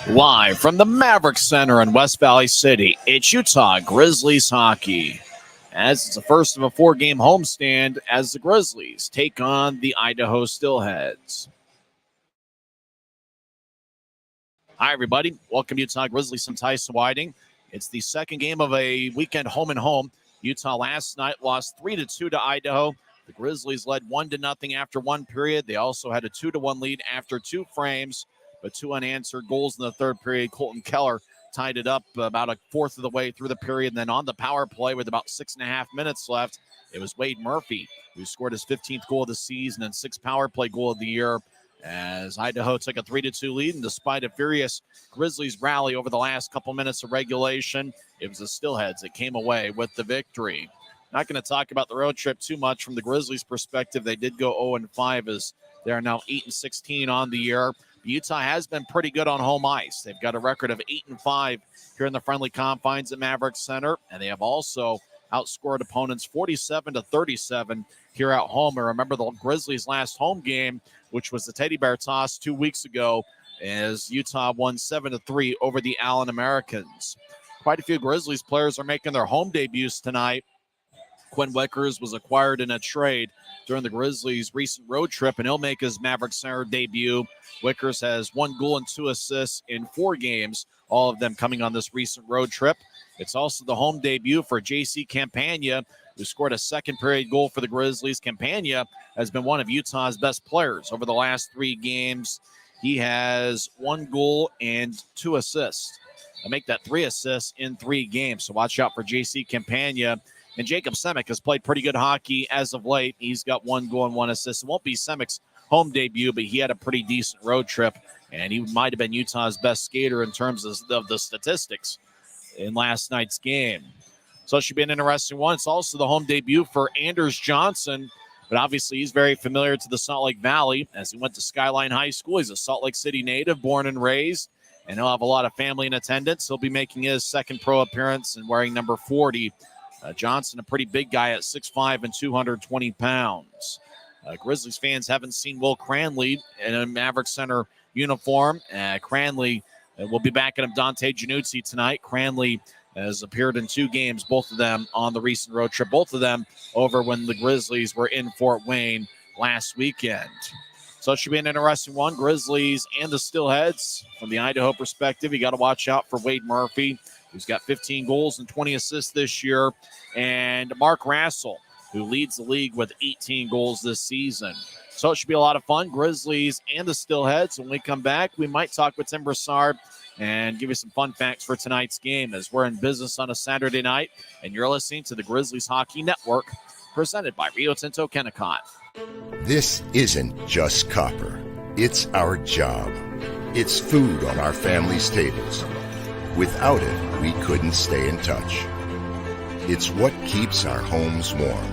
Live from the Maverik Center in West Valley City, it's Utah Grizzlies hockey. As it's the first of a 4-game homestand as the Grizzlies take on the Idaho Steelheads. Hi, everybody. Welcome to Utah Grizzlies. I'm Tyson Whiting. It's the second game of a weekend home and home. Utah last night lost 3-2 to Idaho. The Grizzlies led 1-0 after one period. They also had a 2-1 lead after two frames, but two unanswered goals in the third period. Colton Keller tied it up about a fourth of the way through the period. And then on the power play with about 6.5 minutes left, it was Wade Murphy who scored his 15th goal of the season and 6th power play goal of the year as Idaho took a 3-2 lead. And despite a furious Grizzlies rally over the last couple minutes of regulation, it was the Steelheads that came away with the victory. Not going to talk about the road trip too much from the Grizzlies' perspective. They did go 0-5 as they are now 8-16 on the year. Utah has been pretty good on home ice. They've got a record of 8-5 here in the friendly confines at Maverik Center, and they have also outscored opponents 47-37 here at home. And remember the Grizzlies' last home game, which was the Teddy Bear Toss 2 weeks ago, as Utah won 7-3 over the Allen Americans. Quite a few Grizzlies players are making their home debuts tonight. Quinn Wickers was acquired in a trade during the Grizzlies' recent road trip, and he'll make his Maverik Center debut. Wickers has 1 goal and 2 assists in 4 games, all of them coming on this recent road trip. It's also the home debut for J.C. Campagna, who scored a second-period goal for the Grizzlies. Campagna has been one of Utah's best players over the last 3 games. He has 1 goal and 2 assists. I'll make that 3 assists in 3 games, so watch out for J.C. Campagna. And Jacob Semick has played pretty good hockey as of late. He's got 1 goal and 1 assist. It won't be Semick's home debut, but he had a pretty decent road trip, and he might have been Utah's best skater in terms of the statistics in last night's game. So it should be an interesting one. It's also the home debut for Anders Johnson, but obviously he's very familiar to the Salt Lake Valley as he went to Skyline High School. He's a Salt Lake City native, born and raised, and he'll have a lot of family in attendance. He'll be making his second pro appearance and wearing number 40. Johnson, a pretty big guy at 6'5" and 220 pounds. Grizzlies fans haven't seen Will Cranley in a Maverik Center uniform. Cranley will be backing up Dante Januzzi tonight. Cranley has appeared in 2 games, both of them on the recent road trip, both of them over when the Grizzlies were in Fort Wayne last weekend. So it should be an interesting one. Grizzlies and the Steelheads. From the Idaho perspective, you got to watch out for Wade Murphy, who's got 15 goals and 20 assists this year, and Mark Rassel, who leads the league with 18 goals this season. So it should be a lot of fun, Grizzlies and the Steelheads. When we come back, we might talk with Tim Broussard and give you some fun facts for tonight's game as we're in business on a Saturday night, and you're listening to the Grizzlies Hockey Network, presented by Rio Tinto Kennecott. This isn't just copper. It's our job. It's food on our family's tables. Without it, we couldn't stay in touch. It's what keeps our homes warm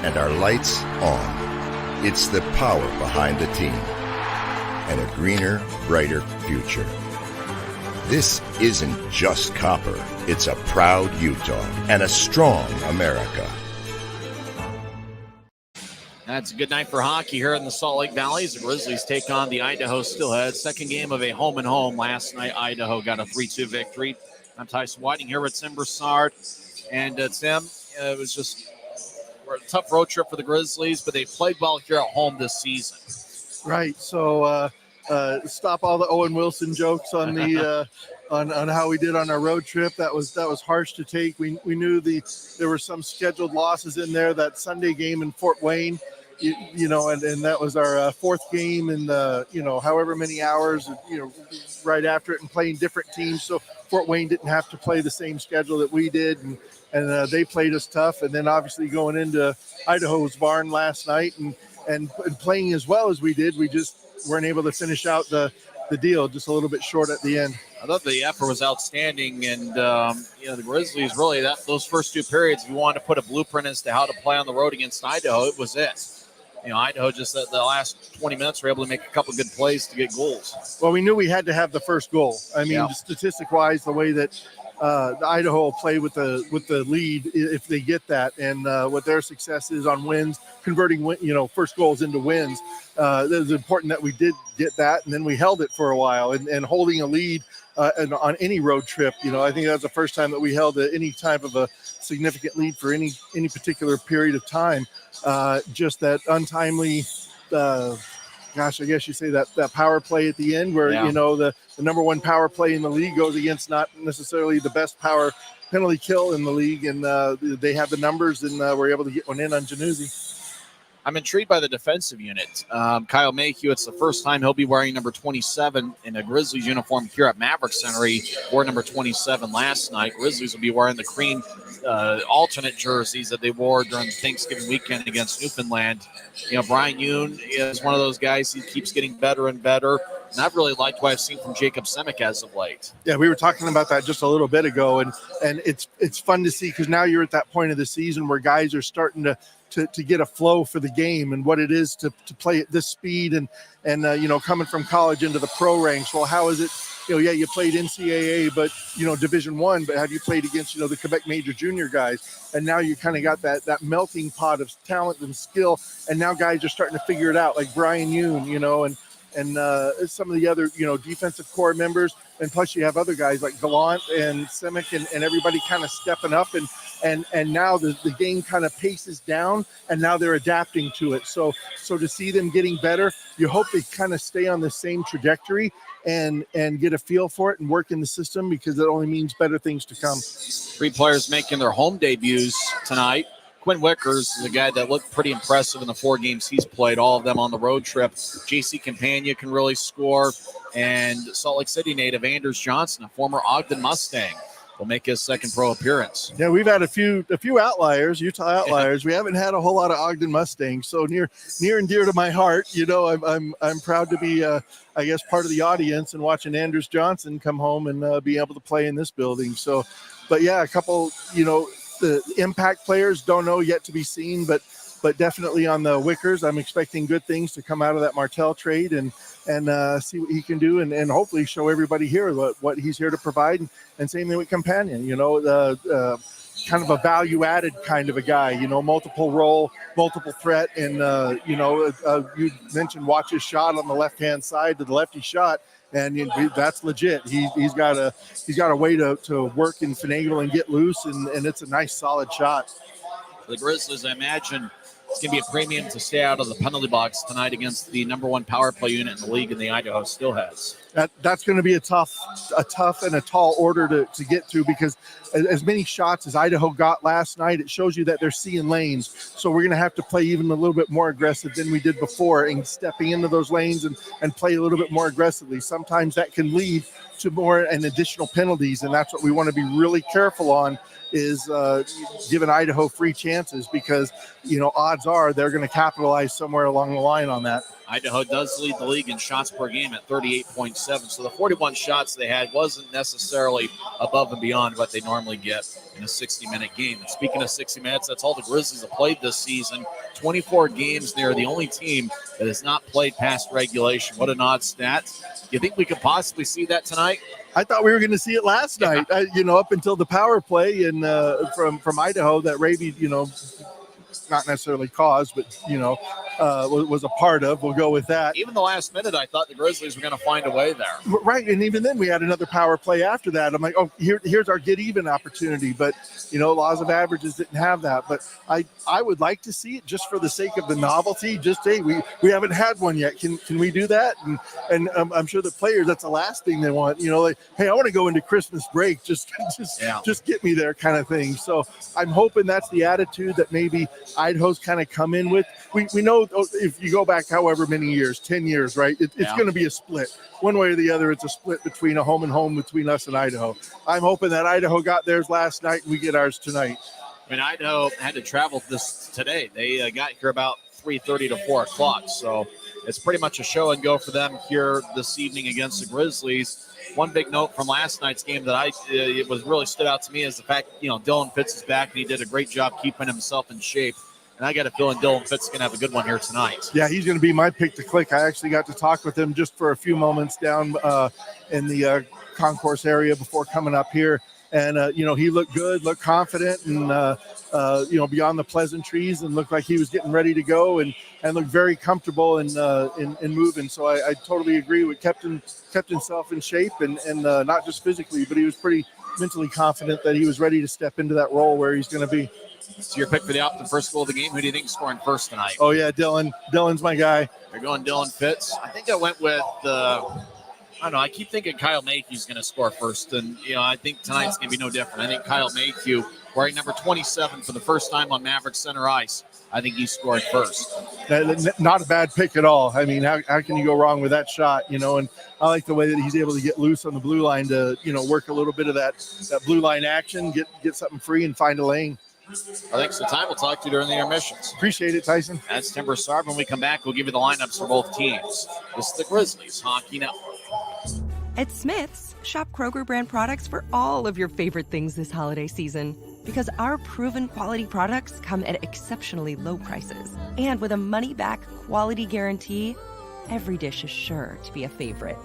and our lights on. It's the power behind the team and a greener, brighter future. This isn't just copper. It's a proud Utah and a strong America. That's a good night for hockey here in the Salt Lake Valley as the Grizzlies take on the Idaho Steelheads. Second game of a home and home. Last night, Idaho got a 3-2 victory. I'm Tyson Whiting here with Tim Broussard. And Tim, it was just a tough road trip for the Grizzlies, but they played well here at home this season. Right. So stop all the Owen Wilson jokes on the on how we did on our road trip. That was harsh to take. We knew there were some scheduled losses in there. That Sunday game in Fort Wayne, you know, and that was our 4th game in the, you know, however many hours, you know, right after it, and playing different teams. So Fort Wayne didn't have to play the same schedule that we did, and they played us tough. And then obviously going into Idaho's barn last night and playing as well as we did, we just weren't able to finish out the deal, just a little bit short at the end. I thought the effort was outstanding, and you know, the Grizzlies really, those first 2 periods, if you wanted to put a blueprint as to how to play on the road against Idaho, it was it. Idaho just the last 20 minutes were able to make a couple good plays to get goals. Well, we knew we had to have the first goal. I mean, Yeah. statistic-wise, the way that the Idaho will play with the lead, if they get that, and what their success is on wins, converting first goals into wins. It was important that we did get that, and then we held it for a while, and holding a lead on any road trip. I think that was the first time that we held any type of a significant lead for any particular period of time. Just that untimely, I guess you say that power play at the end where, the number one power play in the league goes against not necessarily the best power penalty kill in the league. And they have the numbers, and we're able to get one in on Januzzi. I'm intrigued by the defensive unit. Kyle Mayhew, it's the first time he'll be wearing number 27 in a Grizzlies uniform here at Maverik Center. He wore number 27 last night. Grizzlies will be wearing the cream alternate jerseys that they wore during Thanksgiving weekend against Newfoundland. Brian Yoon is one of those guys. He keeps getting better and better. And I've really liked what I've seen from Jacob Semick as of late. Yeah, we were talking about that just a little bit ago, and it's fun to see because now you're at that point of the season where guys are starting to get a flow for the game and what it is to play at this speed and coming from college into the pro ranks. Well, how is it? You played NCAA, but Division I, but have you played against the Quebec Major Junior guys? And now you kind of got that melting pot of talent and skill, and now guys are starting to figure it out, like Brian Yoon, and some of the other defensive core members, and plus you have other guys like Gallant and Semick and everybody kind of stepping up, and now the game kind of paces down, and now they're adapting to it. So to see them getting better, you hope they kind of stay on the same trajectory and get a feel for it and work in the system, because it only means better things to come. 3 players making their home debuts tonight. Quinn Wickers is a guy that looked pretty impressive in the 4 games he's played, all of them on the road trip. J.C. Campagna can really score, and Salt Lake City native Anders Johnson, a former Ogden Mustang, will make his second pro appearance. Yeah, we've had a few outliers, Utah outliers. We haven't had a whole lot of Ogden Mustangs, so near and dear to my heart. I'm proud to be, part of the audience and watching Anders Johnson come home and be able to play in this building. So, but yeah, a couple, the impact players don't know yet to be seen, but definitely on the Wickers, I'm expecting good things to come out of that Martell trade and see what he can do and hopefully show everybody here what he's here to provide. And same thing with Companion, kind of a value-added kind of a guy, multiple role, multiple threat. And, you mentioned watch his shot on the left-hand side to the lefty shot. And that's legit. He's got a way to work and finagle and get loose, and it's a nice solid shot. For the Grizzlies, I imagine it's going to be a premium to stay out of the penalty box tonight against the number 1 power play unit in the league in the Idaho Steelheads. That's going to be a tough and a tall order to get through, because as many shots as Idaho got last night, it shows you that they're seeing lanes. So we're going to have to play even a little bit more aggressive than we did before, and stepping into those lanes and play a little bit more aggressively. Sometimes that can lead to more and additional penalties, and that's what we want to be really careful on, is giving Idaho free chances, because odds are they're going to capitalize somewhere along the line on that. Idaho does lead the league in shots per game at 38.7, so the 41 shots they had wasn't necessarily above and beyond what they normally get in a 60-minute game. And speaking of 60 minutes, that's all the Grizzlies have played this season. 24 games. They're the only team that has not played past regulation. What an odd stat. You think we could possibly see that tonight? I thought we were going to see it last night, up until the power play and from Idaho that Raby, not necessarily caused, but, was a part of. We'll go with that. Even the last minute, I thought the Grizzlies were going to find a way there. Right, and even then we had another power play after that. I'm like, here's our get even opportunity. But, laws of averages didn't have that. But I would like to see it just for the sake of the novelty. Just, hey, we haven't had one yet. Can we do that? And I'm sure the players, that's the last thing they want. Like, hey, I want to go into Christmas break. Just get me there kind of thing. So I'm hoping that's the attitude that maybe Idaho's kind of come in with. We know if you go back however many years, 10 years, right, it's going to be a split. One way or the other, it's a split between a home and home between us and Idaho. I'm hoping that Idaho got theirs last night and we get ours tonight. I mean, Idaho had to travel this today. They got here about 3:30 to 4 o'clock, so it's pretty much a show and go for them here this evening against the Grizzlies. One big note from last night's game that it was really stood out to me is the fact, Dylan Fitz is back and he did a great job keeping himself in shape. And I got a feeling Dylan Fitz is going to have a good one here tonight. Yeah, he's going to be my pick to click. I actually got to talk with him just for a few moments down in the concourse area before coming up here. And, he looked good, looked confident, and, beyond the pleasantries, and looked like he was getting ready to go and looked very comfortable in moving. So I totally agree with kept himself in shape and not just physically, but he was pretty mentally confident that he was ready to step into that role where he's going to be. So your pick for the first goal of the game. Who do you think is scoring first tonight? Oh, yeah, Dylan. Dylan's my guy. You're going Dylan Fitz. I think I went with I don't know. I keep thinking Kyle Mayhew's going to score first, and I think tonight's going to be no different. I think Kyle Mayhew, wearing number 27 for the first time on Maverik Center ice, I think he's scoring first. Not a bad pick at all. I mean, how can you go wrong with that shot? And I like the way that he's able to get loose on the blue line to work a little bit of that blue line action, get something free, and find a lane. Thanks for the time. We'll talk to you during the intermissions. Appreciate it, Tyson. That's Tim Broussard. When we come back, we'll give you the lineups for both teams. This is the Grizzlies Hockey Network. At Smith's, shop Kroger brand products for all of your favorite things this holiday season. Because our proven quality products come at exceptionally low prices. And with a money-back quality guarantee, every dish is sure to be a favorite.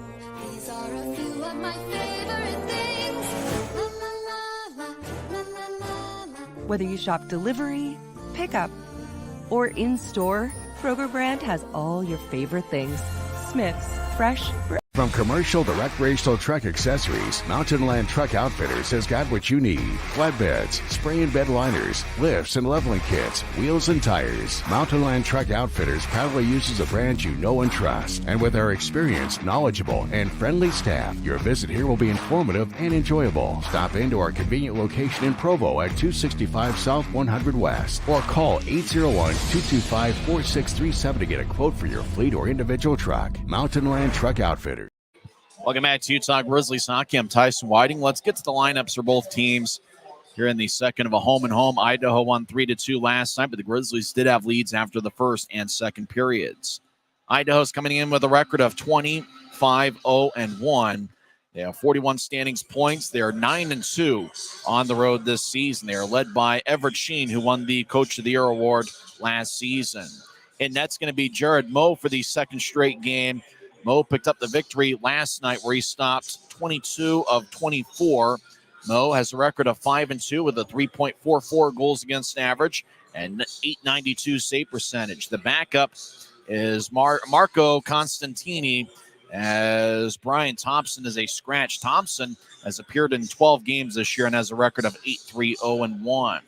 These are a few of my favorite things. La, la, la, la, la, la, la. Whether you shop delivery, pickup, or in-store, Kroger brand has all your favorite things. Smith's, fresh. From commercial to recreational truck accessories, Mountain Land Truck Outfitters has got what you need. Flatbeds, spray and bed liners, lifts and leveling kits, wheels and tires. Mountain Land Truck Outfitters proudly uses a brand you know and trust. And with our experienced, knowledgeable, and friendly staff, your visit here will be informative and enjoyable. Stop into our convenient location in Provo at 265 South 100 West or call 801-225-4637 to get a quote for your fleet or individual truck. Mountain Land Truck Outfitters. Welcome back to Utah Grizzlies Hockey. I'm Tyson Whiting. Let's get to the lineups for both teams here in the second of a home-and-home. Idaho won 3-2 last night, but the Grizzlies did have leads after the first and second periods. Idaho's coming in with a record of 20-5-0-1. They have 41 standings points. They are 9-2 on the road this season. They are led by Everett Sheen, who won the Coach of the Year award last season. And that's going to be Jared Moe for the second straight game. Moe picked up the victory last night where he stopped 22 of 24. Moe has a record of 5-2 with a 3.44 goals against average and .892 save percentage. The backup is Marco Constantini, as Brian Thompson is a scratch. Thompson has appeared in 12 games this year and has a record of 8-3-0-1.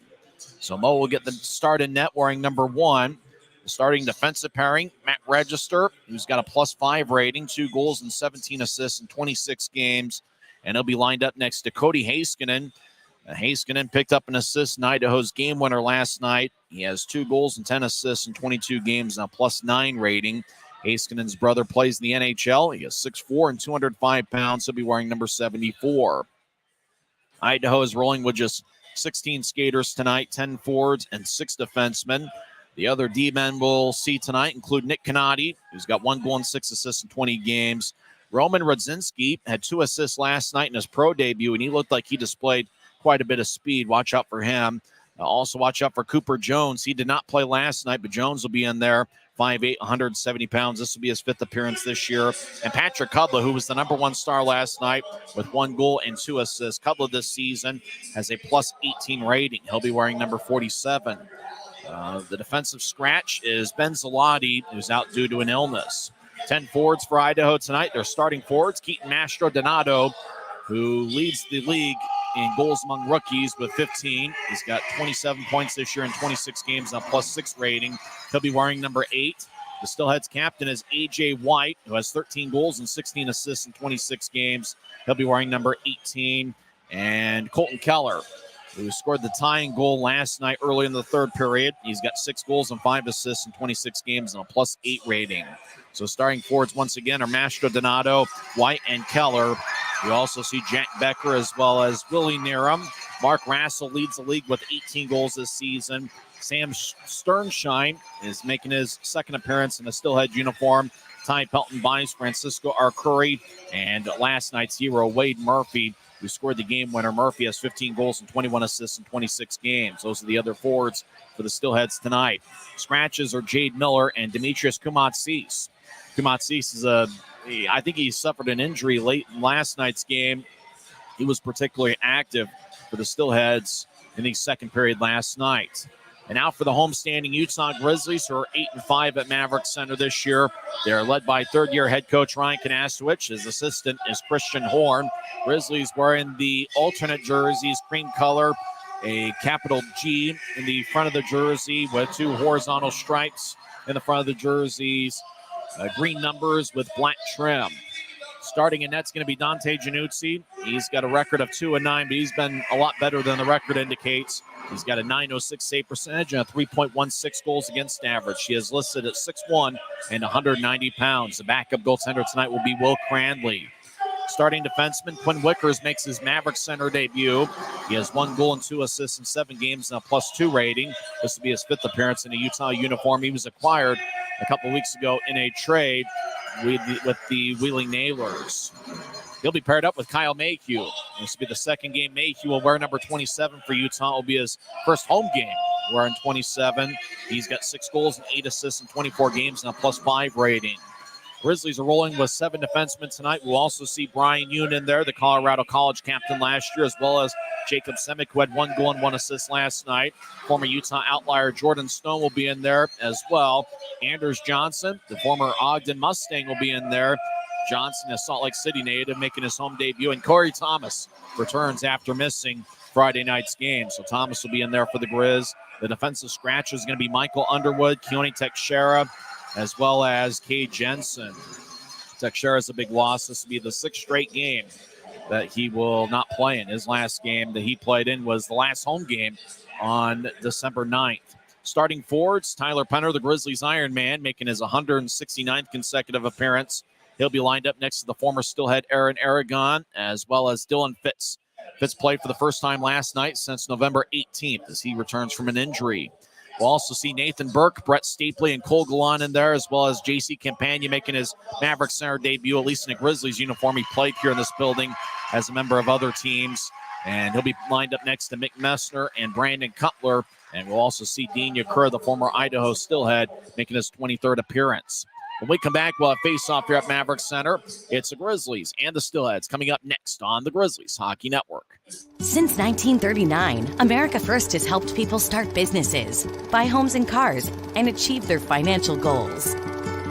So Moe will get the start in net wearing number 1. Starting defensive pairing, Matt Register, who's got a +5 rating, 2 goals and 17 assists in 26 games. And he'll be lined up next to Cody Heiskanen. Heiskanen picked up an assist in Idaho's game winner last night. He has 2 goals and 10 assists in 22 games and a +9 rating. Heiskanen's brother plays in the NHL. He is 6'4" and 205 pounds. He'll be wearing number 74. Idaho is rolling with just 16 skaters tonight, 10 forwards and 6 defensemen. The other D-men we'll see tonight include Nick Canati, who's got 1 goal and 6 assists in 20 games. Roman Rodzinski had 2 assists last night in his pro debut, and he looked like he displayed quite a bit of speed. Watch out for him. Also watch out for Cooper Jones. He did not play last night, but Jones will be in there. 5'8", 170 pounds. This will be his 5th appearance this year. And Patrick Kudla, who was the number 1 star last night with 1 goal and 2 assists. Kudla this season has a +18 rating. He'll be wearing number 47. The defensive scratch is Ben Zalotti, who's out due to an illness. 10 forwards for Idaho tonight. Their starting forwards, Keaton Mastrodonato, who leads the league in goals among rookies with 15. He's got 27 points this year in 26 games and a +6 rating. He'll be wearing number 8. The Steelheads captain is A.J. White, who has 13 goals and 16 assists in 26 games. He'll be wearing number 18. And Colton Keller, who scored the tying goal last night early in the third period. He's got 6 goals and 5 assists in 26 games and a +8 rating. So starting forwards once again are Mastrodonato, White, and Keller. We also see Jack Becker as well as Willie Nerum. Mark Rassel leads the league with 18 goals this season. Sam Sternshine is making his second appearance in a Steelhead uniform. Ty Pelton buys Francisco Arcuri, and last night's hero, Wade Murphy, who scored the game winner. Murphy has 15 goals and 21 assists in 26 games. Those are the other forwards for the Steelheads tonight. Scratches are Jade Miller and Demetrius Kumatsis. Kumatsis is I think he suffered an injury late in last night's game. He was particularly active for the Steelheads in the second period last night. And now for the homestanding Utah Grizzlies, who are 8-5 at Maverik Center this year. They're led by third-year head coach Ryan Kanasowicz. His assistant is Christian Horn. Grizzlies wearing the alternate jerseys, cream color, a capital G in the front of the jersey with two horizontal stripes in the front of the jerseys, green numbers with black trim. Starting in net's going to be Dante Januzzi. He's got a record of 2-9, but he's been a lot better than the record indicates. He's got a .906 save percentage and a 3.16 goals against average. He is listed at 6'1" and 190 pounds. The backup goaltender tonight will be Will Cranley. Starting defenseman Quinn Wickers makes his Maverik Center debut. He has 1 goal and 2 assists in 7 games and a +2 rating. This will be his 5th appearance in a Utah uniform. He was acquired a couple weeks ago in a trade with the Wheeling Nailers. He'll be paired up with Kyle Mayhew. This will be the second game. Mayhew will wear number 27 for Utah. It will be his first home game wearing 27. He's got 6 goals and 8 assists in 24 games and a +5 rating. Grizzlies are rolling with 7 defensemen tonight. We'll also see Brian Yoon in there, the Colorado College captain last year, as well as Jacob Semick, who had 1 goal and 1 assist last night. Former Utah outlier Jordan Stone will be in there as well. Anders Johnson, the former Ogden Mustang, will be in there. Johnson, a Salt Lake City native, making his home debut. And Corey Thomas returns after missing Friday night's game. So Thomas will be in there for the Grizz. The defensive scratch is going to be Michael Underwood, Keone Teixeira, as well as Kay Jensen. Teixeira is a big loss. This will be the 6th straight game that he will not play in. His last game that he played in was the last home game on December 9th. Starting forwards, Tyler Penner, the Grizzlies Iron Man, making his 169th consecutive appearance. He'll be lined up next to the former Steelhead Aaron Aragon, as well as Dylan Fitz. Fitz played for the first time last night since November 18th as he returns from an injury. We'll also see Nathan Burke, Brett Stapley, and Cole Gallan in there, as well as J.C. Campagna making his Maverik Center debut, at least in a Grizzlies uniform. He played here in this building as a member of other teams, and he'll be lined up next to Mick Messner and Brandon Cutler. And we'll also see Dean Yakur, the former Idaho Steelhead, making his 23rd appearance. When we come back, we'll have face-off here at Maverik Center. It's the Grizzlies and the Steelheads coming up next on the Grizzlies Hockey Network. Since 1939, America First has helped people start businesses, buy homes and cars, and achieve their financial goals.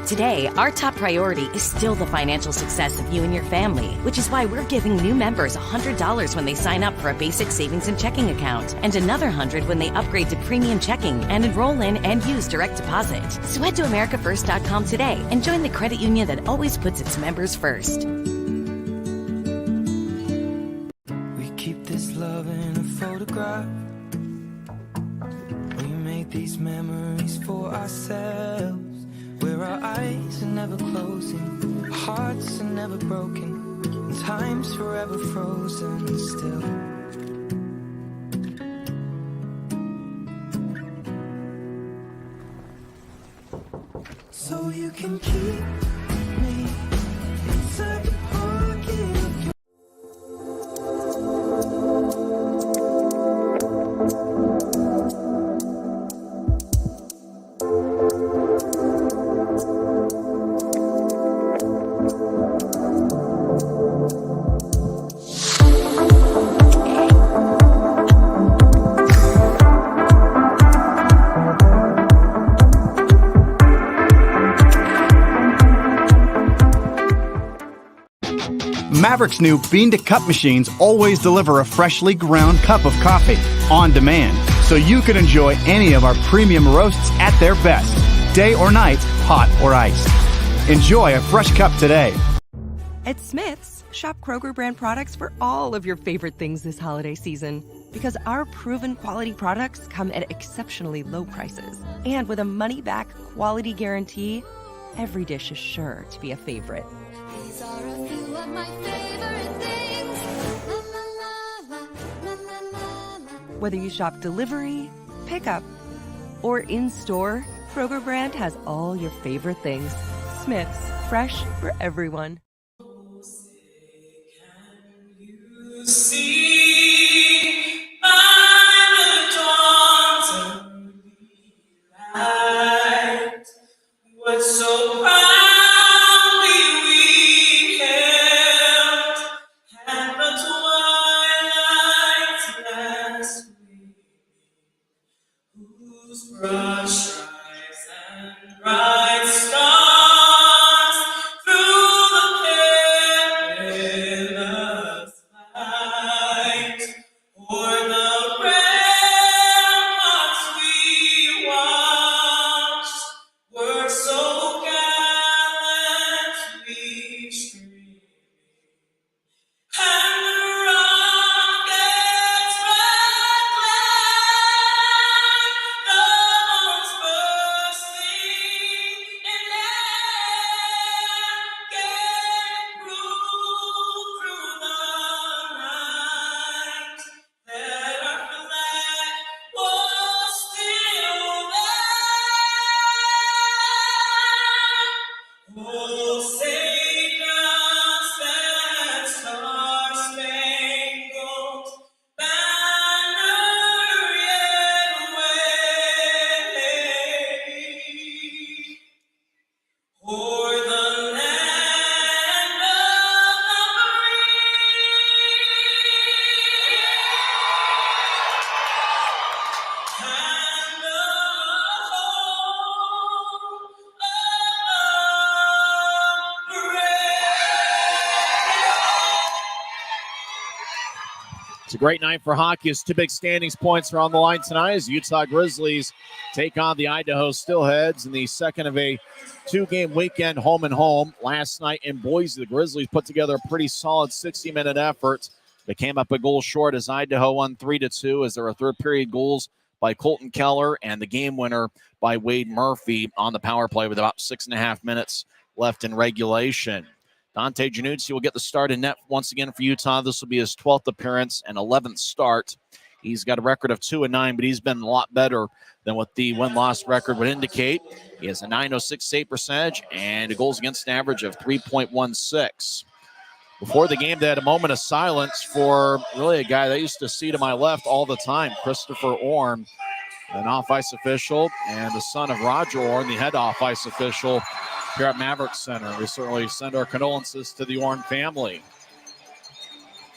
Today, our top priority is still the financial success of you and your family, which is why we're giving new members $100 when they sign up for a basic savings and checking account, and another $100 when they upgrade to premium checking and enroll in and use direct deposit. So head to AmericaFirst.com today and join the credit union that always puts its members first. We keep this love in a photograph. We make these memories for ourselves. Where our eyes are never closing, our hearts are never broken, and time's forever frozen still. So you can keep me inside the pocket of your Maverik's new bean-to-cup machines always deliver a freshly ground cup of coffee on demand, so you can enjoy any of our premium roasts at their best, day or night, hot or iced. Enjoy a fresh cup today. At Smith's, shop Kroger brand products for all of your favorite things this holiday season. Because our proven quality products come at exceptionally low prices. And with a money-back quality guarantee, every dish is sure to be a favorite. These are a few of my favorite things. La la la la, la la la la. Whether you shop delivery, pickup, or in-store, Kroger brand has all your favorite things. Smith's, fresh for everyone. see by the dawn's early light what so proudly we held at the twilight's last gleam, whose broad stripes and bright stars through the perilous fight o'er the ramparts we watched were so gallantly streaming, and the rocket's red glare, the bombs bursting in air, gave proof through the night that our flag was still there. Oh, say does that star-spangled banner yet wave o'er the land of the free and the home of the brave. It's a great night for hockey as two big standings points are on the line tonight as Utah Grizzlies take on the Idaho Steelheads in the second of a two-game weekend home and home. Last night in Boise, the Grizzlies put together a pretty solid 60-minute effort. They came up a goal short as Idaho won 3-2 as there were third-period goals by Colton Keller and the game winner by Wade Murphy on the power play with about 6.5 minutes left in regulation. Dante Januzzi will get the start in net once again for Utah. This will be his 12th appearance and 11th start. He's got a record of 2-9, but he's been a lot better than what the win-loss record would indicate. He has a .906 save percentage and a goals against average of 3.16. Before the game, they had a moment of silence for really a guy that I used to see to my left all the time, Christopher Orm, an off-ice official, and the son of Roger Orm, the head off-ice official here at Maverik Center. We certainly send our condolences to the Orm family.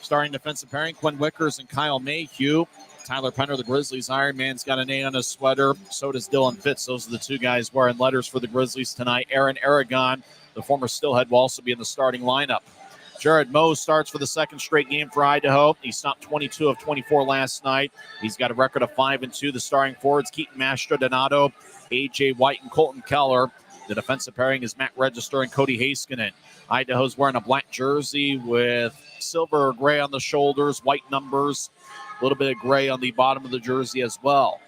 Starting defensive pairing, Quinn Wickers and Kyle Mayhew. Tyler Penner, the Grizzlies Ironman's got an A on his sweater. So does Dylan Fitz. Those are the two guys wearing letters for the Grizzlies tonight. Aaron Aragon, the former Steelhead, will also be in the starting lineup. Jared Moe starts for the second straight game for Idaho. He stopped 22 of 24 last night. He's got a record of 5-2. The starting forwards, Keaton Mastrodonato, A.J. White, and Colton Keller. The defensive pairing is Matt Register and Cody Haskinen. Idaho's wearing a black jersey with silver or gray on the shoulders, white numbers, a little bit of gray on the bottom of the jersey as well.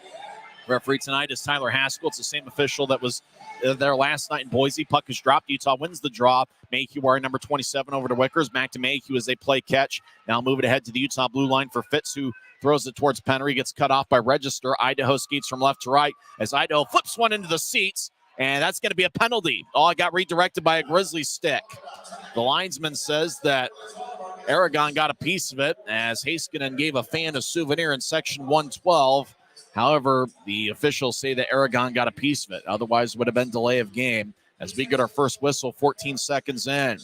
Referee tonight is Tyler Haskell. It's the same official that was there last night in Boise. Puck is dropped. Utah wins the draw. Mayhew wearing number 27 over to Wickers. Back to Mayhew as they play catch. Now move it ahead to the Utah blue line for Fitz, who throws it towards Penner. He gets cut off by Register. Idaho skates from left to right as Idaho flips one into the seats. And that's going to be a penalty. It got redirected by a Grizzly stick. The linesman says that Aragon got a piece of it as Haskinen gave a fan a souvenir in section 112. However, the officials say that Aragon got a piece of it. Otherwise, it would have been delay of game as we get our first whistle 14 seconds in.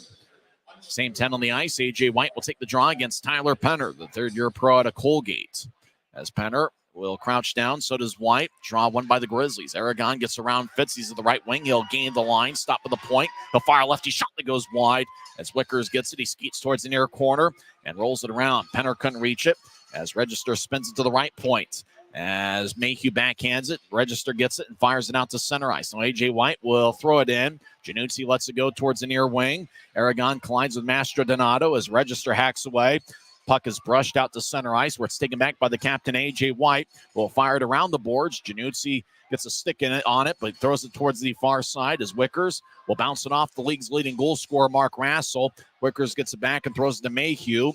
Same 10 on the ice. A.J. White will take the draw against Tyler Penner, the third-year pro out of Colgate. As Penner will crouch down, so does White. Draw one by the Grizzlies. Aragon gets around Fitz. He's at the right wing. He'll gain the line, stop at the point. He'll fire a lefty shot that goes wide. As Wickers gets it, he skeets towards the near corner and rolls it around. Penner couldn't reach it as Register spins it to the right point. As Mayhew backhands it, Register gets it and fires it out to center ice. Now A.J. White will throw it in. Januzzi lets it go towards the near wing. Aragon collides with Mastrodonato as Register hacks away. Puck is brushed out to center ice where it's taken back by the captain, A.J. White. Will fire it around the boards. Januzzi gets a stick on it, but throws it towards the far side as Wickers will bounce it off the league's leading goal scorer, Mark Rassel. Wickers gets it back and throws it to Mayhew.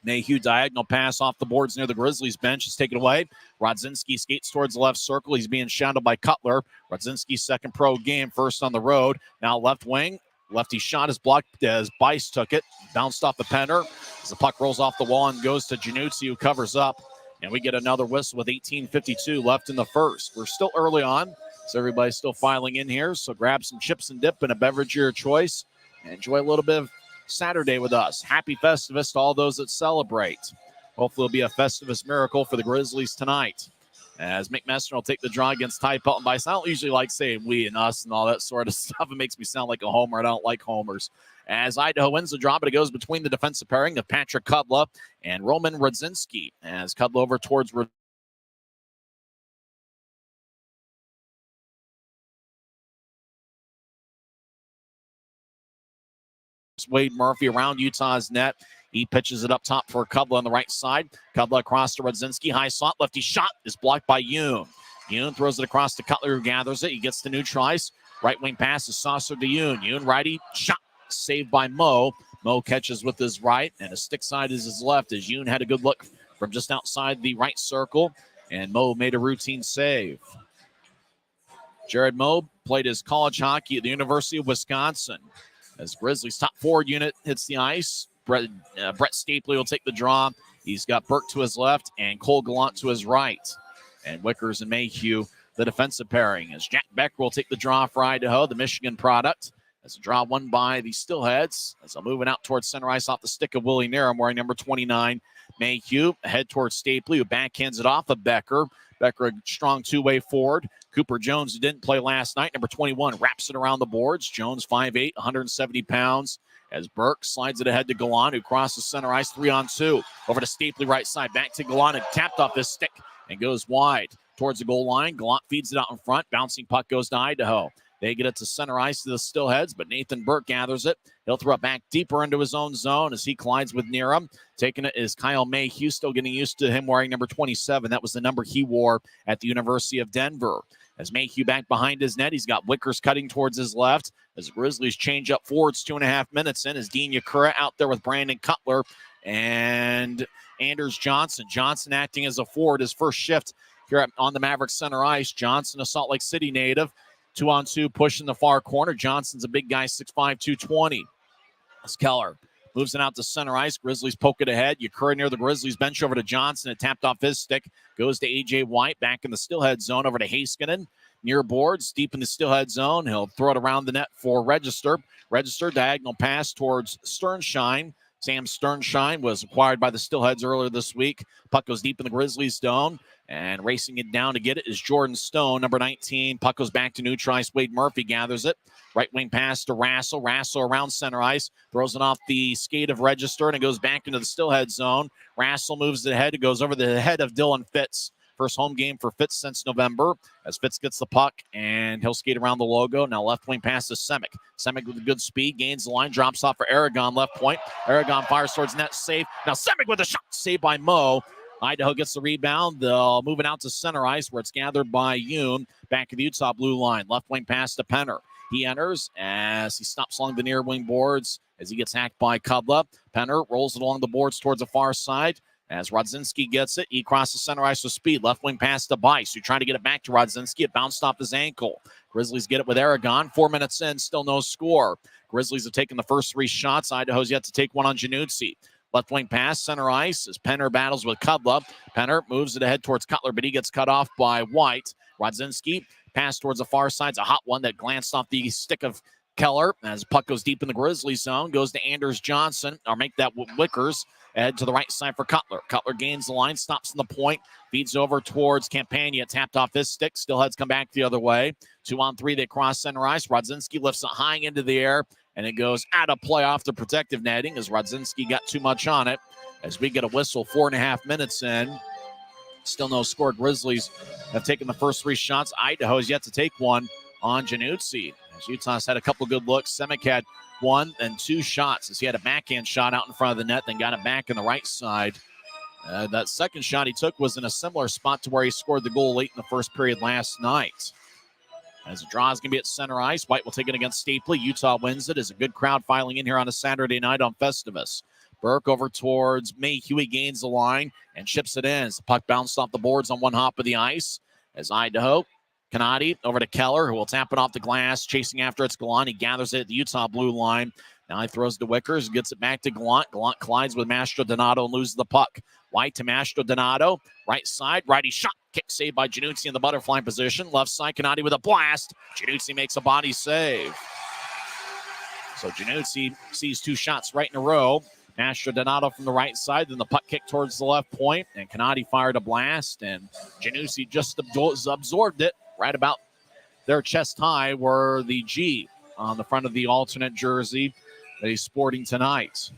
Mayhew diagonal pass off the boards near the Grizzlies bench is taken away. Rodzinski skates towards the left circle. He's being shadowed by Cutler. Rodzinski's second pro game, first on the road. Now left wing. Lefty shot is blocked as Bice took it. Bounced off the Penner as the puck rolls off the wall and goes to Januzzi, who covers up. And we get another whistle with 18:52 left in the first. We're still early on, so everybody's still filing in here. So grab some chips and dip and a beverage of your choice. And enjoy a little bit of Saturday with us. Happy Festivus to all those that celebrate. Hopefully it'll be a Festivus miracle for the Grizzlies tonight, as Mick Messner will take the draw against Ty Pelton Bice. I don't usually like saying we and us and all that sort of stuff. It makes me sound like a homer. I don't like homers. As Idaho wins the draw, but it goes between the defensive pairing of Patrick Kudla and Roman Rudzinski. As Kudla over towards Wade Murphy around Utah's net. He pitches it up top for Kudla on the right side. Kudla across to Rudzinski. High slot. Lefty shot is blocked by Yoon. Yoon throws it across to Cutler, who gathers it. He gets to neutralize. Right wing pass is saucered to Yoon. Yoon righty shot. Saved by Mo. Mo catches with his right, and his stick side is his left, as Yoon had a good look from just outside the right circle, and Mo made a routine save. Jared Mo played his college hockey at the University of Wisconsin. As Grizzlies' top forward unit hits the ice, Brett Stapley will take the draw. He's got Burke to his left and Cole Gallant to his right. And Wickers and Mayhew, the defensive pairing, as Jack Becker will take the draw for Idaho, the Michigan product. As a draw won by the Steelheads, as they're moving out towards center ice off the stick of Willie Niram, wearing number 29. Mayhew ahead towards Stapley, who backhands it off of Becker. Becker, a strong two-way forward. Cooper Jones, who didn't play last night, number 21, wraps it around the boards. Jones, 5'8", 170 pounds. As Burke slides it ahead to Gallant, who crosses center ice 3-on-2. Over to Stapley, right side, back to Gallant, and tapped off his stick and goes wide towards the goal line. Gallant feeds it out in front. Bouncing puck goes to Idaho. They get it to center ice to the Steelheads, but Nathan Burke gathers it. He'll throw it back deeper into his own zone as he collides with Niram. Taking it is Kyle Mayhew, still getting used to him wearing number 27. That was the number he wore at the University of Denver. As Mayhew back behind his net, he's got Wickers cutting towards his left. As the Grizzlies change up forwards 2.5 minutes in, as Dean Yakura out there with Brandon Cutler and Anders Johnson. Johnson acting as a forward, his first shift here on the Maverik Center ice. Johnson, a Salt Lake City native. 2-on-2 push in the far corner. Johnson's a big guy, 6'5", 220. As Keller moves it out to center ice. Grizzlies poke it ahead. Yakura near the Grizzlies bench over to Johnson. It tapped off his stick. Goes to A.J. White back in the Steelhead zone over to Heiskanen. Near boards, deep in the Steelhead zone. He'll throw it around the net for Register. Register, diagonal pass towards Sternshine. Sam Sternshine was acquired by the Steelheads earlier this week. Puck goes deep in the Grizzlies zone. And racing it down to get it is Jordan Stone, number 19. Puck goes back to neutralize. Wade Murphy gathers it. Right wing pass to Rassel. Rassel around center ice. Throws it off the skate of Register, and it goes back into the Steelhead zone. Rassel moves it ahead. It goes over the head of Dylan Fitz. First home game for Fitz since November. As Fitz gets the puck, and he'll skate around the logo. Now left wing pass to Semick. Semick with a good speed. Gains the line. Drops off for Aragon left point. Aragon fires towards net. Save. Now Semick with a shot. Saved by Mo. Idaho gets the rebound. They'll move it out to center ice where it's gathered by Yoon. Back to the Utah blue line. Left wing pass to Penner. He enters as he stops along the near wing boards as he gets hacked by Kudla. Penner rolls it along the boards towards the far side. As Rodzinski gets it, he crosses center ice with speed. Left wing pass to Bice, who trying to get it back to Rodzinski. It bounced off his ankle. Grizzlies get it with Aragon. 4 minutes in, still no score. Grizzlies have taken the first 3 shots. Idaho's yet to take one on Januzzi. Left wing pass, center ice, as Penner battles with Kudla. Penner moves it ahead towards Cutler, but he gets cut off by White. Rodzinski, pass towards the far side. It's a hot one that glanced off the stick of Keller. As puck goes deep in the Grizzlies zone, goes to Anders Johnson, or make that Wickers. Head to the right side for Cutler. Cutler gains the line, stops in the point, feeds over towards Campagna, tapped off his stick. Steelheads come back the other way. 2-on-3, they cross center ice. Rodzinski lifts it high into the air, and it goes out of play off the protective netting as Rodzinski got too much on it. As we get a whistle, 4.5 minutes in. Still no score. Grizzlies have taken the first 3 shots. Idaho has yet to take one on Januzzi. As Utah's had a couple good looks. Semick had 1 and 2 shots as he had a backhand shot out in front of the net, then got it back in the right side. That second shot he took was in a similar spot to where he scored the goal late in the first period last night. As the draw is going to be at center ice, White will take it against Stapley. Utah wins it. As a good crowd filing in here on a Saturday night on Festivus. Burke over towards Mayhew. He gains the line and chips it in as the puck bounced off the boards on one hop of the ice. As Idaho Canati over to Keller, who will tap it off the glass. Chasing after it's Gallant. He gathers it at the Utah blue line. Now he throws to Wickers, gets it back to Gallant. Gallant collides with Mastro Donato and loses the puck. White to Mastro Donato. Right side, righty shot. Kick saved by Januzzi in the butterfly position. Left side, Canati with a blast. Januzzi makes a body save. So Januzzi sees 2 shots right in a row. Mastro Donato from the right side, then the puck kick towards the left point, and Canati fired a blast, and Januzzi just absorbed it right about their chest high, where the G on the front of the alternate jersey that he's sporting tonight.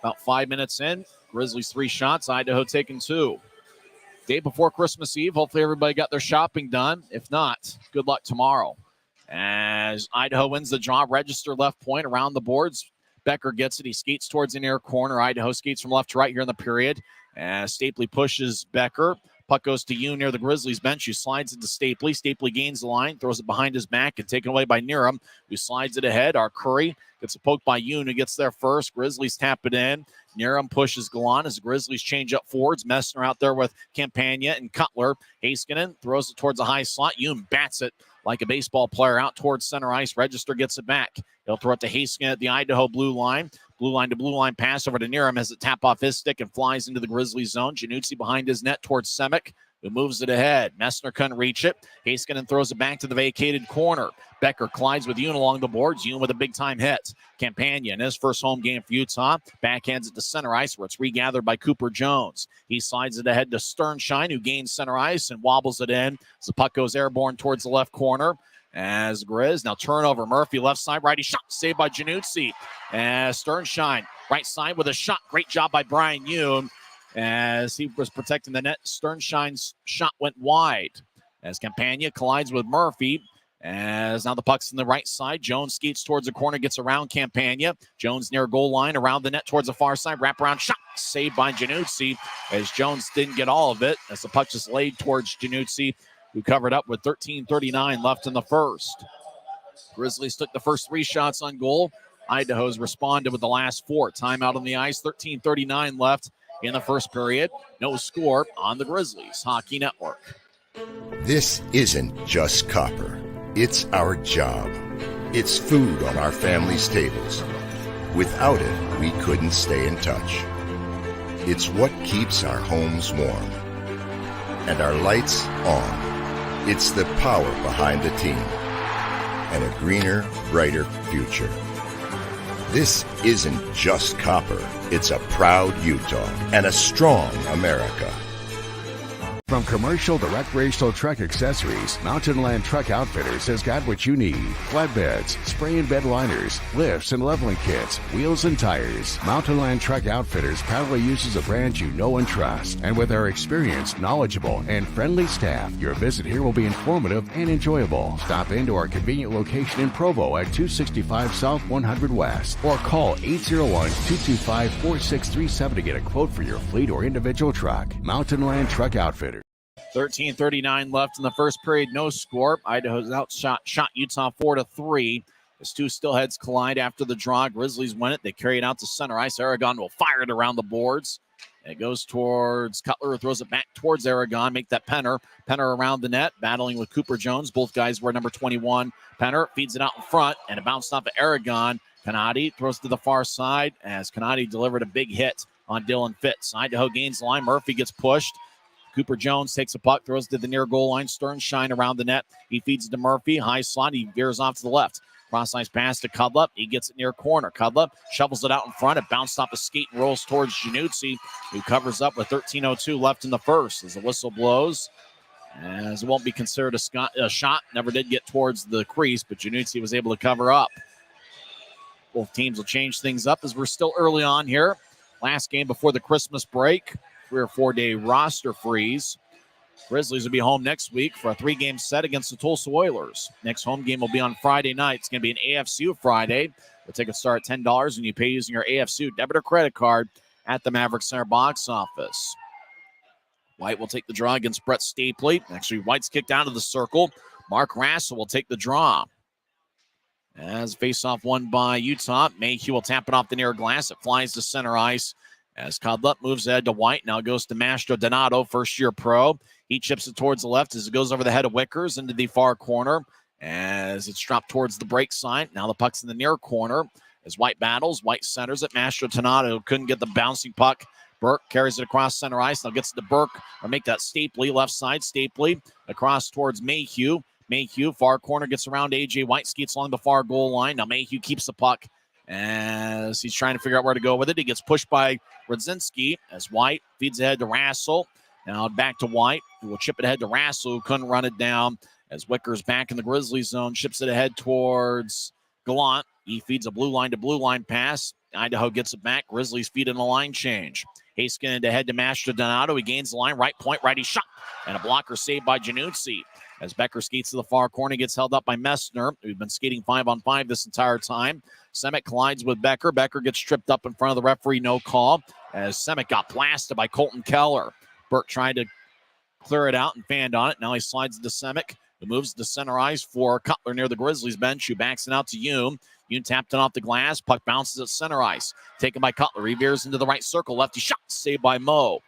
About 5 minutes in, Grizzlies 3 shots, Idaho taking 2. Day before Christmas Eve, hopefully everybody got their shopping done. If not, good luck tomorrow. As Idaho wins the draw, register left point around the boards. Becker gets it. He skates towards the near corner. Idaho skates from left to right here in the period. As Stapley pushes Becker. Puck goes to Yoon near the Grizzlies bench, who slides it to Stapley. Stapley gains the line, throws it behind his back, and taken away by Niram, who slides it ahead. Our Curry gets a poke by Yoon, who gets there first. Grizzlies tap it in. Niram pushes Gallant as the Grizzlies change up forwards. Messner out there with Campagna and Cutler. Heiskanen throws it towards a high slot. Yoon bats it like a baseball player out towards center ice. Register gets it back. He'll throw it to Heiskanen at the Idaho blue line. Blue line to blue line pass over to Niram as it tap off his stick and flies into the Grizzlies zone. Januzzi behind his net towards Semick, who moves it ahead. Messner couldn't reach it. Heiskanen throws it back to the vacated corner. Becker collides with Yoon along the boards. Yoon with a big-time hit. Campagna in his first home game for Utah. Backhands it to center ice, where it's regathered by Cooper Jones. He slides it ahead to Sternshine, who gains center ice and wobbles it in as the puck goes airborne towards the left corner. As Grizz, now turnover. Murphy left side, righty shot, saved by Januzzi. As Sternshine, right side with a shot. Great job by Brian Yoon. As he was protecting the net, Sternshine's shot went wide. As Campagna collides with Murphy. As now the puck's in the right side. Jones skates towards the corner, gets around Campagna. Jones near goal line, around the net towards the far side. Wraparound shot, saved by Januzzi. As Jones didn't get all of it, as the puck just laid towards Januzzi, who covered up with 13:39 left in the first. Grizzlies took the first 3 shots on goal. Idaho's responded with the last 4. Timeout on the ice, 13:39 left in the first period. No score on the Grizzlies Hockey Network. This isn't just copper. It's our job. It's food on our family's tables. Without it, we couldn't stay in touch. It's what keeps our homes warm and our lights on. It's the power behind the team and a greener, brighter future. This isn't just copper. It's a proud Utah and a strong America. From commercial to recreational truck accessories, Mountain Land Truck Outfitters has got what you need. Flatbeds, spray and bed liners, lifts and leveling kits, wheels and tires. Mountain Land Truck Outfitters proudly uses a brand you know and trust. And with our experienced, knowledgeable, and friendly staff, your visit here will be informative and enjoyable. Stop into our convenient location in Provo at 265 South 100 West or call 801-225-4637 to get a quote for your fleet or individual truck. Mountain Land Truck Outfitters. 13:39 left in the first period. No score. Idaho's outshot Utah 4-3. As 2 Steelheads collide after the draw. Grizzlies win it. They carry it out to center ice. Aragon will fire it around the boards. It goes towards Cutler, who throws it back towards Aragon. Make that Penner. Penner around the net, battling with Cooper Jones. Both guys wear number 21. Penner feeds it out in front, and it bounced off of Aragon. Canati throws to the far side as Canati delivered a big hit on Dylan Fitz. Idaho gains the line. Murphy gets pushed. Cooper Jones takes a puck, throws to the near goal line. Sternshine around the net. He feeds it to Murphy. High slot. He veers off to the left. Cross-ice pass to Cudlup. He gets it near corner. Cudlup shovels it out in front. It bounced off a skate and rolls towards Januzzi, who covers up with 13:02 left in the first. As the whistle blows, as it won't be considered a shot. Never did get towards the crease, but Januzzi was able to cover up. Both teams will change things up as we're still early on here. Last game before the Christmas break. 3 or 4 day roster freeze. Grizzlies will be home next week for a 3-game set against the Tulsa Oilers. Next home game will be on Friday night. It's going to be an AFCU Friday. The tickets start at $10 and you pay using your AFCU debit or credit card at the Maverik Center box office. White will take the draw against Brett Stapley. Actually, White's kicked out of the circle. Mark Rassel will take the draw. As face-off won by Utah, Mayhew will tap it off the near glass. It flies to center ice As Codlup moves ahead to White, now goes to Mastro Donato, first-year pro. He chips it towards the left as it goes over the head of Wickers into the far corner as it's dropped towards the break sign. Now the puck's in the near corner as White battles. White centers it. Mastro Donato couldn't get the bouncing puck. Burke carries it across center ice. Now gets it to Burke, or make that Stapley, left side. Stapley across towards Mayhew. Mayhew, far corner, gets around A.J. White, skates along the far goal line. Now Mayhew keeps the puck as he's trying to figure out where to go with it. He gets pushed by Radzinski as White feeds ahead to Rassel. Now back to White, who will chip it ahead to Rassel, who couldn't run it down as Wicker's back in the Grizzlies zone, chips it ahead towards Gallant. He feeds a blue line to blue line pass. Idaho gets it back. Grizzlies feed in a line change. Haskin to head to Mastro Donato. He gains the line, right point, righty shot, and a blocker saved by Januzzi. As Becker skates to the far corner, gets held up by Messner, who's been skating 5-on-5 this entire time. Semick collides with Becker. Becker gets tripped up in front of the referee, no call, as Semick got blasted by Colton Keller. Burke tried to clear it out and fanned on it. Now he slides into Semick, who moves to center ice for Cutler near the Grizzlies bench, who backs it out to Yoon. Yoon tapped it off the glass. Puck bounces at center ice. Taken by Cutler. He veers into the right circle. Lefty shot, saved by Moe.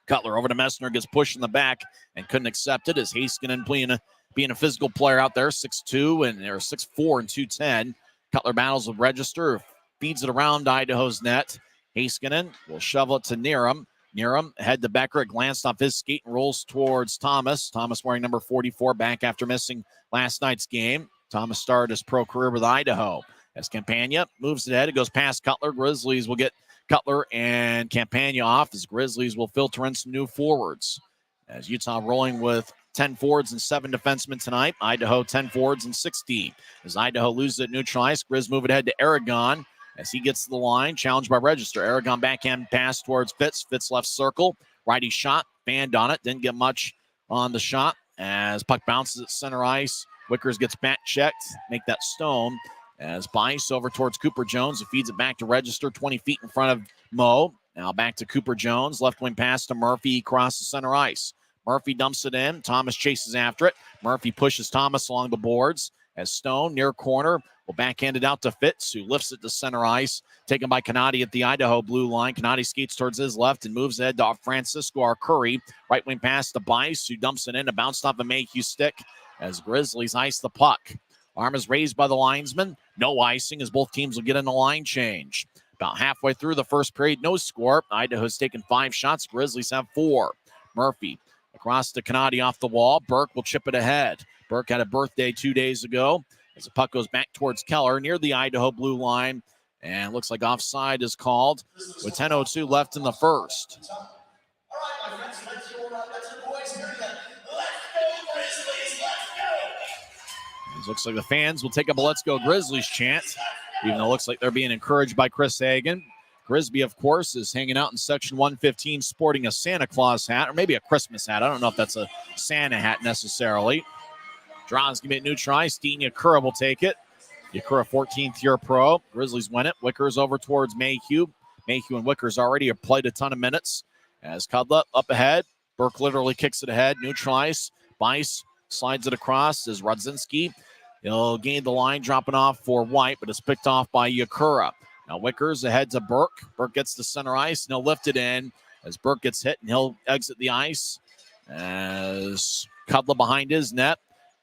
Cutler over to Messner, gets pushed in the back and couldn't accept it as Haskinen being a physical player out there, 6'2" and they're 6'4" and 210. Cutler battles with Register, feeds it around Idaho's net. Haskinen will shovel it to Nerum. Nerum head to Becker, it glanced off his skate and rolls towards Thomas. Thomas wearing number 44 back after missing last night's game. Thomas started his pro career with Idaho. As Campagna moves it ahead, it goes past Cutler. Grizzlies will get Cutler and Campagna off as Grizzlies will filter in some new forwards. As Utah rolling with 10 forwards and 7 defensemen tonight. Idaho 10 forwards and 16. As Idaho loses at neutral ice, Grizz move it ahead to Aragon as he gets to the line, challenged by Register. Aragon backhand pass towards Fitz. Fitz left circle. Righty shot, fanned on it. Didn't get much on the shot as puck bounces at center ice. Wickers gets back checked, make that stone. As Bice over towards Cooper Jones, who feeds it back to Register, 20 feet in front of Moe. Now back to Cooper Jones, left wing pass to Murphy, crosses center ice. Murphy dumps it in. Thomas chases after it. Murphy pushes Thomas along the boards as Stone, near corner, will backhand it out to Fitz, who lifts it to center ice. Taken by Canati at the Idaho blue line. Canati skates towards his left and moves ahead to Francisco Arcuri. Right wing pass to Bice, who dumps it in. A bounce off a Mayhew stick as Grizzlies ice the puck. Arm is raised by the linesman. No icing as both teams will get in a line change. About halfway through the first period, no score. Idaho's taken 5 shots. Grizzlies have 4. Murphy across to Canati off the wall. Burke will chip it ahead. Burke had a birthday 2 days ago as the puck goes back towards Keller near the Idaho blue line. And looks like offside is called with 10:02 left in the first. All right, my friends, let's go boys here again. Let's go, Grizzlies, let's go! It looks like the fans will take up a Let's Go Grizzlies chant, even though it looks like they're being encouraged by Chris Hagan. Grisby, of course, is hanging out in section 115 sporting a Santa Claus hat, or maybe a Christmas hat. I don't know if that's a Santa hat necessarily. Draws going to be at neutral ice. Dean Yakura will take it. Yakura, 14th year pro. Grizzlies win it. Wickers over towards Mayhew. Mayhew and Wickers already have played a ton of minutes. As Cudlip up ahead. Burke literally kicks it ahead. Neutral ice. Bice slides it across as Radzinski. He'll gain the line, dropping off for White, but it's picked off by Yakura. Now Wickers ahead to Burke. Burke gets to center ice, and he'll lift it in as Burke gets hit, and he'll exit the ice as Cudlip behind his net.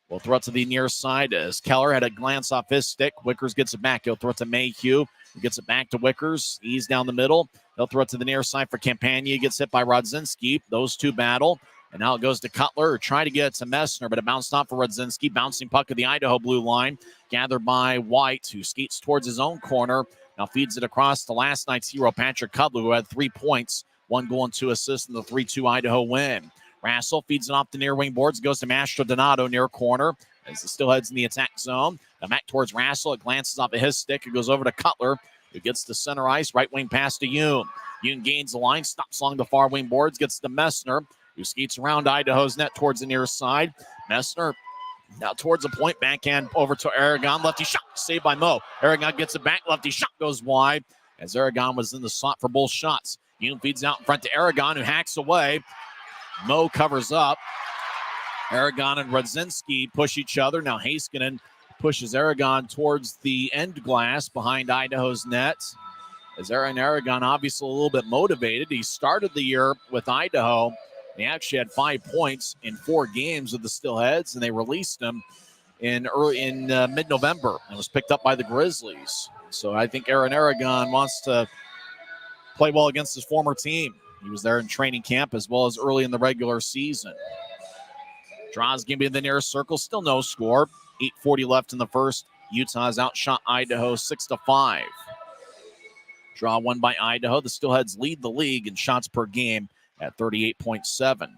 We'll throw it to the near side as Keller had a glance off his stick. Wickers gets it back. He'll throw it to Mayhew. He gets it back to Wickers. He's down the middle. He'll throw it to the near side for Campagna. He gets hit by Radzinski. Those two battle. And now it goes to Cutler, trying to get it to Messner, but it bounced off for Radzinski. Bouncing puck of the Idaho blue line. Gathered by White, who skates towards his own corner. Now feeds it across to last night's hero, Patrick Cudler, who had 3 points, 1 goal and 2 assists in the 3-2 Idaho win. Rassel feeds it off the near wing boards, goes to Mastro Donato near corner as the Steelheads in the attack zone. Now back towards Rassel. It glances off of his stick. It goes over to Cutler, who gets to center ice. Right wing pass to Yoon. Yoon gains the line, stops along the far wing boards, gets to Messner, who skates around Idaho's net towards the near side. Messner now towards the point, backhand over to Aragon. Lefty shot, saved by Moe. Aragon gets it back. Lefty shot goes wide as Aragon was in the slot for both shots. Yoon feeds out in front to Aragon, who hacks away. Moe covers up. Aragon and Radzinski push each other. Now Haskinen pushes Aragon towards the end glass behind Idaho's net. as Aaron Aragon obviously a little bit motivated. He started the year with Idaho. He actually had 5 points in 4 games with the Steelheads, and they released him in mid-November and was picked up by the Grizzlies. So I think Aaron Aragon wants to play well against his former team. He was there in training camp as well as early in the regular season. Draws going to be in the nearest circle. Still no score. 8:40 left in the first. Utah's outshot Idaho 6-5. Draw won by Idaho. The Steelheads lead the league in shots per game at 38.7.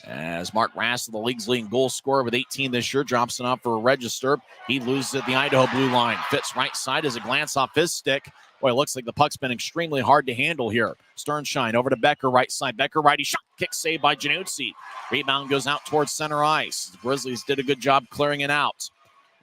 As Mark Rassel, the league's leading goal scorer with 18 this year, drops it off for a register. He loses at the Idaho blue line. Fitz right side as a glance off his stick. Boy, it looks like the puck's been extremely hard to handle here. Sternshine over to Becker, right side. Becker, righty shot. Kick saved by Januzzi. Rebound goes out towards center ice. The Grizzlies did a good job clearing it out.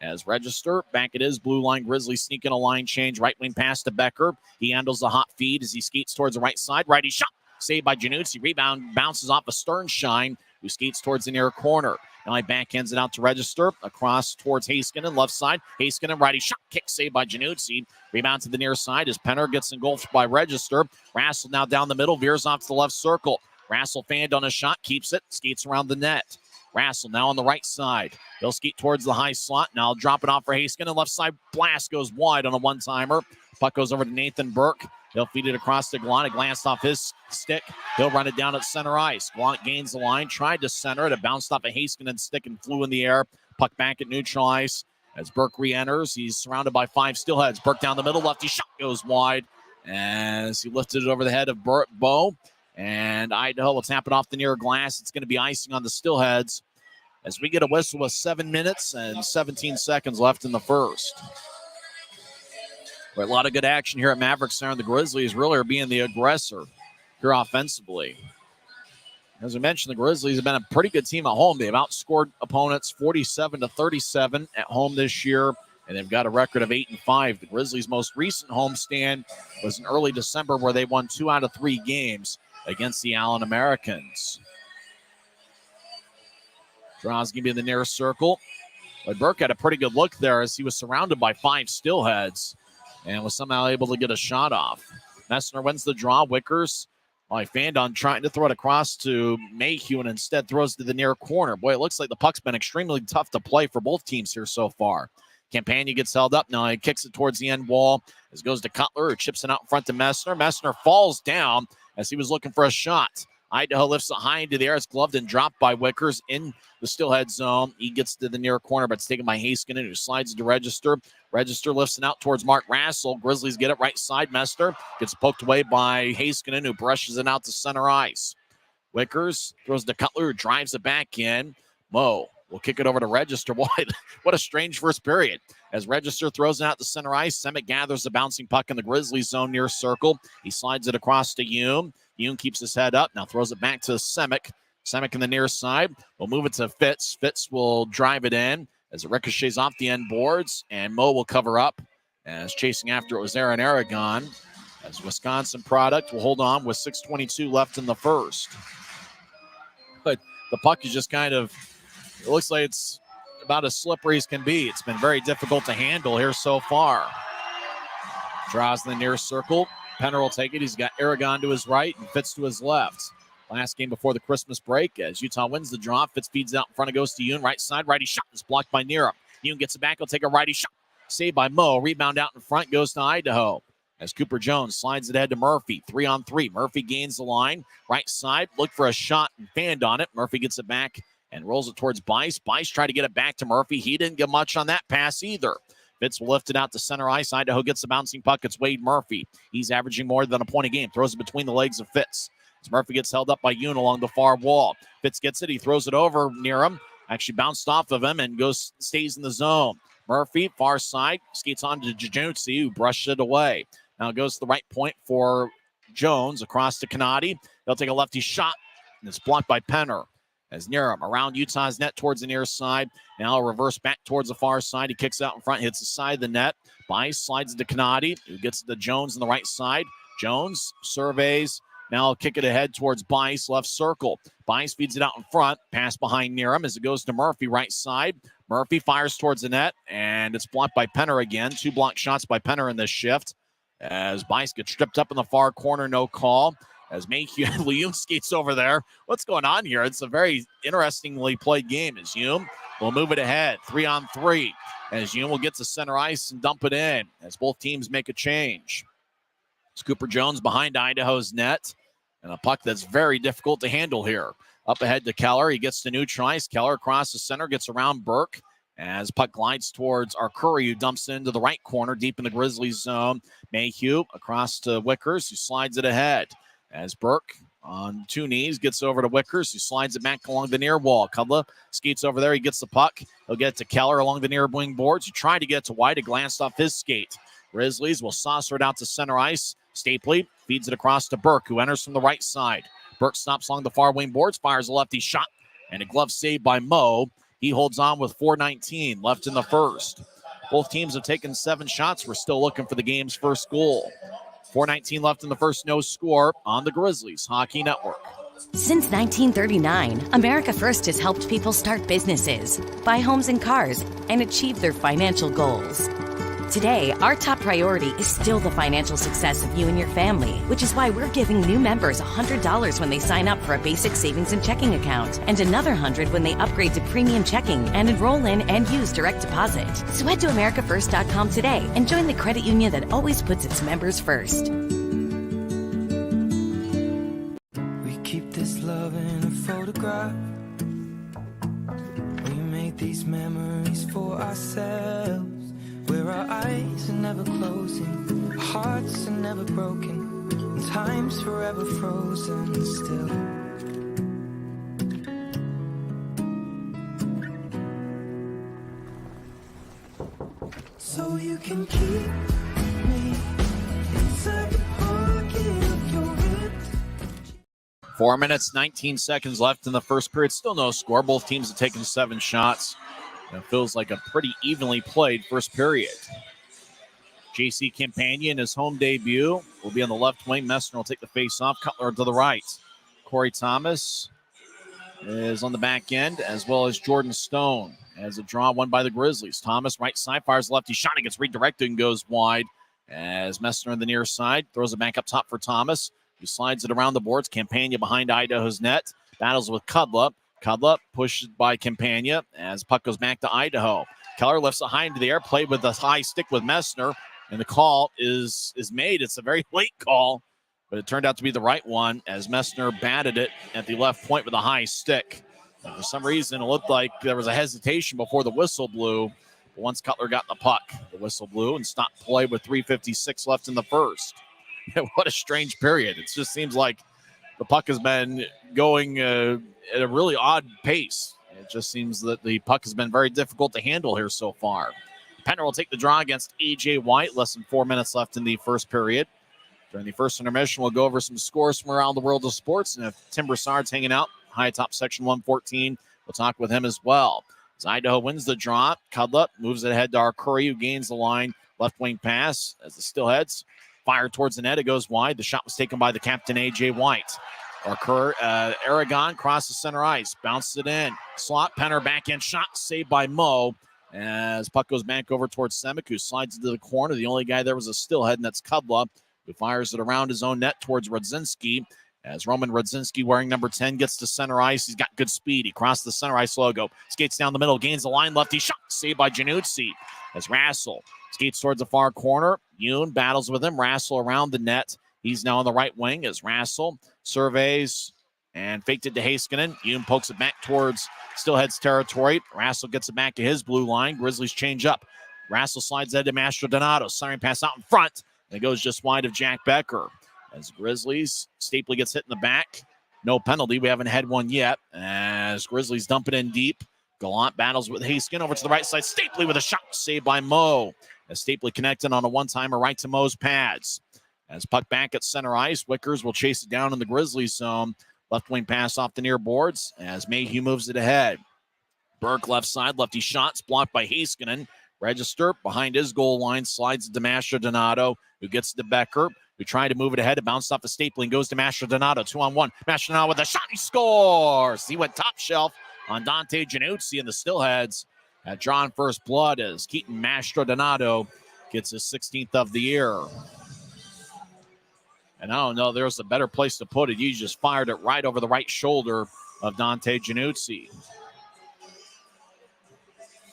As register, back it is, blue line. Grizzlies sneaking a line change. Right wing pass to Becker. He handles the hot feed as he skates towards the right side. Righty shot. Saved by Januzzi. Rebound bounces off of Sternshine, who skates towards the near corner. Now he backhands it out to register. Across towards Heiskanen, left side. Heiskanen, righty shot. Kick saved by Januzzi. Rebound to the near side as Penner gets engulfed by register. Rassel now down the middle. Veers off to the left circle. Rassel fanned on a shot. Keeps it. Skates around the net. Rassel now on the right side. He'll skate towards the high slot. Now drop it off for Heiskanen. Left side blast goes wide on a one-timer. Puck goes over to Nathan Burke. He'll feed it across to Gallant. It glanced off his stick. He'll run it down at center ice. Gallant gains the line. Tried to center it. It bounced off a Heiskanen's stick and flew in the air. Puck back at neutral ice. As Burke re-enters, he's surrounded by 5 Steelheads. Burke down the middle. Lefty shot goes wide as he lifted it over the head of Bo. And Idaho will tap it off the near glass. It's going to be icing on the Steelheads as we get a whistle with 7 minutes and 17 seconds left in the first. But a lot of good action here at Maverik Center. The Grizzlies really are being the aggressor here offensively. As I mentioned, the Grizzlies have been a pretty good team at home. They've outscored opponents 47-37 at home this year, and they've got a record of 8-5. The Grizzlies' most recent homestand was in early December, where they won 2 out of 3 games against the Allen Americans. Draws going to be in the near circle. But Burke had a pretty good look there as he was surrounded by 5 Steelheads and was somehow able to get a shot off. Messner wins the draw. Wickers, Fandon trying to throw it across to Mayhew and instead throws to the near corner. Boy, it looks like the puck's been extremely tough to play for both teams here so far. Campagna gets held up. Now he kicks it towards the end wall as it goes to Cutler, who chips it out in front to Messner. Messner falls down as he was looking for a shot. Idaho lifts it high into the air. It's gloved and dropped by Wickers in the Steelhead zone. He gets to the near corner, but it's taken by Heiskanen, who slides to register. Register lifts it out towards Mark Rassel. Grizzlies get it right side. Messner gets poked away by Heiskanen, who brushes it out to center ice. Wickers throws to Cutler, who drives it back in. Mo will kick it over to Register. What a strange first period. As Register throws it out to center ice, Semick gathers the bouncing puck in the Grizzlies zone near circle. He slides it across to Hume. Hume keeps his head up. Now throws it back to Semick. Semick in the near side. We'll move it to Fitz. Fitz will drive it in as it ricochets off the end boards, and Mo will cover up as chasing after it was Aaron Aragon. As Wisconsin product will hold on with 6:22 left in the first. But the puck is just kind of, it looks like it's about as slippery as can be. It's been very difficult to handle here so far. Draws in the near circle. Penner will take it. He's got Aragon to his right and Fitz to his left. Last game before the Christmas break as Utah wins the draw. Fitz feeds out in front of goes to Yoon. Right side, righty shot is blocked by Nira. Yoon gets it back. He'll take a righty shot. Saved by Mo. Rebound out in front goes to Idaho. As Cooper Jones slides it ahead to Murphy. 3-on-3. Murphy gains the line. Right side. Look for a shot and fanned on it. Murphy gets it back and rolls it towards Bice. Bice tried to get it back to Murphy. He didn't get much on that pass either. Fitz will lift it out to center ice. Idaho gets the bouncing puck. It's Wade Murphy. He's averaging more than a point a game. Throws it between the legs of Fitz. As Murphy gets held up by Yoon along the far wall. Fitz gets it. He throws it over near him. Actually bounced off of him and stays in the zone. Murphy, far side, skates on to Januzzi, who brushed it away. Now it goes to the right point for Jones across to Canati. They'll take a lefty shot, and it's blocked by Penner. As Niram around Utah's net towards the near side. Now a reverse back towards the far side. He kicks out in front, hits the side of the net. Bice slides it to Canati, who gets it to Jones on the right side. Jones surveys. Now he'll kick it ahead towards Bice, left circle. Bice feeds it out in front. Pass behind Niram as it goes to Murphy, right side. Murphy fires towards the net, and it's blocked by Penner again. 2 blocked shots by Penner in this shift. as Bice gets stripped up in the far corner, no call. As Leung skates over there. What's going on here? It's a very interestingly played game as Hume will move it ahead. 3-on-3. As Hume will get to center ice and dump it in as both teams make a change. It's Cooper Jones behind Idaho's net. And a puck that's very difficult to handle here. Up ahead to Keller. He gets to neutral ice. Keller across the center, gets around Burke. As puck glides towards Arcuri, who dumps it into the right corner, deep in the Grizzlies zone. Mayhew across to Wickers, who slides it ahead. As Burke on two knees gets over to Wickers, who slides it back along the near wall. Kudla skates over there. He gets the puck. He'll get it to Keller along the near wing boards. He tried to get to White. It glanced off his skate. Grizzlies will saucer it out to center ice. Stapley feeds it across to Burke, who enters from the right side. Burke stops along the far wing boards, fires a lefty shot, and a glove save by Moe. He holds on with 4:19 left in the first. Both teams have taken 7 shots. We're still looking for the game's first goal. 4:19 left in the first, no score on the Grizzlies Hockey Network. Since 1939, America First has helped people start businesses, buy homes and cars, and achieve their financial goals. Today, our top priority is still the financial success of you and your family, which is why we're giving new members $100 when they sign up for a basic savings and checking account, and another $100 when they upgrade to premium checking and enroll in and use direct deposit. So head to americafirst.com today and join the credit union that always puts its members first. We keep this love in a photograph. We make these memories for ourselves. Where our eyes are never closing, hearts are never broken, and time's forever frozen still. So you can keep me inside the pocket of your ripped. 4 minutes, 19 seconds left in the first period. Still no score. Both teams have taken 7 shots. It feels like a pretty evenly played first period. J.C. Campagna in his home debut will be on the left wing. Messner will take the face-off. Cutler to the right. Corey Thomas is on the back end, as well as Jordan Stone. As a draw won by the Grizzlies. Thomas, right side, fires lefty shot. It gets redirected and goes wide. As Messner on the near side throws it back up top for Thomas, who slides it around the boards. Campagna behind Idaho's net. Battles with Kudla. Kudla pushed by Campagna as puck goes back to Idaho. Keller lifts it high into the air, played with a high stick with Messner, and the call is made. It's a very late call, but it turned out to be the right one as Messner batted it at the left point with a high stick. And for some reason, it looked like there was a hesitation before the whistle blew, but once Cutler got the puck, the whistle blew and stopped play with 3:56 left in the first. What a strange period. It just seems like the puck has been going at a really odd pace. It just seems that the puck has been very difficult to handle here so far. Penner will take the draw against A.J. White. Less than 4 minutes left in the first period. During the first intermission, we'll go over some scores from around the world of sports. And if Tim Broussard's hanging out, high top section 114, we'll talk with him as well. As Idaho wins the draw, Kudla moves it ahead to Arcuri, who gains the line. Left wing pass as the Steelheads fire towards the net. It goes wide. The shot was taken by the captain, A.J. White. Aragon crosses center ice, bounces it in. Slot, Penner, backhand shot, saved by Moe. As puck goes back over towards Semick, who slides into the corner. The only guy there was a Steelhead, and that's Kudla, who fires it around his own net towards Rudzinski. As Roman Rudzinski, wearing number 10, gets to center ice. He's got good speed. He crossed the center ice logo, skates down the middle, gains the line, lefty shot, saved by Januzzi. As Rassel skates towards the far corner, Yoon battles with him. Rassel around the net. He's now on the right wing as Rassel surveys and faked it to Heiskanen. Yoon pokes it back towards Steelheads territory. Rassel gets it back to his blue line. Grizzlies change up. Rassel slides that to Mastrodonato. Siren pass out in front. And it goes just wide of Jack Becker. As Grizzlies, Stapley gets hit in the back. No penalty. We haven't had one yet. As Grizzlies dump it in deep. Gallant battles with Haskin over to the right side. Stapley with a shot saved by Moe. As Stapley connected on a one-timer right to Moe's pads. As puck back at center ice, Wickers will chase it down in the Grizzlies zone. Left wing pass off the near boards as Mayhew moves it ahead. Burke left side, lefty shots blocked by Heiskanen. Register behind his goal line, slides to Mastrodonato, who gets to Becker, who tried to move it ahead. It bounced off the Stapley and goes to Mastrodonato. 2-on-1. Mastrodonato with a shot. He scores. He went top shelf on Dante Januzzi, and the Steelheads had drawn first blood as Keaton Mastrodonato gets his 16th of the year. And I don't know, there's a better place to put it. You just fired it right over the right shoulder of Dante Januzzi.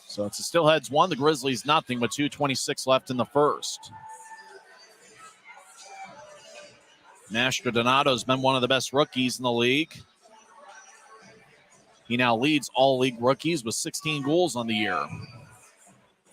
So it's the Steelheads 1, the Grizzlies nothing, with 2:26 left in the first. Mastrodonato's been one of the best rookies in the league. He now leads all league rookies with 16 goals on the year.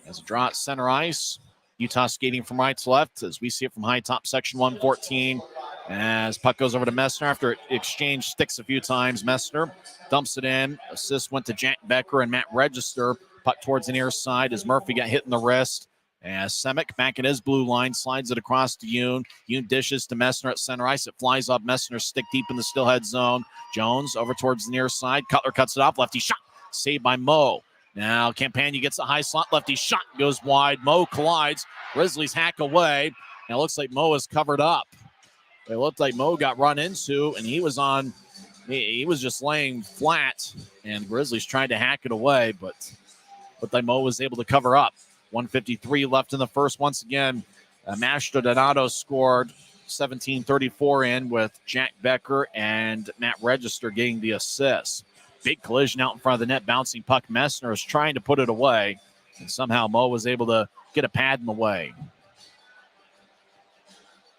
As a draw at center ice, Utah skating from right to left as we see it from high top section 114. As puck goes over to Messner after it exchanged sticks a few times. Messner dumps it in. Assist went to Jack Becker and Matt Register. Puck towards the near side as Murphy got hit in the wrist. As Semick back in his blue line slides it across to Yoon. Yoon dishes to Messner at center ice. It flies off Messner's stick deep in the Steelhead zone. Jones over towards the near side. Cutler cuts it off. Lefty shot. Saved by Moe. Now Campagna gets a high slot. Lefty shot goes wide. Moe collides. Grizzlies hack away. Now it looks like Moe is covered up. It looked like Moe got run into, and he was just laying flat, and Grizzlies tried to hack it away, but like Moe was able to cover up. 1:53 left in the first. Once again, Mastrodonado scored 17:34 in with Jack Becker and Matt Register getting the assist. Big collision out in front of the net, bouncing puck. Messner is trying to put it away, and somehow Moe was able to get a pad in the way.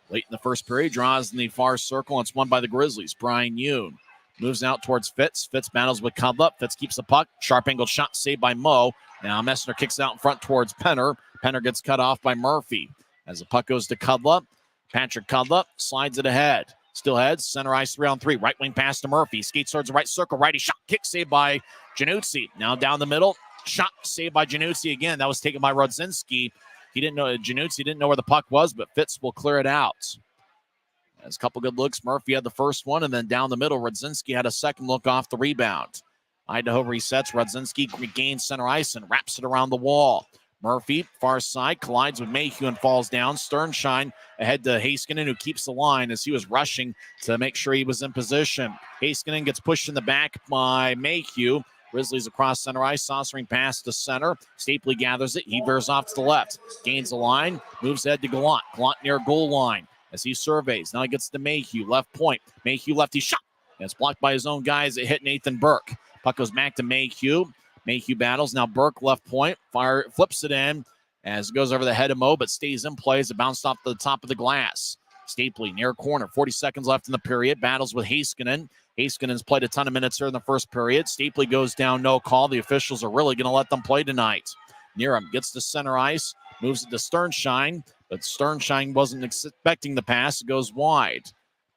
Late in the first period, draws in the far circle, and it's won by the Grizzlies. Brian Yoon moves out towards Fitz. Fitz battles with Cudlip. Fitz keeps the puck. Sharp angled shot saved by Moe. Now Messner kicks out in front towards Penner. Penner gets cut off by Murphy. As the puck goes to Cudlip, Patrick Cudlip slides it ahead. Steelheads, center ice 3-on-3. Right wing pass to Murphy. Skates towards the right circle. Righty shot. Kick saved by Januzzi. Now down the middle. Shot saved by Januzzi again. That was taken by Rodzinski. He didn't know, Januzzi didn't know where the puck was, but Fitz will clear it out. As a couple good looks, Murphy had the first one, and then down the middle, Rodzinski had a second look off the rebound. Idaho resets. Rodzinski regains center ice and wraps it around the wall. Murphy, far side, collides with Mayhew and falls down. Sternshine ahead to Heiskanen, who keeps the line as he was rushing to make sure he was in position. Heiskanen gets pushed in the back by Mayhew. Grizzlies across center ice, saucering pass to center. Stapley gathers it. He veers off to the left. Gains the line. Moves ahead to Gallant. Gallant near goal line as he surveys. Now he gets to Mayhew. Left point. Mayhew lefty shot. And it's blocked by his own guys. It hit Nathan Burke. Puck goes back to Mayhew. Mayhew battles. Now Burke left point. Flips it in as it goes over the head of Moe, but stays in play as it bounced off the top of the glass. Stapley near corner. 40 seconds left in the period. Battles with Heiskanen. Heiskanen's played a ton of minutes here in the first period. Stapley goes down, no call. The officials are really going to let them play tonight. Nearham gets to center ice, moves it to Sternshine, but Sternshine wasn't expecting the pass. It goes wide.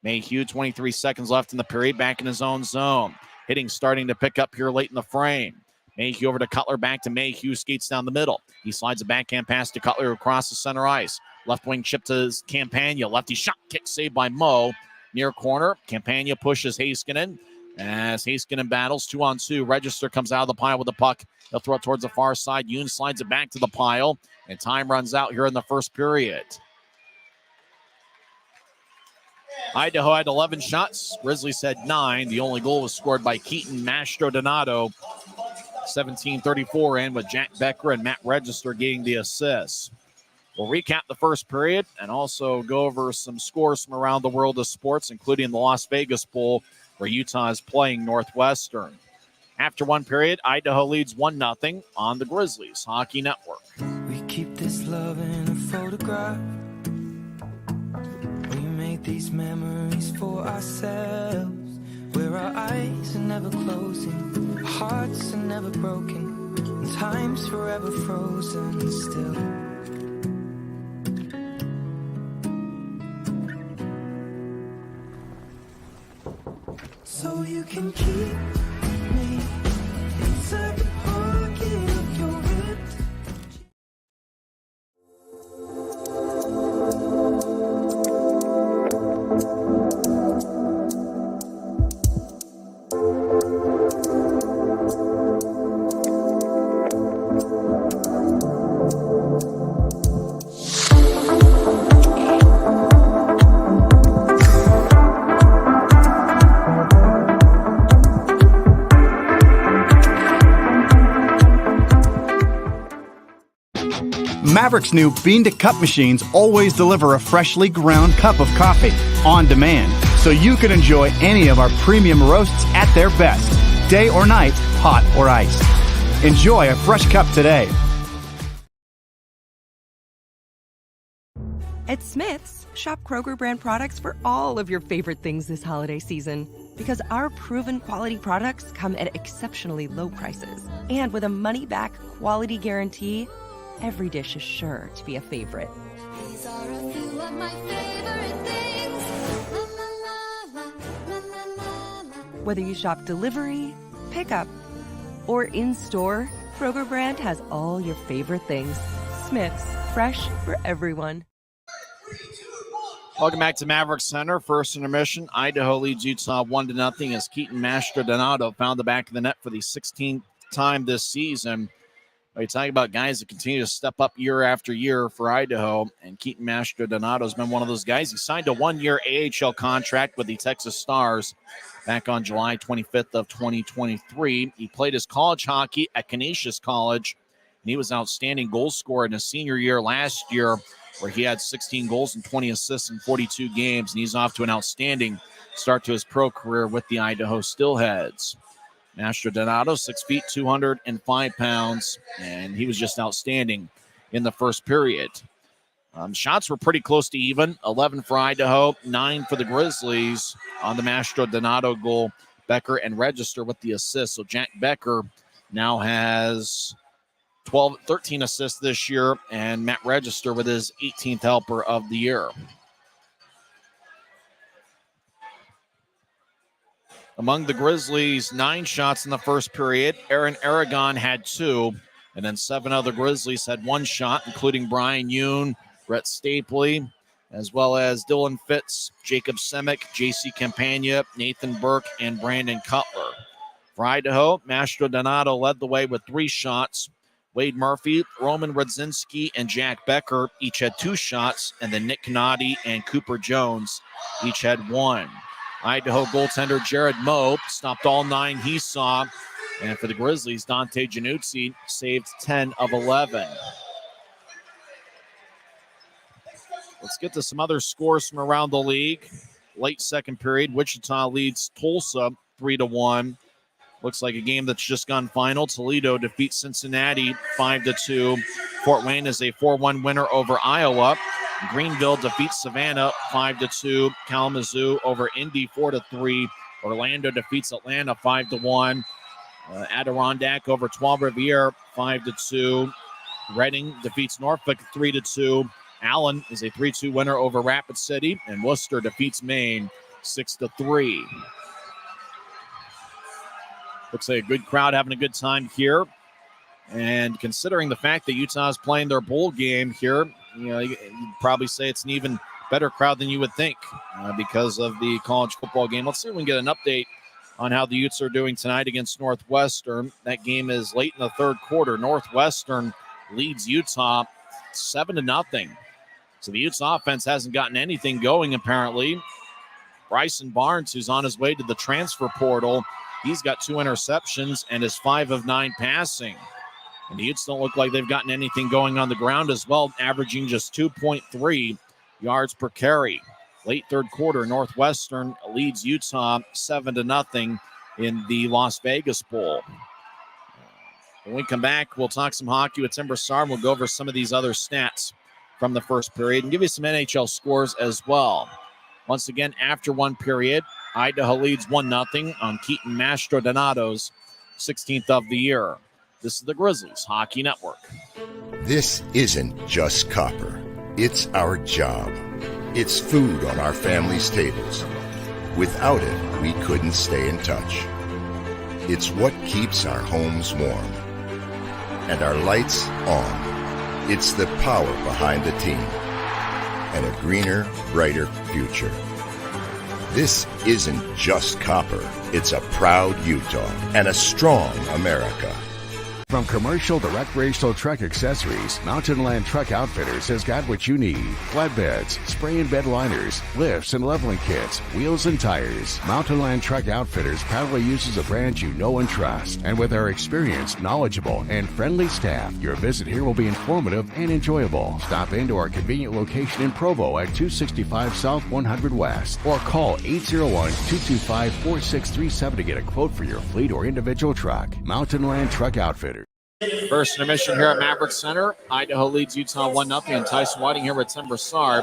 Mayhew, 23 seconds left in the period, back in his own zone. Hitting starting to pick up here late in the frame. Mayhew over to Cutler, back to Mayhew, skates down the middle. He slides a backhand pass to Cutler across the center ice. Left wing chip to Campagna. Lefty shot, kick saved by Moe. Near corner, Campagna pushes Heiskanen. As Heiskanen battles 2-on-2, Register comes out of the pile with the puck. He'll throw it towards the far side. Yoon slides it back to the pile, and time runs out here in the first period. Idaho had 11 shots. Grizzlies had 9. The only goal was scored by Keaton Mastrodonado. 17:34 in with Jack Becker and Matt Register getting the assists. We'll recap the first period and also go over some scores from around the world of sports, including the Las Vegas Bowl, where Utah is playing Northwestern. After one period, Idaho leads 1-0 on the Grizzlies Hockey Network. We keep this love in a photograph. We make these memories for ourselves, where our eyes are never closing, our hearts are never broken, and time's forever frozen still. So you can keep me inside the pocket of your ripped. Maverik's new bean-to-cup machines always deliver a freshly ground cup of coffee on demand, so you can enjoy any of our premium roasts at their best, day or night, hot or iced. Enjoy a fresh cup today. At Smith's, shop Kroger brand products for all of your favorite things this holiday season. Because our proven quality products come at exceptionally low prices. And with a money-back quality guarantee, every dish is sure to be a favorite. These are a few of my favorite things. La la la la, la la la la. Whether you shop delivery, pickup, or in-store, Kroger brand has all your favorite things. Smith's, fresh for everyone. Welcome back to Maverik Center. First intermission. Idaho leads Utah 1-0 as Keaton Mastrodonato found the back of the net for the 16th time this season. You're talking about guys that continue to step up year after year for Idaho, and Keaton Mastrodonato has been one of those guys. He signed a one-year AHL contract with the Texas Stars back on July 25th of 2023. He played his college hockey at Canisius College, and he was an outstanding goal scorer in his senior year last year, where he had 16 goals and 20 assists in 42 games, and he's off to an outstanding start to his pro career with the Idaho Steelheads. Mastrodonato, 6 feet, 205 pounds, and he was just outstanding in the first period. Shots were pretty close to even, 11 for Idaho, 9 for the Grizzlies on the Mastrodonato goal. Becker and Register with the assist. So Jack Becker now has 13 assists this year, and Matt Register with his 18th helper of the year. Among the Grizzlies, 9 shots in the first period. Aaron Aragon had 2, and then 7 other Grizzlies had 1 shot, including Brian Yoon, Brett Stapley, as well as Dylan Fitz, Jacob Semick, J.C. Campagna, Nathan Burke, and Brandon Cutler. For Idaho, Mastrodonato led the way with 3 shots. Wade Murphy, Roman Radzinski, and Jack Becker each had 2 shots, and then Nick Canati and Cooper Jones each had 1. Idaho goaltender Jared Moe stopped all 9 he saw, and for the Grizzlies, Dante Januzzi saved 10 of 11. Let's get to some other scores from around the league. Late second period, Wichita leads Tulsa 3-1. Looks like a game that's just gone final. Toledo defeats Cincinnati 5-2. Fort Wayne is a 4-1 winner over Iowa. Greenville defeats Savannah 5-2. Kalamazoo over Indy 4-3. Orlando defeats Atlanta 5-1. Adirondack over Trois Rivières 5-2. Reading defeats Norfolk 3-2. Allen is a 3-2 winner over Rapid City, and Worcester defeats Maine 6-3. Looks like a good crowd having a good time here. And considering the fact that Utah is playing their bowl game here, you'd probably say it's an even better crowd than you would think because of the college football game. Let's see if we can get an update on how the Utes are doing tonight against Northwestern. That game is late in the third quarter. Northwestern leads Utah 7-0. So the Utes offense hasn't gotten anything going apparently. Bryson Barnes, who's on his way to the transfer portal, he's got 2 interceptions and is 5 of 9 passing. And the Utes don't look like they've gotten anything going on the ground as well, averaging just 2.3 yards per carry. Late third quarter, Northwestern leads Utah 7-0 in the Las Vegas Bowl. When we come back, we'll talk some hockey with Tim Broussard. We'll go over some of these other stats from the first period and give you some NHL scores as well. Once again, after one period, Idaho leads 1-0 on Keaton Mastrodonato's 16th of the year. This is the Grizzlies Hockey Network. This isn't just copper. It's our job. It's food on our family's tables. Without it, we couldn't stay in touch. It's what keeps our homes warm and our lights on. It's the power behind the team and a greener, brighter future. This isn't just copper. It's a proud Utah and a strong America. From commercial to recreational truck accessories, Mountain Land Truck Outfitters has got what you need. Flatbeds, spray and bed liners, lifts and leveling kits, wheels and tires. Mountain Land Truck Outfitters proudly uses a brand you know and trust. And with our experienced, knowledgeable, and friendly staff, your visit here will be informative and enjoyable. Stop into our convenient location in Provo at 265 South 100 West or call 801-225-4637 to get a quote for your fleet or individual truck. Mountain Land Truck Outfitters. First intermission here at Maverik Center. Idaho leads Utah 1-0, and Tyson Whiting here with Tim Broussard.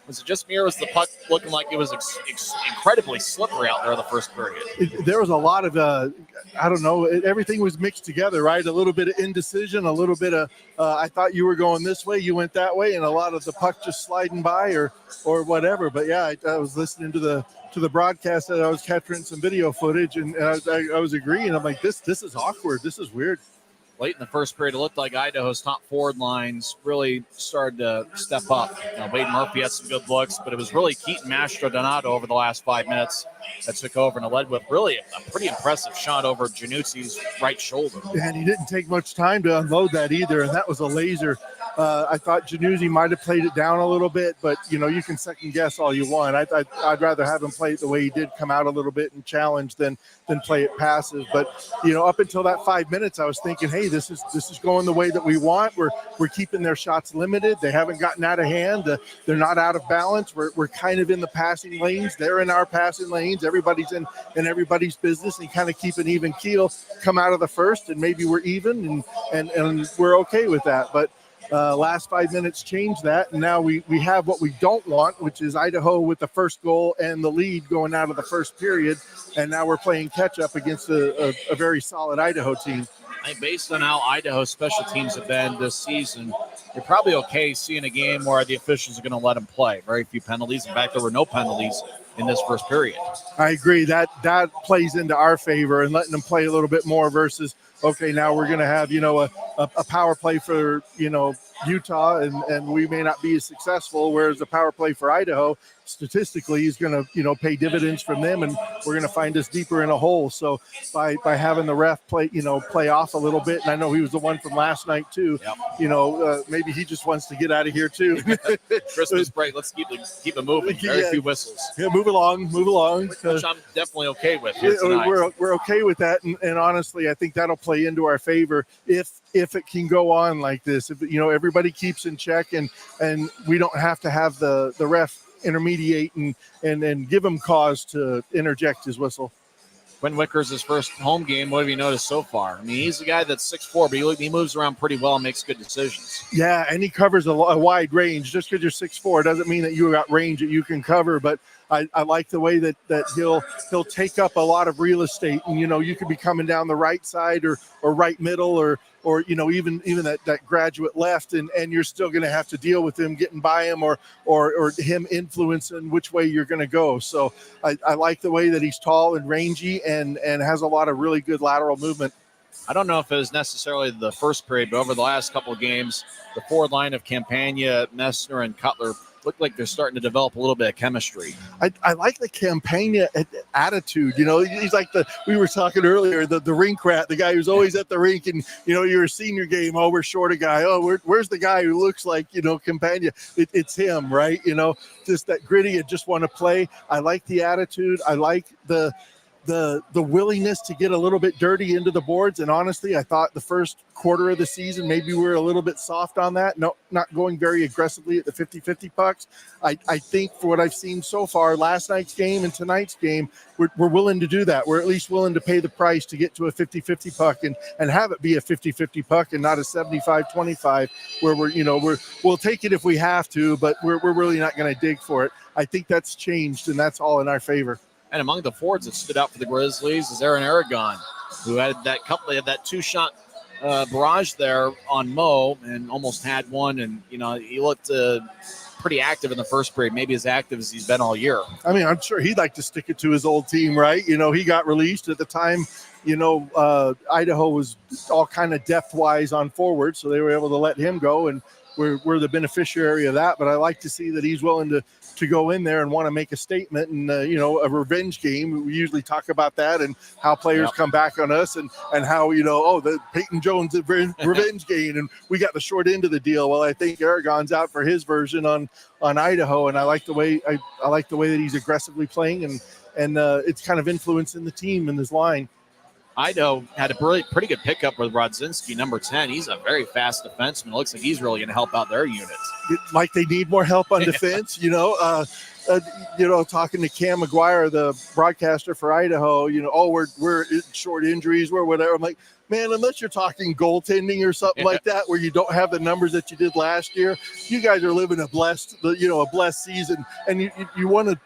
Was it just me, or was the puck looking like it was incredibly slippery out there in the first period? There was a lot of, I don't know, everything was mixed together, right? A little bit of indecision, a little bit of, I thought you were going this way, you went that way, and a lot of the puck just sliding by or whatever. But yeah, I was listening to the broadcast, and I was capturing some video footage, and I was agreeing. I'm like, this is awkward. This is weird. Late in the first period, it looked like Idaho's top forward lines really started to step up. Wade Murphy had some good looks, but it was really Keaton Mastrodonato over the last 5 minutes that took over and led with really a pretty impressive shot over Januzzi's right shoulder. And he didn't take much time to unload that either, and that was a laser. I thought Januzzi might have played it down a little bit, but, you can second guess all you want. I'd rather have him play it the way he did, come out a little bit and challenge than play it passive. But, up until that 5 minutes, I was thinking, hey, this is going the way that we want. We're keeping their shots limited. They haven't gotten out of hand. They're not out of balance. We're kind of in the passing lanes. They're in our passing lanes. Everybody's in everybody's business, and kind of keep an even keel, come out of the first, and maybe we're even, and we're okay with that. But last 5 minutes changed that, and now we have what we don't want, which is Idaho with the first goal and the lead going out of the first period, and now we're playing catch-up against a very solid Idaho team. I think based on how Idaho's special teams have been this season, you're probably okay seeing a game where the officials are going to let them play. Very few penalties. In fact, there were no penalties in this first period. I agree. That plays into our favor, and letting them play a little bit more versus, okay, now we're going to have, a power play for, Utah, and we may not be as successful, whereas the power play for Idaho statistically is going to, pay dividends from them, and we're going to find us deeper in a hole. So by having the ref play off a little bit, and I know he was the one from last night too, Yep. maybe he just wants to get out of here too. Christmas break, let's keep it moving. Very few whistles. Yeah, move along. Which I'm definitely okay with here tonight. We're okay with that, and honestly, I think that'll play into our favor if it can go on like this. If everybody keeps in check, and we don't have to have the ref intermediate and give him cause to interject his whistle. Quinn Wickers, his first home game, what have you noticed so far? I mean, he's a guy that's 6'4", but he moves around pretty well and makes good decisions. Yeah, and he covers a wide range. Just because you're 6'4" doesn't mean that you got range that you can cover, but I like the way that he'll take up a lot of real estate, and you could be coming down the right side or right middle or even that graduate left, and you're still going to have to deal with him getting by him or him influencing which way you're going to go. So I like the way that he's tall and rangy and has a lot of really good lateral movement. I don't know if it was necessarily the first period, but over the last couple of games, the forward line of Campagna, Messner, and Cutler look like they're starting to develop a little bit of chemistry. I like the Campagna attitude. He's like we were talking earlier, the rink rat, the guy who's always at the rink, and you're a senior game. Oh, we're short a guy. Oh, where's the guy who looks like Campagna? It's him, right? Just that gritty and just want to play. I like the attitude. I like the willingness to get a little bit dirty into the boards. And honestly, I thought the first quarter of the season, maybe we're a little bit soft on that. No, not going very aggressively at the 50-50 pucks. I think for what I've seen so far, last night's game and tonight's game, we're willing to do that. We're at least willing to pay the price to get to a 50-50 puck and have it be a 50-50 puck and not a 75-25 where we'll take it if we have to, but we're really not going to dig for it. I think that's changed, and that's all in our favor. And among the forwards that stood out for the Grizzlies is Aaron Aragon, who had that two-shot barrage there on Mo and almost had one. And, he looked pretty active in the first period, maybe as active as he's been all year. I mean, I'm sure he'd like to stick it to his old team, right? He got released at the time. Idaho was all kind of depth-wise on forward, so they were able to let him go, and we're the beneficiary of that. But I like to see that he's willing to to go in there and want to make a statement and a revenge game. We usually talk about that and how players come back on us and how the Peyton Jones revenge game and we got the short end of the deal. Well, I think Aragon's out for his version on Idaho, and I like the way I like the way that he's aggressively playing and it's kind of influencing the team in this line. Idaho had a pretty good pickup with Rodzinski, number 10. He's a very fast defenseman. It looks like he's really going to help out their units. Like they need more help on defense, talking to Cam McGuire, the broadcaster for Idaho, we're short injuries, we're whatever. I'm like, man, unless you're talking goaltending or something like that, where you don't have the numbers that you did last year, you guys are living a blessed season. And you want to,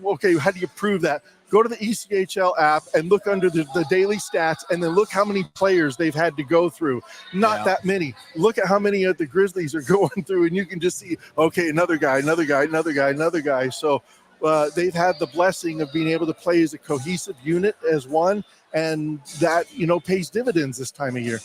okay, how do you prove that? Go to the ECHL app and look under the daily stats and then look how many players they've had to go through. Not that many. Look at how many of the Grizzlies are going through and you can just see, okay, another guy. So they've had the blessing of being able to play as a cohesive unit as one, and that, pays dividends this time of year.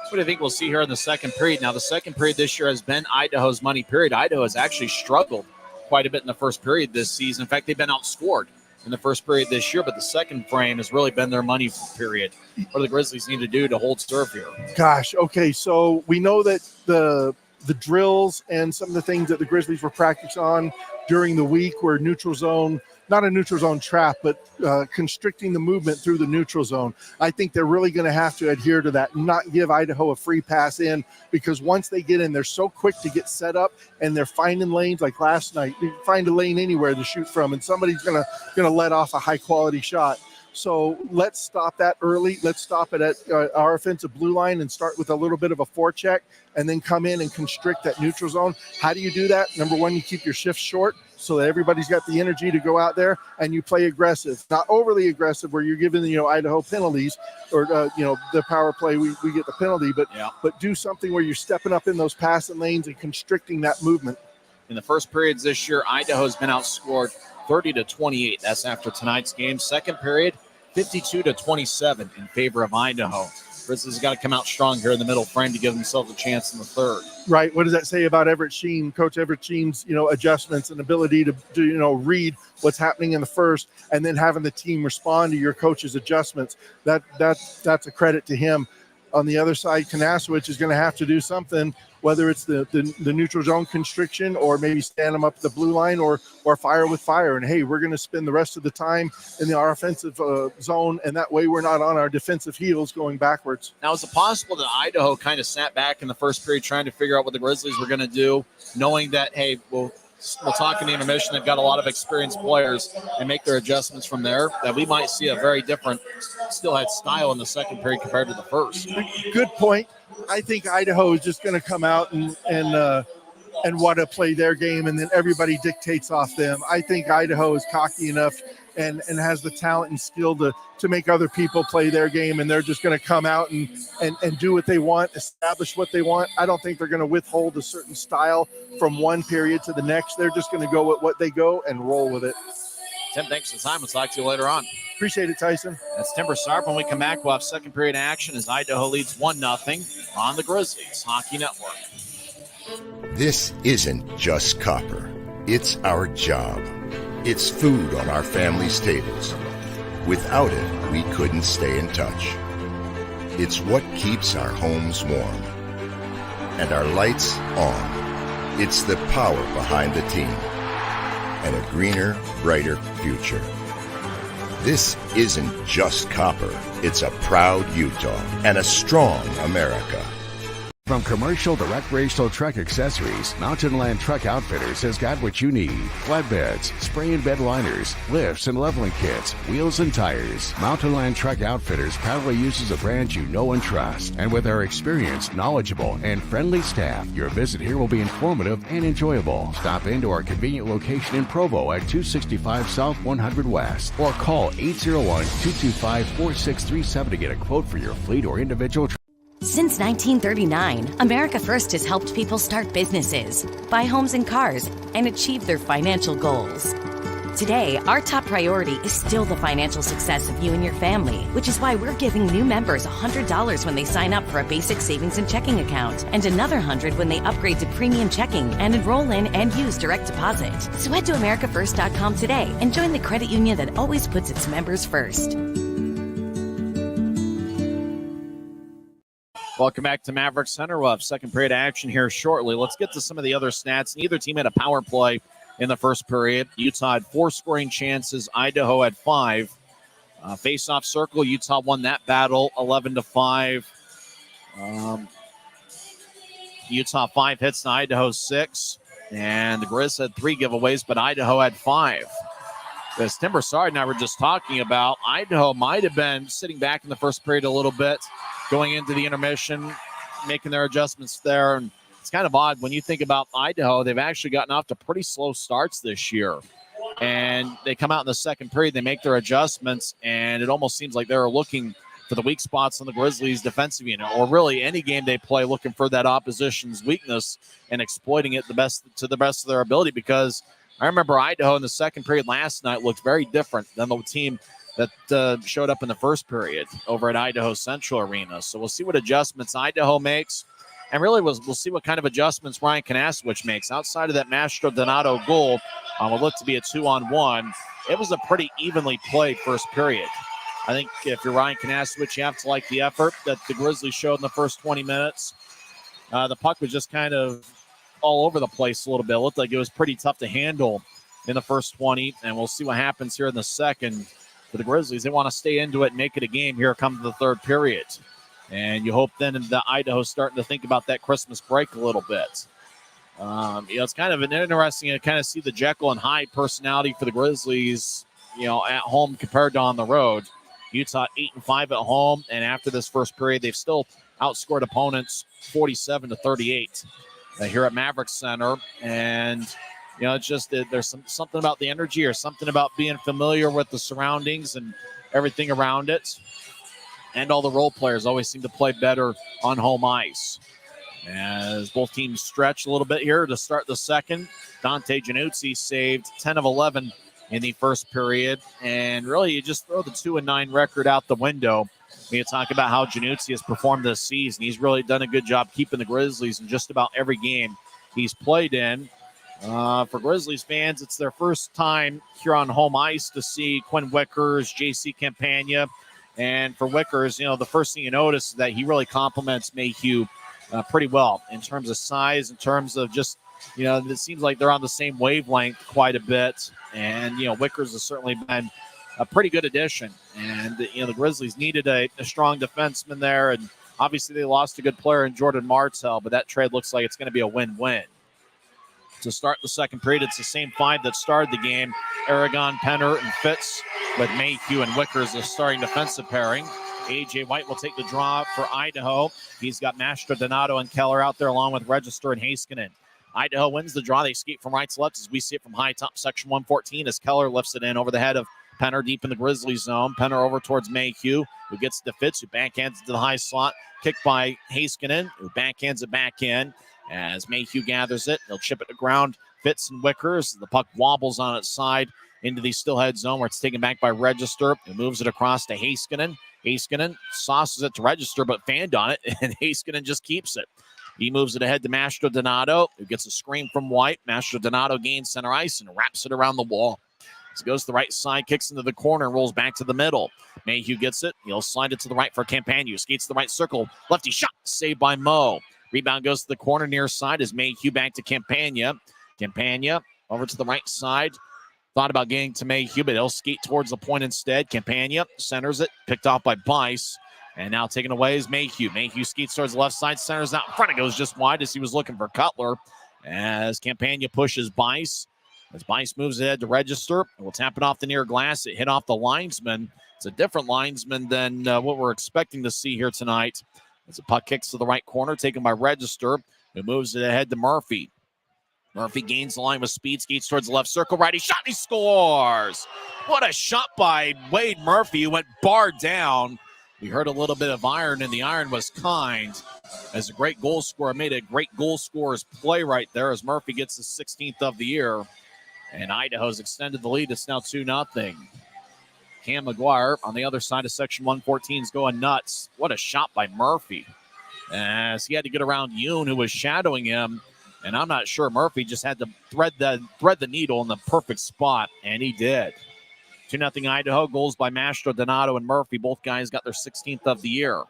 What do you think we'll see here in the second period? Now, the second period this year has been Idaho's money period. Idaho has actually struggled quite a bit in the first period this season. In fact, they've been outscored in the first period this year, but the second frame has really been their money period. What do the Grizzlies need to do to hold serve here? Gosh, okay, so we know that the drills and some of the things that the Grizzlies were practicing on during the week were neutral zone, not a neutral zone trap, but constricting the movement through the neutral zone. I think they're really going to have to adhere to that and not give Idaho a free pass in, because once they get in, they're so quick to get set up and they're finding lanes. Like last night, they find a lane anywhere to shoot from, and somebody's gonna let off a high quality shot. So let's stop that early. Let's stop it at our offensive blue line and start with a little bit of a forecheck and then come in and constrict that neutral zone. How do you do that? Number one, you keep your shifts short so that everybody's got the energy to go out there, and you play aggressive, not overly aggressive where you're giving Idaho penalties or the power play we get the penalty, but do something where you're stepping up in those passing lanes and constricting that movement. In the first periods this year, Idaho's been outscored 30-28. That's after tonight's game. Second period, 52-27 in favor of Idaho. Grizzlies got to come out strong here in the middle frame to give themselves a chance in the third. Right. What does that say about Everett Sheen, Coach Everett Sheen's, adjustments and ability to read what's happening in the first and then having the team respond to your coach's adjustments? That's a credit to him. On the other side, Kanasowicz is going to have to do something, whether it's the neutral zone constriction or maybe stand them up at the blue line or fire with fire. And, hey, we're going to spend the rest of the time in our offensive zone, and that way we're not on our defensive heels going backwards. Now, is it possible that Idaho kind of sat back in the first period trying to figure out what the Grizzlies were going to do, knowing that, hey, we'll talk in the intermission, they've got a lot of experienced players, and make their adjustments from there, that we might see a very different Steelhead style in the second period compared to the first? Good point. I think Idaho is just going to come out and want to play their game, and then everybody dictates off them. I think Idaho is cocky enough and has the talent and skill to make other people play their game, and they're just going to come out and do what they want, establish what they want. I don't think they're going to withhold a certain style from one period to the next. They're just going to go with what they go and roll with it. Tim, thanks for the time. We'll talk to you later on. Appreciate it, Tyson. That's Tim Broussard. When we come back, we'll have second period action as Idaho leads 1-0 on the Grizzlies Hockey Network. This isn't just copper. It's our job. It's food on our family's tables. Without it, we couldn't stay in touch. It's what keeps our homes warm and our lights on. It's the power behind the team and a greener, brighter future. This isn't just copper. It's a proud Utah and a strong America. From commercial to recreational truck accessories, Mountain Land Truck Outfitters has got what you need. Flatbeds, spray and bed liners, lifts and leveling kits, wheels and tires. Mountain Land Truck Outfitters proudly uses a brand you know and trust. And with our experienced, knowledgeable, and friendly staff, your visit here will be informative and enjoyable. Stop into our convenient location in Provo at 265 South 100 West or call 801-225-4637 to get a quote for your fleet or individual truck. Since 1939, America First has helped people start businesses, buy homes and cars, and achieve their financial goals. Today, our top priority is still the financial success of you and your family, which is why we're giving new members $100 when they sign up for a basic savings and checking account, and another $100 when they upgrade to premium checking and enroll in and use direct deposit. So head to americafirst.com today and join the credit union that always puts its members first. Welcome back to Maverik Center. We'll have second period action here shortly. Let's get to some of the other stats. Neither team had a power play in the first period. Utah had 4 scoring chances. Idaho had 5. Face-off circle, Utah won that battle 11-5. Utah 5 hits and Idaho 6. And the Grizz had 3 giveaways, but Idaho had 5. As Tim Broussard and I were just talking about, Idaho might have been sitting back in the first period a little bit, going into the intermission, making their adjustments there. And it's kind of odd when you think about Idaho. They've actually gotten off to pretty slow starts this year. And they come out in the second period, they make their adjustments, and it almost seems like they're looking for the weak spots on the Grizzlies' defensive unit, or really any game they play, looking for that opposition's weakness and exploiting it to the best of their ability. Because I remember Idaho in the second period last night looked very different than the team that showed up in the first period over at Idaho Central Arena. So we'll see what adjustments Idaho makes. And really, we'll see what kind of adjustments Ryan Kanasowicz makes. Outside of that Mastro Donato goal, will look to be a 2-on-1. It was a pretty evenly played first period. I think if you're Ryan Kanasowicz, you have to like the effort that the Grizzlies showed in the first 20 minutes. The puck was just kind of all over the place a little bit. It looked like it was pretty tough to handle in the first 20, and we'll see what happens here in the second. For the Grizzlies, they want to stay into it and make it a game. Here comes the third period. And you hope then the Idaho's starting to think about that Christmas break a little bit. It's kind of an interesting to kind of see the Jekyll and Hyde personality for the Grizzlies, at home compared to on the road. Utah 8-5 at home, and after this first period, they've still outscored opponents 47-38 here at Maverik Center. And it's just there's something about the energy or something about being familiar with the surroundings and everything around it. And all the role players always seem to play better on home ice. As both teams stretch a little bit here to start the second, Dante Januzzi saved 10 of 11 in the first period. And really, you just throw the 2-9 record out the window when you talk about how Januzzi has performed this season. He's really done a good job keeping the Grizzlies in just about every game he's played in. For Grizzlies fans, it's their first time here on home ice to see Quinn Wickers, J.C. Campagna. And for Wickers, the first thing you notice is that he really complements Mayhew pretty well in terms of size, in terms of just, it seems like they're on the same wavelength quite a bit. And, Wickers has certainly been a pretty good addition. And, the Grizzlies needed a strong defenseman there. And obviously they lost a good player in Jordan Martell, but that trade looks like it's going to be a win-win. To start the second period, it's the same 5 that started the game. Aragon, Penner, and Fitz, with Mayhew and Wickers as starting defensive pairing. A.J. White will take the draw for Idaho. He's got Mastro Donato and Keller out there along with Register and Heiskanen. Idaho wins the draw. They skate from right to left as we see it from high top section 114 as Keller lifts it in over the head of Penner deep in the Grizzlies zone. Penner over towards Mayhew, who gets to Fitz, who backhands into the high slot. Kicked by Heiskanen, who backhands it back in. As Mayhew gathers it, they'll chip it to ground. Fitz and Wickers. The puck wobbles on its side into the Steelhead zone where it's taken back by Register. He moves it across to Heiskanen. Heiskanen sauces it to Register, but fanned on it, and Heiskanen just keeps it. He moves it ahead to Mastro Donato, who gets a screen from White. Mastro Donato gains center ice and wraps it around the wall. As it goes to the right side, kicks into the corner, and rolls back to the middle. Mayhew gets it. He'll slide it to the right for Campagna. Skates to the right circle. Lefty shot, saved by Mo. Rebound goes to the corner near side as Mayhew back to Campagna. Campagna over to the right side. Thought about getting to Mayhew, but he'll skate towards the point instead. Campagna centers it, picked off by Bice. And now taken away is Mayhew. Mayhew skates towards the left side, centers out in front. It goes just wide as he was looking for Cutler. As Campagna pushes Bice. As Bice moves ahead to Register, we'll tap it off the near glass. It hit off the linesman. It's a different linesman than what we're expecting to see here tonight. As the puck kicks to the right corner, taken by Register, who moves it ahead to Murphy. Murphy gains the line with speed, skates towards the left circle, righty shot, and he scores! What a shot by Wade Murphy, who went bar down. We heard a little bit of iron, and the iron was kind. As a great goal scorer, made a great goal scorer's play right there as Murphy gets his 16th of the year. And Idaho's extended the lead. It's now 2-0. Cam McGuire on the other side of section 114 is going nuts. What a shot by Murphy. As he had to get around Yoon, who was shadowing him. And I'm not sure Murphy just had to thread the needle in the perfect spot, and he did. 2-0 Idaho. Goals by Mastro, Donato, and Murphy. Both guys got their 16th of the year.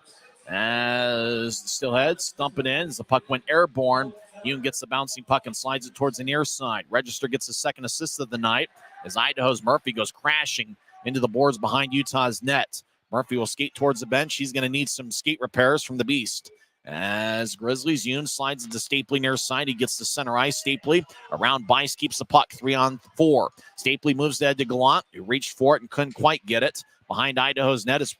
As the Steelheads thump it in, as the puck went airborne, Yoon gets the bouncing puck and slides it towards the near side. Register gets his second assist of the night as Idaho's Murphy goes crashing into the boards behind Utah's net. Murphy will skate towards the bench. He's going to need some skate repairs from the Beast. As Grizzlies, Yoon slides into Stapley near side. He gets to center ice. Stapley around Bice, keeps the puck 3-on-4. Stapley moves ahead to Gallant, who reached for it and couldn't quite get it. Behind Idaho's net, it's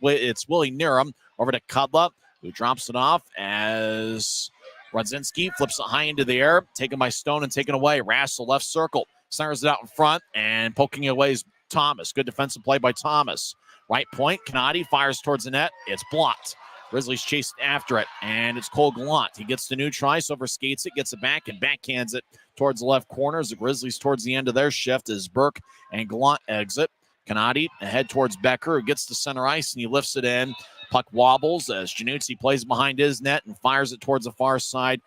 Willie Niram over to Kudla, who drops it off as Rodzinski flips it high into the air, taken by Stone and taken away. Rassel left circle, centers it out in front, and poking it away is Thomas. Good defensive play by Thomas. Right point, Canati fires towards the net. It's blocked. Grizzlies chased after it, and it's Cole Gallant. He gets the new try, over skates it, gets it back, and backhands it towards the left corner as the Grizzlies towards the end of their shift as Burke and Gallant exit. Canati ahead towards Becker, who gets to center ice, and he lifts it in. Puck wobbles as Januzzi plays behind his net and fires it towards the far side.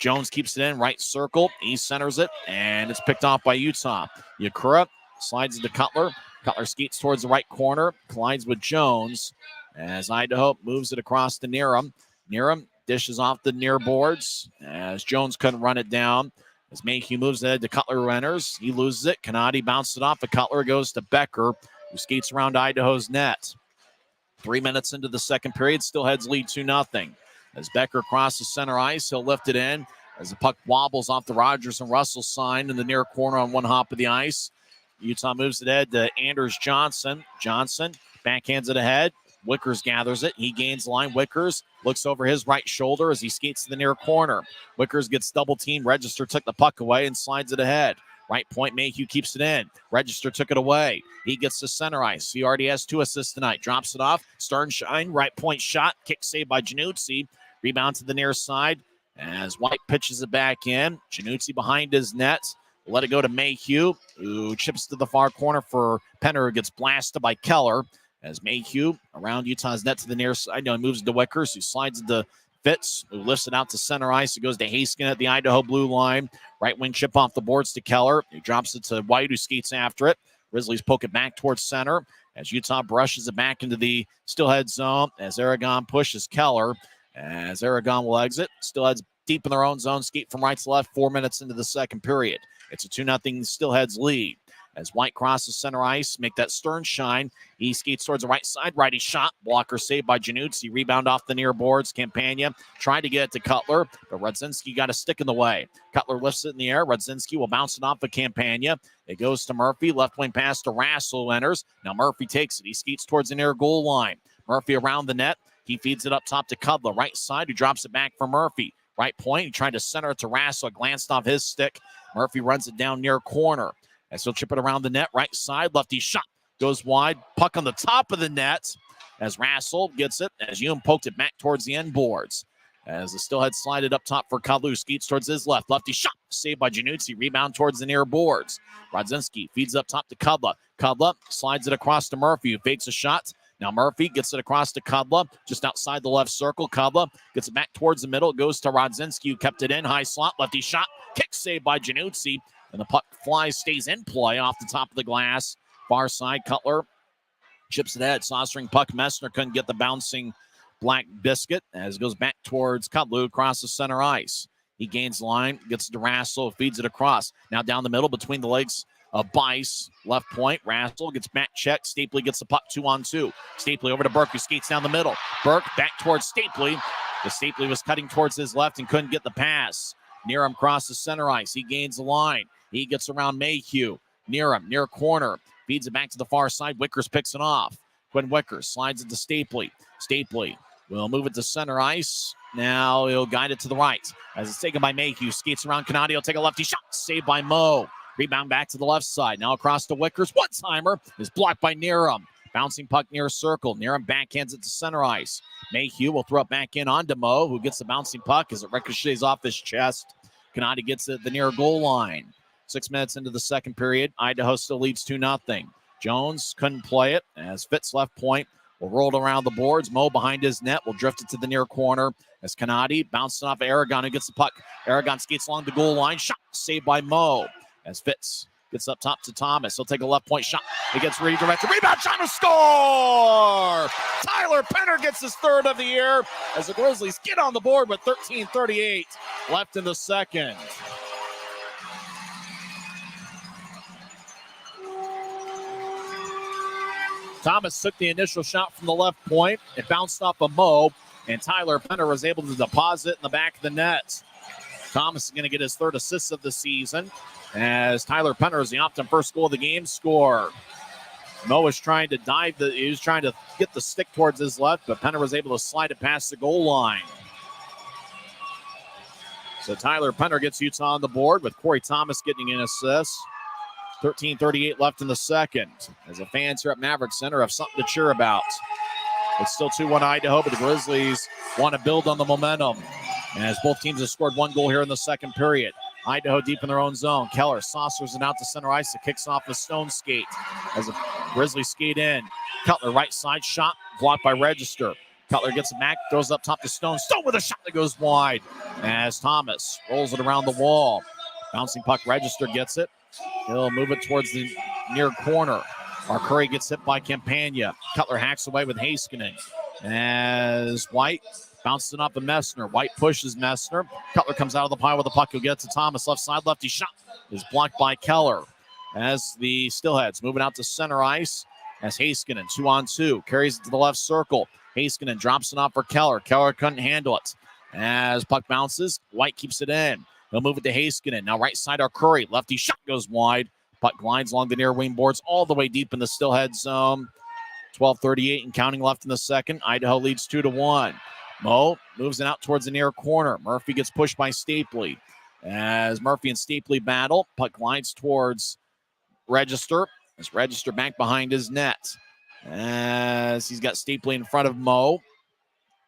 Jones keeps it in, right circle. He centers it, and it's picked off by Utah. Yakura slides into Cutler. Cutler skates towards the right corner, collides with Jones as Idaho moves it across to Niram. Niram dishes off the near boards as Jones couldn't run it down. As Mayhew moves ahead to Cutler, who enters. He loses it. Canati bounces it off. The Cutler goes to Becker, who skates around Idaho's net. 3 minutes into the second period, Steelheads lead 2-0. As Becker crosses center ice, he'll lift it in as the puck wobbles off the Rogers and Russell sign in the near corner on one hop of the ice. Utah moves it ahead to Anders Johnson. Johnson backhands it ahead. Wickers gathers it. He gains the line. Wickers looks over his right shoulder as he skates to the near corner. Wickers gets double teamed. Register took the puck away and slides it ahead. Right point, Mayhew keeps it in. Register took it away. He gets to center ice. He already has 2 assists tonight. Drops it off. Sternshine, right point shot. Kick saved by Januzzi. Rebound to the near side as White pitches it back in. Januzzi behind his net. Let it go to Mayhew, who chips to the far corner for Penner, who gets blasted by Keller. As Mayhew around Utah's net to the near side. He moves to Wickers, who slides into Fitz, who lifts it out to center ice. It goes to Haskin at the Idaho blue line. Right wing chip off the boards to Keller. He drops it to White, who skates after it. Grizzlies poke it back towards center as Utah brushes it back into the Steelhead zone as Aragon pushes Keller. As Aragon will exit. Steelheads deep in their own zone. Skate from right to left 4 minutes into the second period. It's a 2-0 Steelheads lead. As White crosses center ice, make that stern shine. He skates towards the right side. Righty shot. Blocker saved by Januzzi. Rebound off the near boards. Campagna tried to get it to Cutler, but Rodzinski got a stick in the way. Cutler lifts it in the air. Rodzinski will bounce it off of Campagna. It goes to Murphy. Left wing pass to Rassel, who enters. Now Murphy takes it. He skates towards the near goal line. Murphy around the net. He feeds it up top to Cutler. Right side, who drops it back for Murphy. Right point. He tried to center it to Rassel. It glanced off his stick. Murphy runs it down near corner. As he'll chip it around the net, right side, lefty shot, goes wide, puck on the top of the net, as Rassel gets it, as Hume poked it back towards the end boards. As the Steelhead slided up top for Kalu, skates towards his left, lefty shot, saved by Januzzi, rebound towards the near boards. Rodzinski feeds up top to Kudla. Kudla slides it across to Murphy, who fakes a shot. Now Murphy gets it across to Kudla, just outside the left circle. Kudla gets it back towards the middle, it goes to Rodzinski, who kept it in, high slot, lefty shot, kick saved by Januzzi. And the puck flies, stays in play off the top of the glass. Far side, Cutler chips it ahead. Saucering puck. Messner couldn't get the bouncing black biscuit as it goes back towards Cutler across the center ice. He gains line, gets to Rassel, feeds it across. Now down the middle between the legs of Bice. Left point, Rassel gets back checked. Stapley gets the puck 2-on-2. Stapley over to Burke, who skates down the middle. Burke back towards Stapley. The Stapley was cutting towards his left and couldn't get the pass. Niram crosses center ice. He gains the line. He gets around Mayhew. Niram, near corner. Feeds it back to the far side. Wickers picks it off. Quinn Wickers slides it to Stapley. Stapley will move it to center ice. Now he'll guide it to the right. As it's taken by Mayhew. Skates around Canadi. He'll take a lefty shot. Saved by Moe. Rebound back to the left side. Now across to Wickers. One-timer is blocked by Niram. Bouncing puck near circle. Niram backhands it to center ice. Mayhew will throw it back in onto Moe, who gets the bouncing puck as it ricochets off his chest. Canadi gets it at the near goal line. 6 minutes into the second period. Idaho still leads 2-0. Jones couldn't play it as Fitz left point. Will roll it around the boards. Mo behind his net will drift it to the near corner as Kanadi bouncing off Aragon, who gets the puck. Aragon skates along the goal line. Shot saved by Mo as Fitz gets up top to Thomas. He'll take a left point shot. He gets redirected. Rebound shot to score! Tyler Penner gets his third of the year as the Grizzlies get on the board with 13:38 left in the second. Thomas took the initial shot from the left point. It bounced off of Mo, and Tyler Penner was able to deposit in the back of the net. Thomas is going to get his third assist of the season as Tyler Penner is the Optum first goal of the game scorer. Mo was trying to he was trying to get the stick towards his left, but Penner was able to slide it past the goal line. So Tyler Penner gets Utah on the board with Corey Thomas getting an assist. 13:38 left in the second as the fans here at Maverik Center have something to cheer about. It's still 2-1 Idaho, but the Grizzlies want to build on the momentum as both teams have scored one goal here in the second period. Idaho deep in their own zone. Keller saucers it out to center ice. It kicks off a stone skate as the Grizzlies skate in. Cutler right side shot blocked by Register. Cutler gets it back, throws up top to Stone. Stone with a shot that goes wide as Thomas rolls it around the wall. Bouncing puck, Register gets it. He'll move it towards the near corner. Arcuri gets hit by Campagna. Cutler hacks away with Heiskanen as White bounces it off of Messner. White pushes Messner. Cutler comes out of the pile with the puck. He'll get to Thomas. Left side, lefty shot is blocked by Keller as the Steelheads moving out to center ice as Heiskanen 2-on-2 carries it to the left circle. Heiskanen drops it off for Keller. Keller couldn't handle it as puck bounces. White keeps it in. He'll move it to Heiskanen. Now right side, Arcuri. Lefty shot goes wide. Puck glides along the near wing boards all the way deep in the Steelhead zone. 12:38 and counting left in the second. Idaho leads 2-1. Mo moves it out towards the near corner. Murphy gets pushed by Stapley. As Murphy and Stapley battle, puck glides towards Register. As Register back behind his net. As he's got Stapley in front of Mo.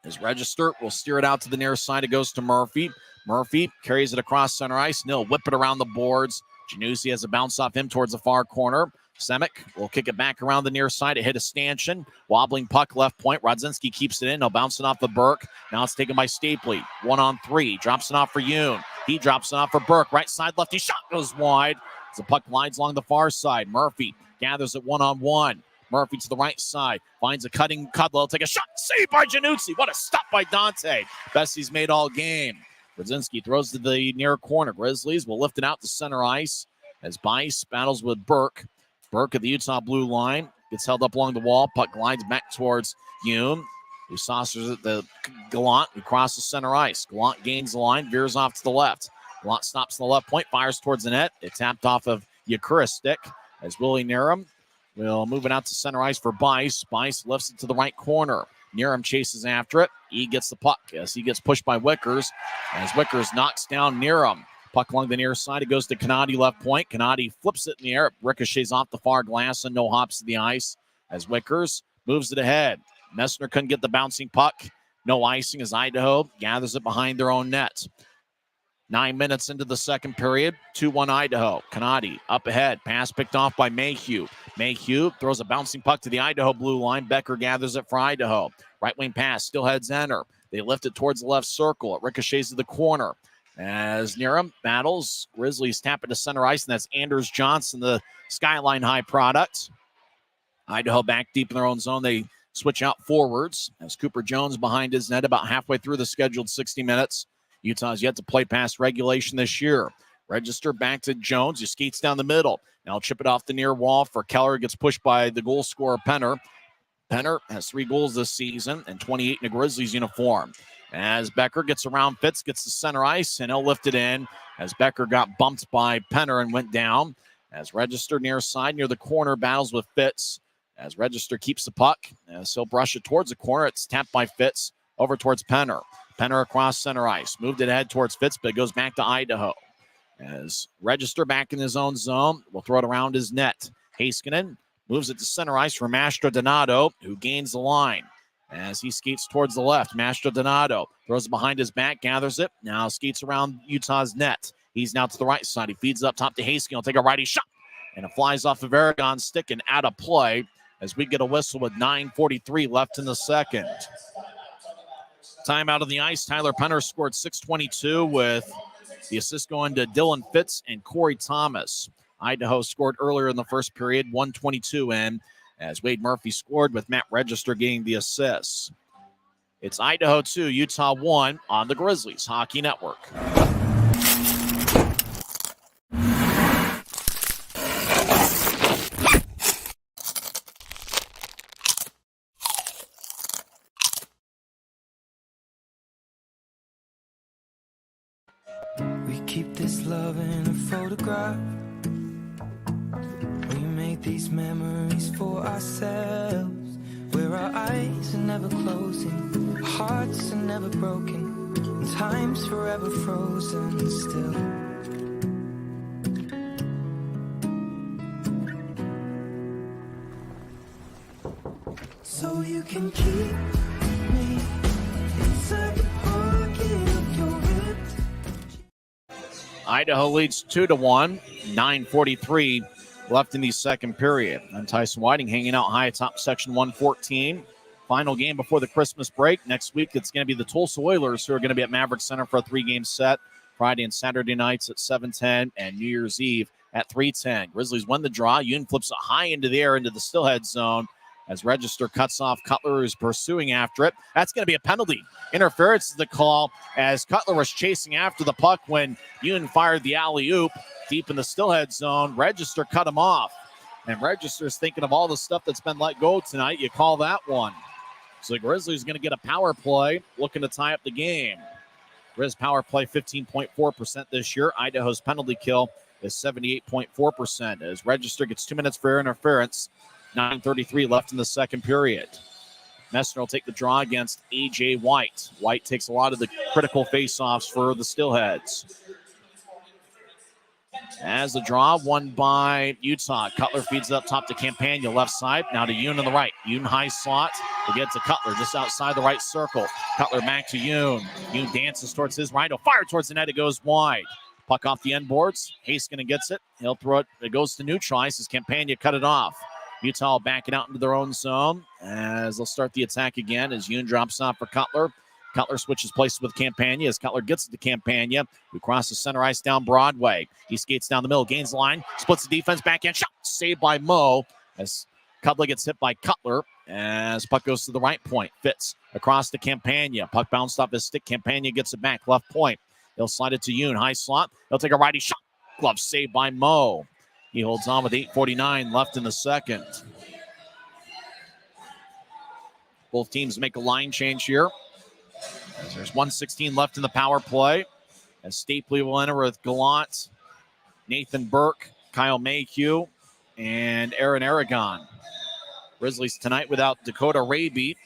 As Register will steer it out to the near side. It goes to Murphy. Murphy carries it across center ice. He'll whip it around the boards. Janussi has a bounce off him towards the far corner. Semick will kick it back around the near side. It hit a stanchion. Wobbling puck left point. Rodzinski keeps it in. He'll bounce it off the Burke. Now it's taken by Stapley. 1-on-3. Drops it off for Yoon. He drops it off for Burke. Right side lefty shot goes wide. As the puck glides along the far side. Murphy gathers it 1-on-1. Murphy to the right side. Finds a cutting Cudlow. He'll take a shot. Saved by Januzzi. What a stop by Dante. Best he's made all game. Rodzinski throws to the near corner. Grizzlies will lift it out to center ice as Bice battles with Burke. Burke at the Utah blue line. Gets held up along the wall. Puck glides back towards Hume, who saucers at the Gallant, who crosses center ice. Gallant gains the line, veers off to the left. Gallant stops on the left point, fires towards the net. It tapped off of Yakura's stick as Willie Niram will move it out to center ice for Bice. Bice lifts it to the right corner. Niram chases after it. He gets the puck as he gets pushed by Wickers. As Wickers knocks down Niram. Puck along the near side. It goes to Kanadi left point. Kanadi flips it in the air. It ricochets off the far glass and no hops to the ice as Wickers moves it ahead. Messner couldn't get the bouncing puck. No icing as Idaho gathers it behind their own net. 9 minutes into the second period. 2-1 Idaho. Kanadi up ahead. Pass picked off by Mayhew. Mayhew throws a bouncing puck to the Idaho blue line. Becker gathers it for Idaho. Right wing pass. Steelheads enter. They lift it towards the left circle. It ricochets to the corner. As Niram battles, Grizzlies tap it to center ice, and that's Anders Johnson, the Skyline High product. Idaho back deep in their own zone. They switch out forwards as Cooper Jones behind his net about halfway through the scheduled 60 minutes. Utah's yet to play past regulation this year. Register back to Jones. He skates down the middle. Now chip it off the near wall for Keller. Gets pushed by the goal scorer, Penner. Penner has 3 goals this season and 28 in a Grizzlies uniform. As Becker gets around Fitz, gets to center ice, and he'll lift it in as Becker got bumped by Penner and went down. As Register near side, near the corner, battles with Fitz. As Register keeps the puck, as he'll brush it towards the corner. It's tapped by Fitz over towards Penner. Penner across center ice. Moved it ahead towards Fitz, but it goes back to Idaho. As Register back in his own zone, will throw it around his net. Heiskanen moves it to center ice for Mastro Donato, who gains the line. As he skates towards the left, Mastro Donato throws it behind his back, gathers it. Now skates around Utah's net. He's now to the right side. He feeds up top to Haskin. He'll take a righty shot. And it flies off of Aragon's stick and out of play as we get a whistle with 9:43 left in the second. Time out of the ice. Tyler Penner scored 6:22 with the assist going to Dylan Fitz and Corey Thomas. Idaho scored earlier in the first period, 1:22 in, as Wade Murphy scored with Matt Register getting the assists. It's Idaho 2, Utah 1 on the Grizzlies Hockey Network. We keep this love in a photograph. We make these memories for ourselves, where our eyes are never closing, hearts are never broken, and time's forever frozen still. So you can keep me inside the pocket of your ripped. Idaho leads 2-1, 9:43 left in the second period. And Tyson Whiting hanging out high atop section 114. Final game before the Christmas break. Next week, it's going to be the Tulsa Oilers, who are going to be at Maverik Center for a 3-game set. Friday and Saturday nights at 7:10 and New Year's Eve at 3:10. Grizzlies win the draw. Yoon flips it high into the air into the Steelhead zone as Register cuts off Cutler, who's pursuing after it. That's going to be a penalty. Interference is the call as Cutler was chasing after the puck when Yoon fired the alley-oop deep in the Steelhead zone. Register cut him off. And Register's thinking of all the stuff that's been let go tonight. You call that one. So the Grizzlies going to get a power play, looking to tie up the game. Grizz power play 15.4% this year. Idaho's penalty kill is 78.4% as Register gets 2 minutes for interference. 9:33 left in the second period. Messner will take the draw against A.J. White. White takes a lot of the critical faceoffs for the Steelheads. As the draw won by Utah. Cutler feeds it up top to Campagna, left side. Now to Yoon on the right. Yoon high slot to get to Cutler just outside the right circle. Cutler back to Yoon. Yoon dances towards his right. He'll fire towards the net. It goes wide. Puck off the end boards. Haskin gets it. He'll throw it. It goes to Neutrice as Campagna cut it off. Utah backing out into their own zone as they'll start the attack again as Yoon drops off for Cutler. Cutler switches places with Campagna as Cutler gets it to Campagna, who crosses center ice down Broadway. He skates down the middle, gains the line, splits the defense, backhand shot, saved by Mo as Cutler gets hit by Cutler as puck goes to the right point. Fitz across to Campagna. Puck bounced off his stick. Campagna gets it back, left point. He'll slide it to Yoon, high slot. He'll take a righty shot. Glove saved by Mo. He holds on with 8:49 left in the second. Both teams make a line change here. There's 1:16 left in the power play. As Stapley will enter with Gallant, Nathan Burke, Kyle Mayhew, and Aaron Aragon. Grizzlies tonight without Dakota Raby,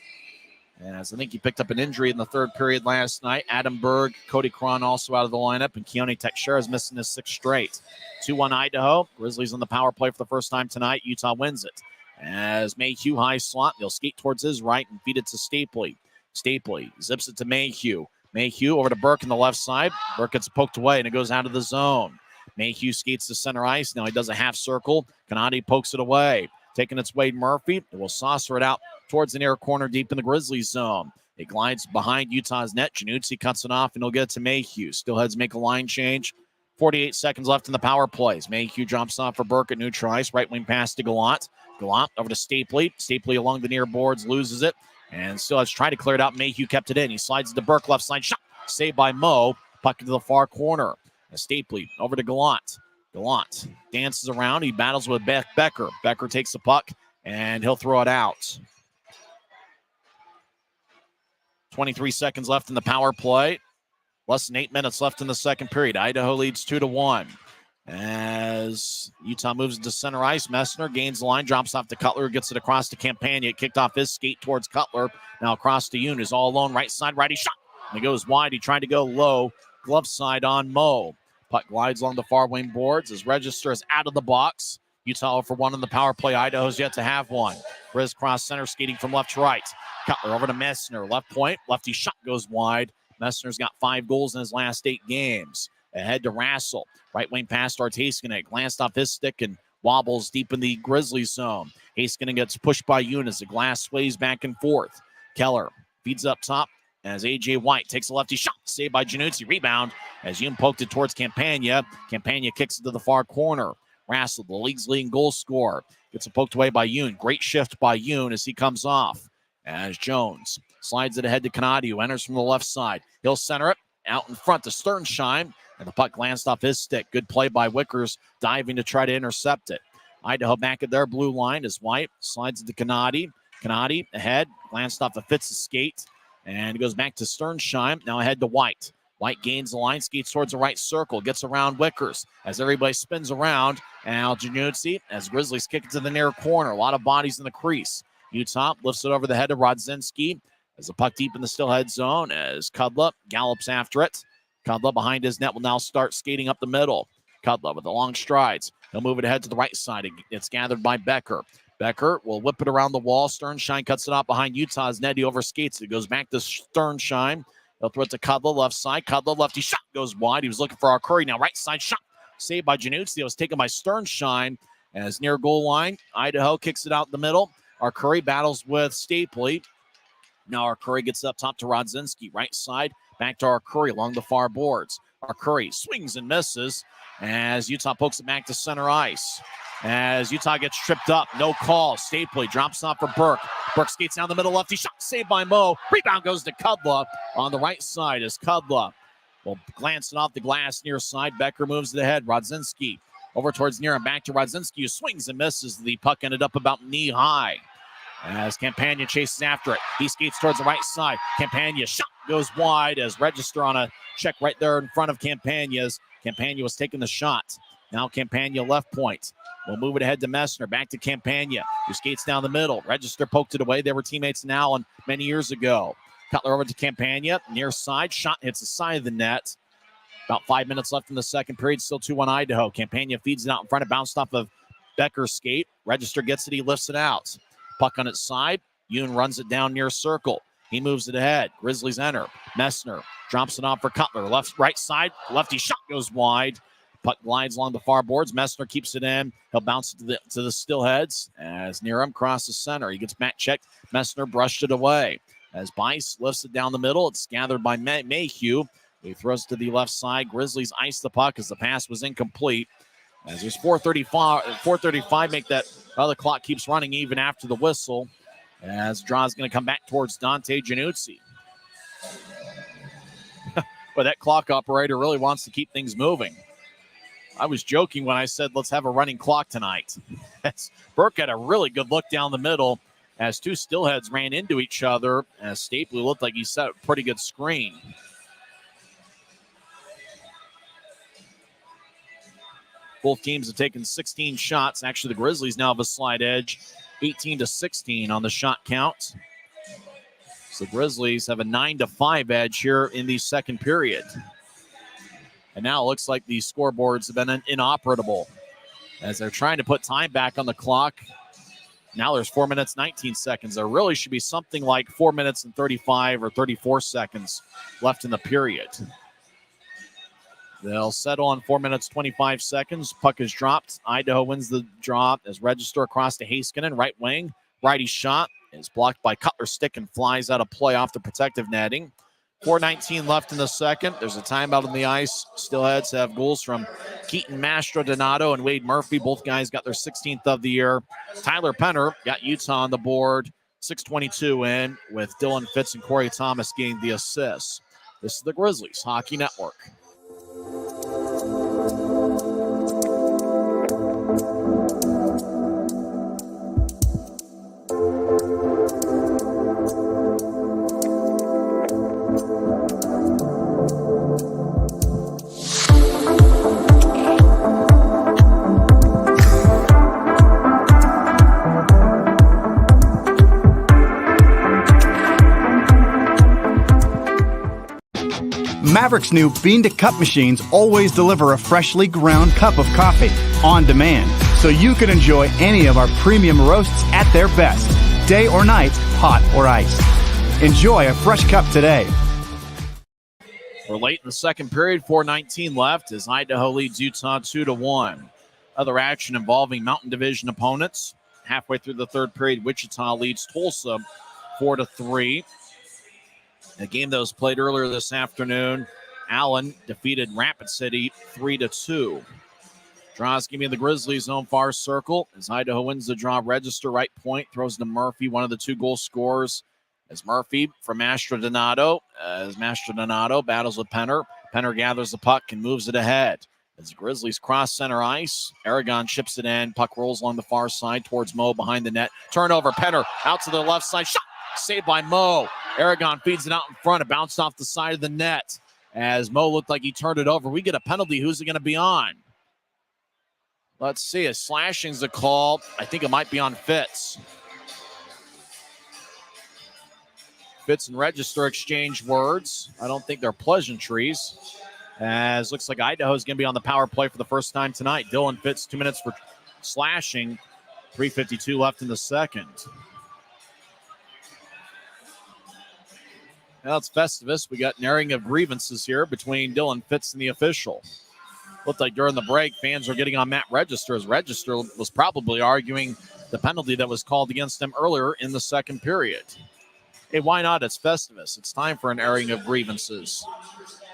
as I think he picked up an injury in the third period last night. Adam Berg, Cody Cron also out of the lineup, and Keone Teixeira is missing his sixth straight. 2-1 Idaho. Grizzlies on the power play for the first time tonight. Utah wins it. As Mayhew high slot, they'll skate towards his right and feed it to Stapley. Stapley zips it to Mayhew. Mayhew over to Burke on the left side. Burke gets poked away and it goes out of the zone. Mayhew skates to center ice. Now he does a half circle. Kanadi pokes it away. Taking its Wade Murphy. It will saucer it out towards the near corner deep in the Grizzlies zone. It glides behind Utah's net. Januzzi cuts it off and he'll get it to Mayhew. Steelheads make a line change. 48 seconds left in the power plays. Mayhew drops off for Burke at Neutrice. Right wing pass to Gallant. Gallant over to Stapley. Stapley along the near boards loses it. And Steelheads try to clear it out. Mayhew kept it in. He slides it to Burke, left side shot. Saved by Mo. Puck into the far corner. Stapley over to Gallant. Gallant dances around. He battles with Becker. Becker takes the puck and he'll throw it out. 23 seconds left in the power play. Less than 8 minutes left in the second period. Idaho leads 2-1. As Utah moves into center ice, Messner gains the line, drops off to Cutler, gets it across to Campagna. It kicked off his skate towards Cutler. Now across to Yoon, is all alone, right side, righty shot. And he goes wide. He tried to go low, glove side on Mo. Puck glides along the far wing boards as Register is out of the box. Utah for one in the power play. Idaho's yet to have one. Grizz cross center, skating from left to right. Cutler over to Messner, left point. Lefty shot goes wide. Messner's got 5 goals in his last 8 games. Ahead to Rassel. Right wing pass towards Heiskanen. Glanced off his stick and wobbles deep in the Grizzlies zone. Heiskanen gets pushed by Yoon as the glass sways back and forth. Keller feeds up top as A.J. White takes a lefty shot. Saved by Januzzi. Rebound as Yoon poked it towards Campagna. Campagna kicks it to the far corner. Rassel, the league's leading goal scorer, gets it poked away by Yoon. Great shift by Yoon as he comes off. As Jones slides it ahead to Kanadi, who enters from the left side. He'll center it out in front to Sternschein, and the puck glanced off his stick. Good play by Wickers, diving to try to intercept it. Idaho back at their blue line as White slides it to Kanadi. Kanadi ahead, glanced off the Fitz's skate, and goes back to Sternschein. Now ahead to White. White gains the line, skates towards the right circle, gets around Wickers as everybody spins around. And now Januzzi as Grizzlies kick it to the near corner. A lot of bodies in the crease. Utah lifts it over the head of Rodzinski as the puck deep in the Steelhead zone as Kudla gallops after it. Kudla behind his net will now start skating up the middle. Kudla with the long strides. He'll move it ahead to the right side. It's gathered by Becker. Becker will whip it around the wall. Sternschein cuts it out behind Utah's net. He overskates it. It goes back to Sternschein. They'll throw it to Kudla, left side. Kudla, lefty shot goes wide. He was looking for our Curry. Now right side shot. Saved by Januzzi. It was taken by Sternschein as near goal line. Idaho kicks it out the middle. Our Curry battles with Stapley. Now our Curry gets up top to Rodzinski. Right side. Back to our Curry along the far boards. Our Curry swings and misses as Utah pokes it back to center ice. As Utah gets tripped up, no call. Stapley drops off for Burke. Burke skates down the middle, lefty shot, saved by Mo. Rebound goes to Kudla on the right side as Kudla will glance it off the glass near side. Becker moves it ahead. Rodzinski over towards near him, back to Rodzinski, who swings and misses. The puck ended up about knee high as Campagna chases after it. He skates towards the right side. Campagna shot goes wide as Register on a check right there in front of Campagna's. Campagna was taking the shot. Now Campagna left point. We'll move it ahead to Messner. Back to Campagna, who skates down the middle. Register poked it away. They were teammates in Allen many years ago. Cutler over to Campagna. Near side. Shot hits the side of the net. About 5 minutes left in the second period. Still 2-1 Idaho. Campagna feeds it out in front. It bounced off of Becker's skate. Register gets it. He lifts it out. Puck on its side. Yoon runs it down near circle. He moves it ahead. Grizzlies enter. Messner drops it off for Cutler. Right side. Lefty shot goes wide. Puck glides along the far boards. Messner keeps it in. He'll bounce it to the Steelheads as Nearham crosses center. He gets back checked. Messner brushed it away. As Bice lifts it down the middle, it's gathered by Mayhew. He throws it to the left side. Grizzlies ice the puck as the pass was incomplete. As there's 4:35 make that other clock keeps running even after the whistle. As draw is going to come back towards Dante Januzzi. But that clock operator really wants to keep things moving. I was joking when I said, let's have a running clock tonight. Burke had a really good look down the middle as two Steelheads ran into each other, as Stapley looked like he set a pretty good screen. Both teams have taken 16 shots. Actually, the Grizzlies now have a slight edge, 18-16 on the shot count. So the Grizzlies have a 9-5 edge here in the second period. And now it looks like the scoreboards have been inoperable as they're trying to put time back on the clock. Now there's 4 minutes, 19 seconds. There really should be something like 4 minutes and 35 or 34 seconds left in the period. They'll settle on 4 minutes, 25 seconds. Puck is dropped. Idaho wins the draw as Register across to Heiskanen, right wing. Righty shot is blocked by Cutler's stick and flies out of play off the protective netting. 4:19 left in the second. There's a timeout on the ice. Steelheads have goals from Keaton Mastrodonato and Wade Murphy. Both guys got their 16th of the year. Tyler Penner got Utah on the board. 6:22 in with Dylan Fitz and Corey Thomas getting the assists. This is the Grizzlies Hockey Network. Maverik's new bean-to-cup machines always deliver a freshly ground cup of coffee on demand, so you can enjoy any of our premium roasts at their best, day or night, hot or iced. Enjoy a fresh cup today. We're late in the second period, 4:19 left as Idaho leads Utah 2-1. Other action involving Mountain Division opponents. Halfway through the third period, Wichita leads Tulsa 4-3. A game that was played earlier this afternoon, Allen defeated Rapid City 3-2. Draws give me the Grizzlies zone far circle as Idaho wins the draw register right point, throws to Murphy, one of the 2 goal scorers. As Murphy from Mastrodonato, as Mastrodonato battles with Penner. Penner gathers the puck and moves it ahead. As the Grizzlies cross center ice, Aragon chips it in. Puck rolls along the far side towards Mo behind the net. Turnover, Penner out to the left side. Shot! Saved by Mo. Aragon feeds it out in front. It bounced off the side of the net. As Mo looked like he turned it over. We get a penalty. Who's it going to be on? Let's see. A slashing's a call. I think it might be on Fitz. Fitz and Register exchange words. I don't think they're pleasantries. As looks like Idaho's going to be on the power play for the first time tonight. Dylan Fitz, 2 minutes for slashing. 3:52 left in the second. Now it's Festivus. We got an airing of grievances here between Dylan Fitz and the official. Looked like during the break, fans were getting on Matt Register as Register was probably arguing the penalty that was called against him earlier in the second period. Hey, why not? It's Festivus. It's time for an airing of grievances.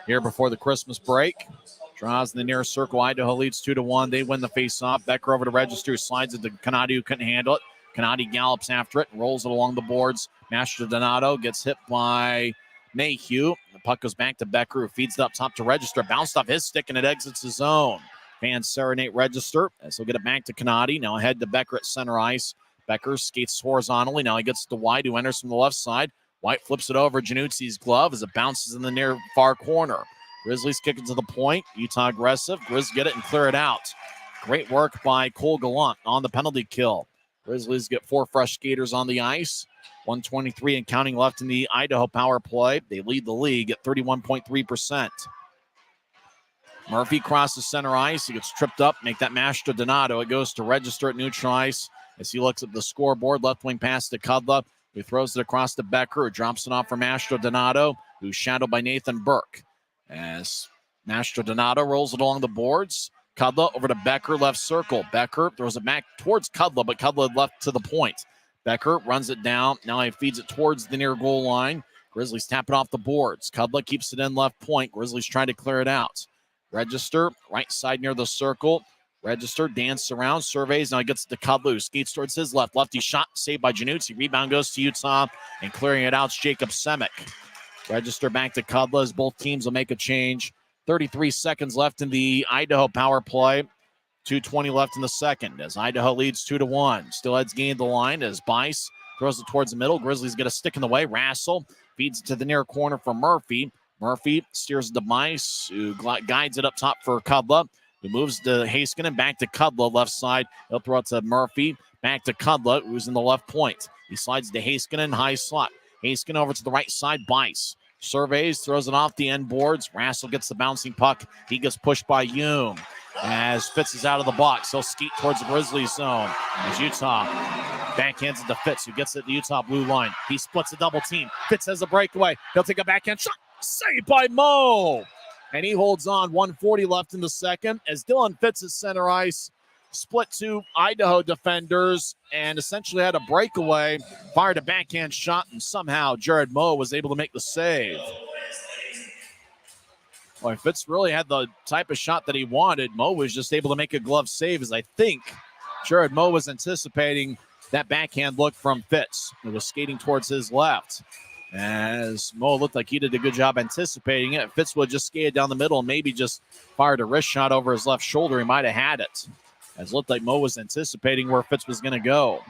Here before the Christmas break. Draws in the near circle. Idaho leads 2-1. They win the faceoff. Becker over to Register. Slides it to Canadi, who couldn't handle it. Canadi gallops after it and rolls it along the boards. Mastrodonato gets hit by Mayhew. The puck goes back to Becker, who feeds it up top to Register. Bounced off his stick, and it exits his zone. Fans serenade Register as he'll get it back to Canadi. Now ahead to Becker at center ice. Becker skates horizontally. Now he gets to White, who enters from the left side. White flips it over Januzzi's glove as it bounces in the near far corner. Grizzlies kick it to the point. Utah aggressive. Grizz get it and clear it out. Great work by Cole Gallant on the penalty kill. Grizzlies get 4 fresh skaters on the ice. 123 and counting left in the Idaho power play. They lead the league at 31.3%. Murphy crosses center ice. He gets tripped up. Make that Mastrodonato. It goes to Register at neutral ice. As he looks at the scoreboard, left wing pass to Kudla, who throws it across to Becker, who drops it off for Mastrodonato, who's shadowed by Nathan Burke. As Mastrodonato rolls it along the boards, Kudla over to Becker, left circle. Becker throws it back towards Kudla, but Kudla left to the point. Becker runs it down. Now he feeds it towards the near goal line. Grizzlies tap it off the boards. Kudla keeps it in left point. Grizzlies trying to clear it out. Register, right side near the circle. Register, dance around, surveys. Now he gets to Kudla, skates towards his left. Lefty shot, saved by Januzzi. Rebound goes to Utah, and clearing it out is Jacob Semick. Register back to Kudla as both teams will make a change. 33 seconds left in the Idaho power play. 2:20 left in the second as Idaho leads 2-1. Steelheads gain the line as Bice throws it towards the middle. Grizzlies get a stick in the way. Rassel feeds it to the near corner for Murphy. Murphy steers it to Bice, who guides it up top for Kudla. He moves to Haskinen, back to Kudla, left side. He'll throw it to Murphy, back to Kudla, who's in the left point. He slides to Haskinen, high slot. Haskinen over to the right side, Bice. Surveys, throws it off the end boards. Rassel gets the bouncing puck. He gets pushed by Hume. As Fitz is out of the box, he'll skeet towards the Grizzlies zone. As Utah backhands it to Fitz, who gets it at the Utah blue line. He splits a double team. Fitz has a breakaway. He'll take a backhand shot. Saved by Mo. And he holds on. 1:40 left in the second as Dylan Fitz is center ice. Split 2 Idaho defenders and essentially had a breakaway. Fired a backhand shot, and somehow Jared Moe was able to make the save. Boy, Fitz really had the type of shot that he wanted. Moe was just able to make a glove save, as I think Jared Moe was anticipating that backhand look from Fitz, who was skating towards his left. As Moe looked like he did a good job anticipating it. Fitz would just skated down the middle and maybe just fired a wrist shot over his left shoulder. He might have had it. As it looked like Moe was anticipating where Fitz was going to go.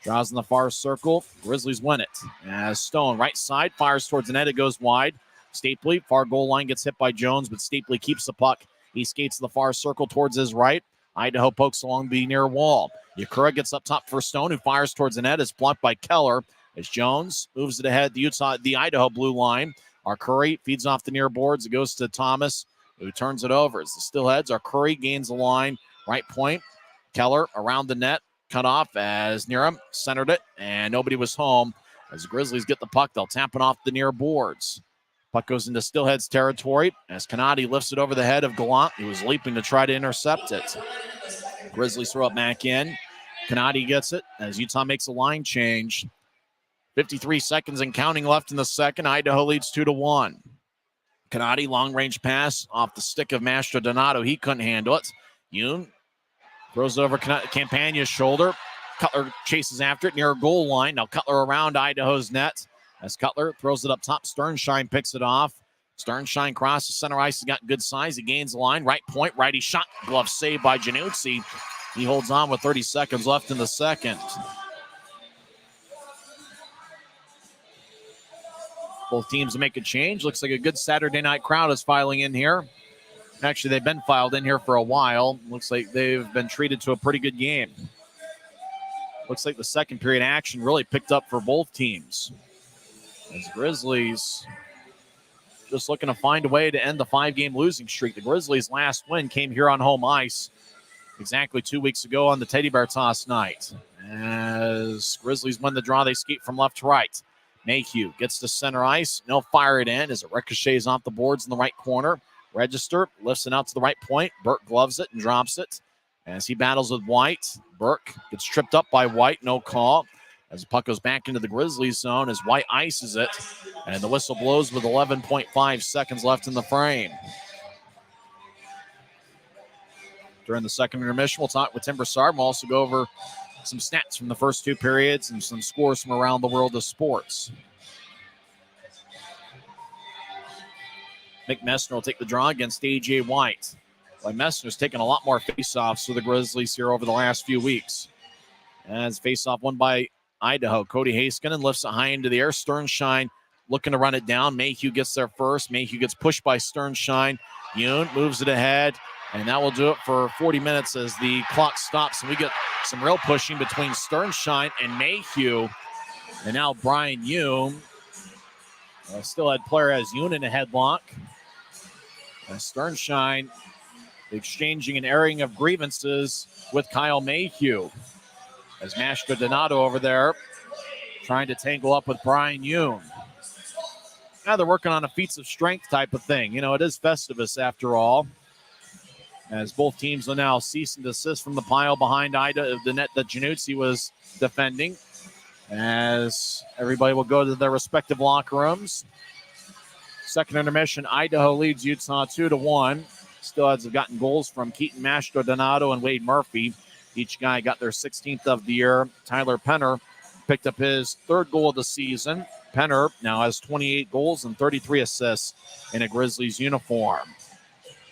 Draws in the far circle. Grizzlies win it. As Stone, right side, fires towards the net. It goes wide. Stapley, far goal line, gets hit by Jones, but Stapley keeps the puck. He skates to the far circle towards his right. Idaho pokes along the near wall. Yakura gets up top for Stone, who fires towards the net. It's blocked by Keller. As Jones moves it ahead, the Idaho blue line. Arcuri feeds off the near boards. It goes to Thomas, who turns it over. As the Steelheads, Arcuri gains the line. Right point. Keller around the net. Cut off as Niram centered it, and nobody was home. As the Grizzlies get the puck, they'll tap it off the near boards. Puck goes into Steelheads territory as Canati lifts it over the head of Gallant. He was leaping to try to intercept it. Grizzlies throw it back in. Canati gets it as Utah makes a line change. 53 seconds and counting left in the second. Idaho leads 2-1. Canati, long-range pass off the stick of Mastro Donato. He couldn't handle it. Yoon throws it over Campagna's shoulder. Cutler chases after it near a goal line. Now Cutler around Idaho's net. As Cutler throws it up top, Sternshine picks it off. Sternshine crosses center ice. He's got good size. He gains the line. Right point, righty shot. Glove saved by Januzzi. He holds on with 30 seconds left in the second. Both teams make a change. Looks like a good Saturday night crowd is filing in here. Actually, they've been filed in here for a while. Looks like they've been treated to a pretty good game. Looks like the second period action really picked up for both teams. As Grizzlies just looking to find a way to end the 5-game losing streak. The Grizzlies' last win came here on home ice exactly 2 weeks ago on the Teddy Bear Toss night. As Grizzlies win the draw, they skate from left to right. Mayhew gets to center ice. No, fire it in as it ricochets off the boards in the right corner. Register lifts it out to the right point. Burke gloves it and drops it as he battles with White. Burke gets tripped up by White. No call. As the puck goes back into the Grizzlies zone as White ices it. And the whistle blows with 11.5 seconds left in the frame. During the second intermission, we'll talk with Tim Broussard. We'll also go over some stats from the first two periods and some scores from around the world of sports. Mick Messner will take the draw against A.J. White. Well, Messner's taken a lot more faceoffs for the Grizzlies here over the last few weeks. As faceoff won by Idaho. Cody Haskinen lifts it high into the air. Sternshine looking to run it down. Mayhew gets there first. Mayhew gets pushed by Sternshine. Yoon moves it ahead. And that will do it for 40 minutes as the clock stops. And we get some real pushing between Sternshine and Mayhew. And now Brian Yoon. Still had player as Yoon in a headlock. And Sternshine exchanging an airing of grievances with Kyle Mayhew. As Mastro Donato over there trying to tangle up with Brian Yoon. Now they're working on a feats of strength type of thing. You know, it is Festivus after all. As both teams will now cease and desist from the pile behind the net that Januzzi was defending. As everybody will go to their respective locker rooms. Second intermission, Idaho leads Utah 2-1. Steelheads have gotten goals from Keaton Mastro Donato and Wade Murphy. Each guy got their 16th of the year. Tyler Penner picked up his third goal of the season. Penner now has 28 goals and 33 assists in a Grizzlies uniform.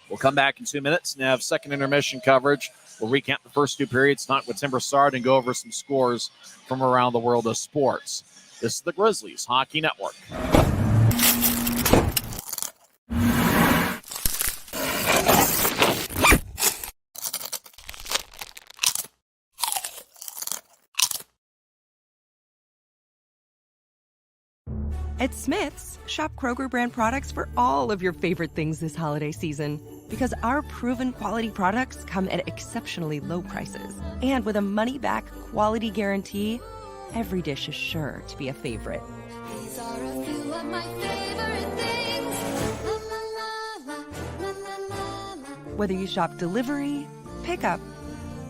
We'll come back in 2 minutes and have second intermission coverage. We'll recap the first two periods, talk with Tim Broussard, and go over some scores from around the world of sports. This is the Grizzlies Hockey Network. At Smith's, shop Kroger brand products for all of your favorite things this holiday season. Because our proven quality products come at exceptionally low prices. And with a money-back quality guarantee, every dish is sure to be a favorite. These are a few of my favorite things. La la la la, la la la la. Whether you shop delivery, pickup,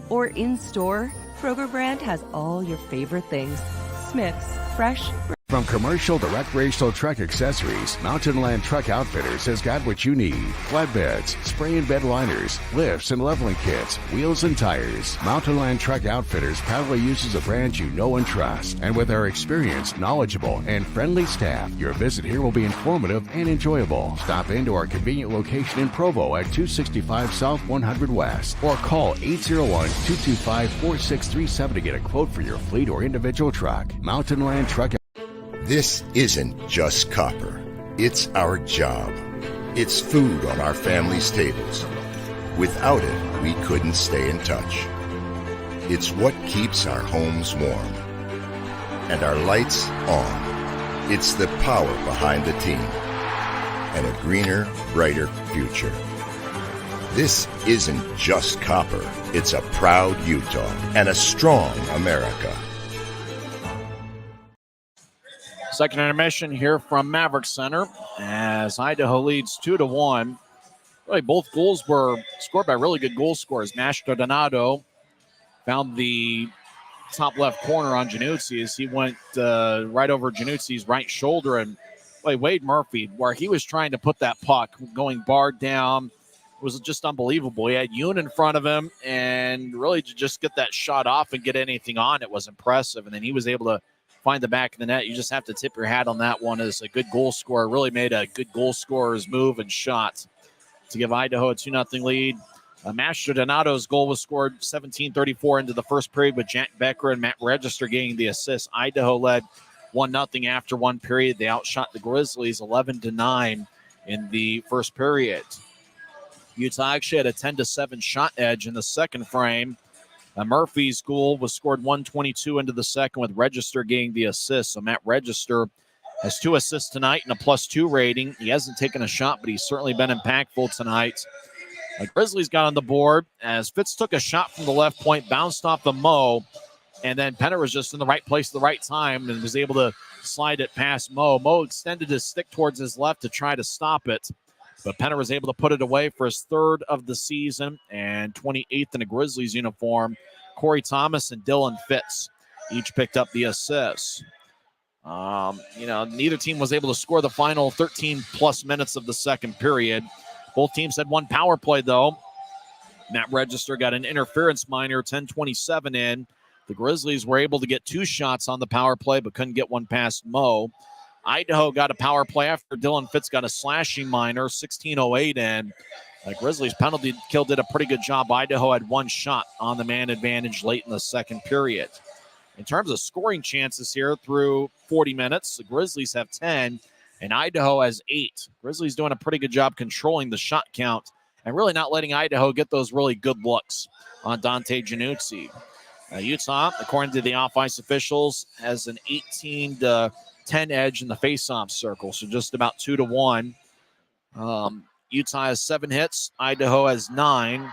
or in-store, Kroger brand has all your favorite things. Smith's, fresh. From commercial to recreational truck accessories, Mountain Land Truck Outfitters has got what you need. Flatbeds, spray and bed liners, lifts and leveling kits, wheels and tires. Mountain Land Truck Outfitters proudly uses a brand you know and trust. And with our experienced, knowledgeable, and friendly staff, your visit here will be informative and enjoyable. Stop into our convenient location in Provo at 265 South 100 West or call 801-225-4637 to get a quote for your fleet or individual truck. Mountain Land Truck. This isn't just copper. It's our job. It's food on our family's tables. Without it, we couldn't stay in touch. It's what keeps our homes warm. And our lights on. It's the power behind the team. And a greener, brighter future. This isn't just copper. It's a proud Utah and a strong America. Second intermission here from Maverik Center as Idaho leads 2-1. Really, both goals were scored by really good goal scorers. Mastrodonato found the top left corner on Januzzi as he went right over Januzzi's right shoulder. And Wade Murphy, where he was trying to put that puck going bar down, was just unbelievable. He had Yoon in front of him, and really to just get that shot off and get anything on it was impressive. And then he was able to find the back of the net. You just have to tip your hat on that one as a good goal scorer. Really made a good goal scorer's move and shot to give Idaho a 2-0 lead. Mastrodonato's goal was scored 17:34 into the first period with Jack Becker and Matt Register getting the assist. Idaho led 1-0 after one period. They outshot the Grizzlies 11-9 in the first period. Utah actually had a 10-7 shot edge in the second frame. Murphy's goal was scored 1:22 into the second with Register getting the assist. So Matt Register has 2 assists tonight and a +2 rating. He hasn't taken a shot, but he's certainly been impactful tonight. The Grizzlies got on the board as Fitz took a shot from the left point, bounced off the Mo, and then Penner was just in the right place at the right time and was able to slide it past Mo. Mo extended his stick towards his left to try to stop it, but Penner was able to put it away for his third of the season and 28th in a Grizzlies uniform. Corey Thomas and Dylan Fitz each picked up the assists. Neither team was able to score the final 13-plus minutes of the second period. Both teams had one power play, though. Matt Register got an interference minor, 10:27 in. The Grizzlies were able to get 2 shots on the power play, but couldn't get one past Mo. Idaho got a power play after Dylan Fitz got a slashing minor, 16:08 in. The Grizzlies penalty kill did a pretty good job. Idaho had 1 shot on the man advantage late in the second period. In terms of scoring chances here through 40 minutes, the Grizzlies have 10. And Idaho has 8. Grizzlies doing a pretty good job controlling the shot count and really not letting Idaho get those really good looks on Dante Januzzi. Utah, according to the off-ice officials, has an 18-10 edge in the face-off circle, so just about 2-1. Utah has 7 hits. Idaho has 9.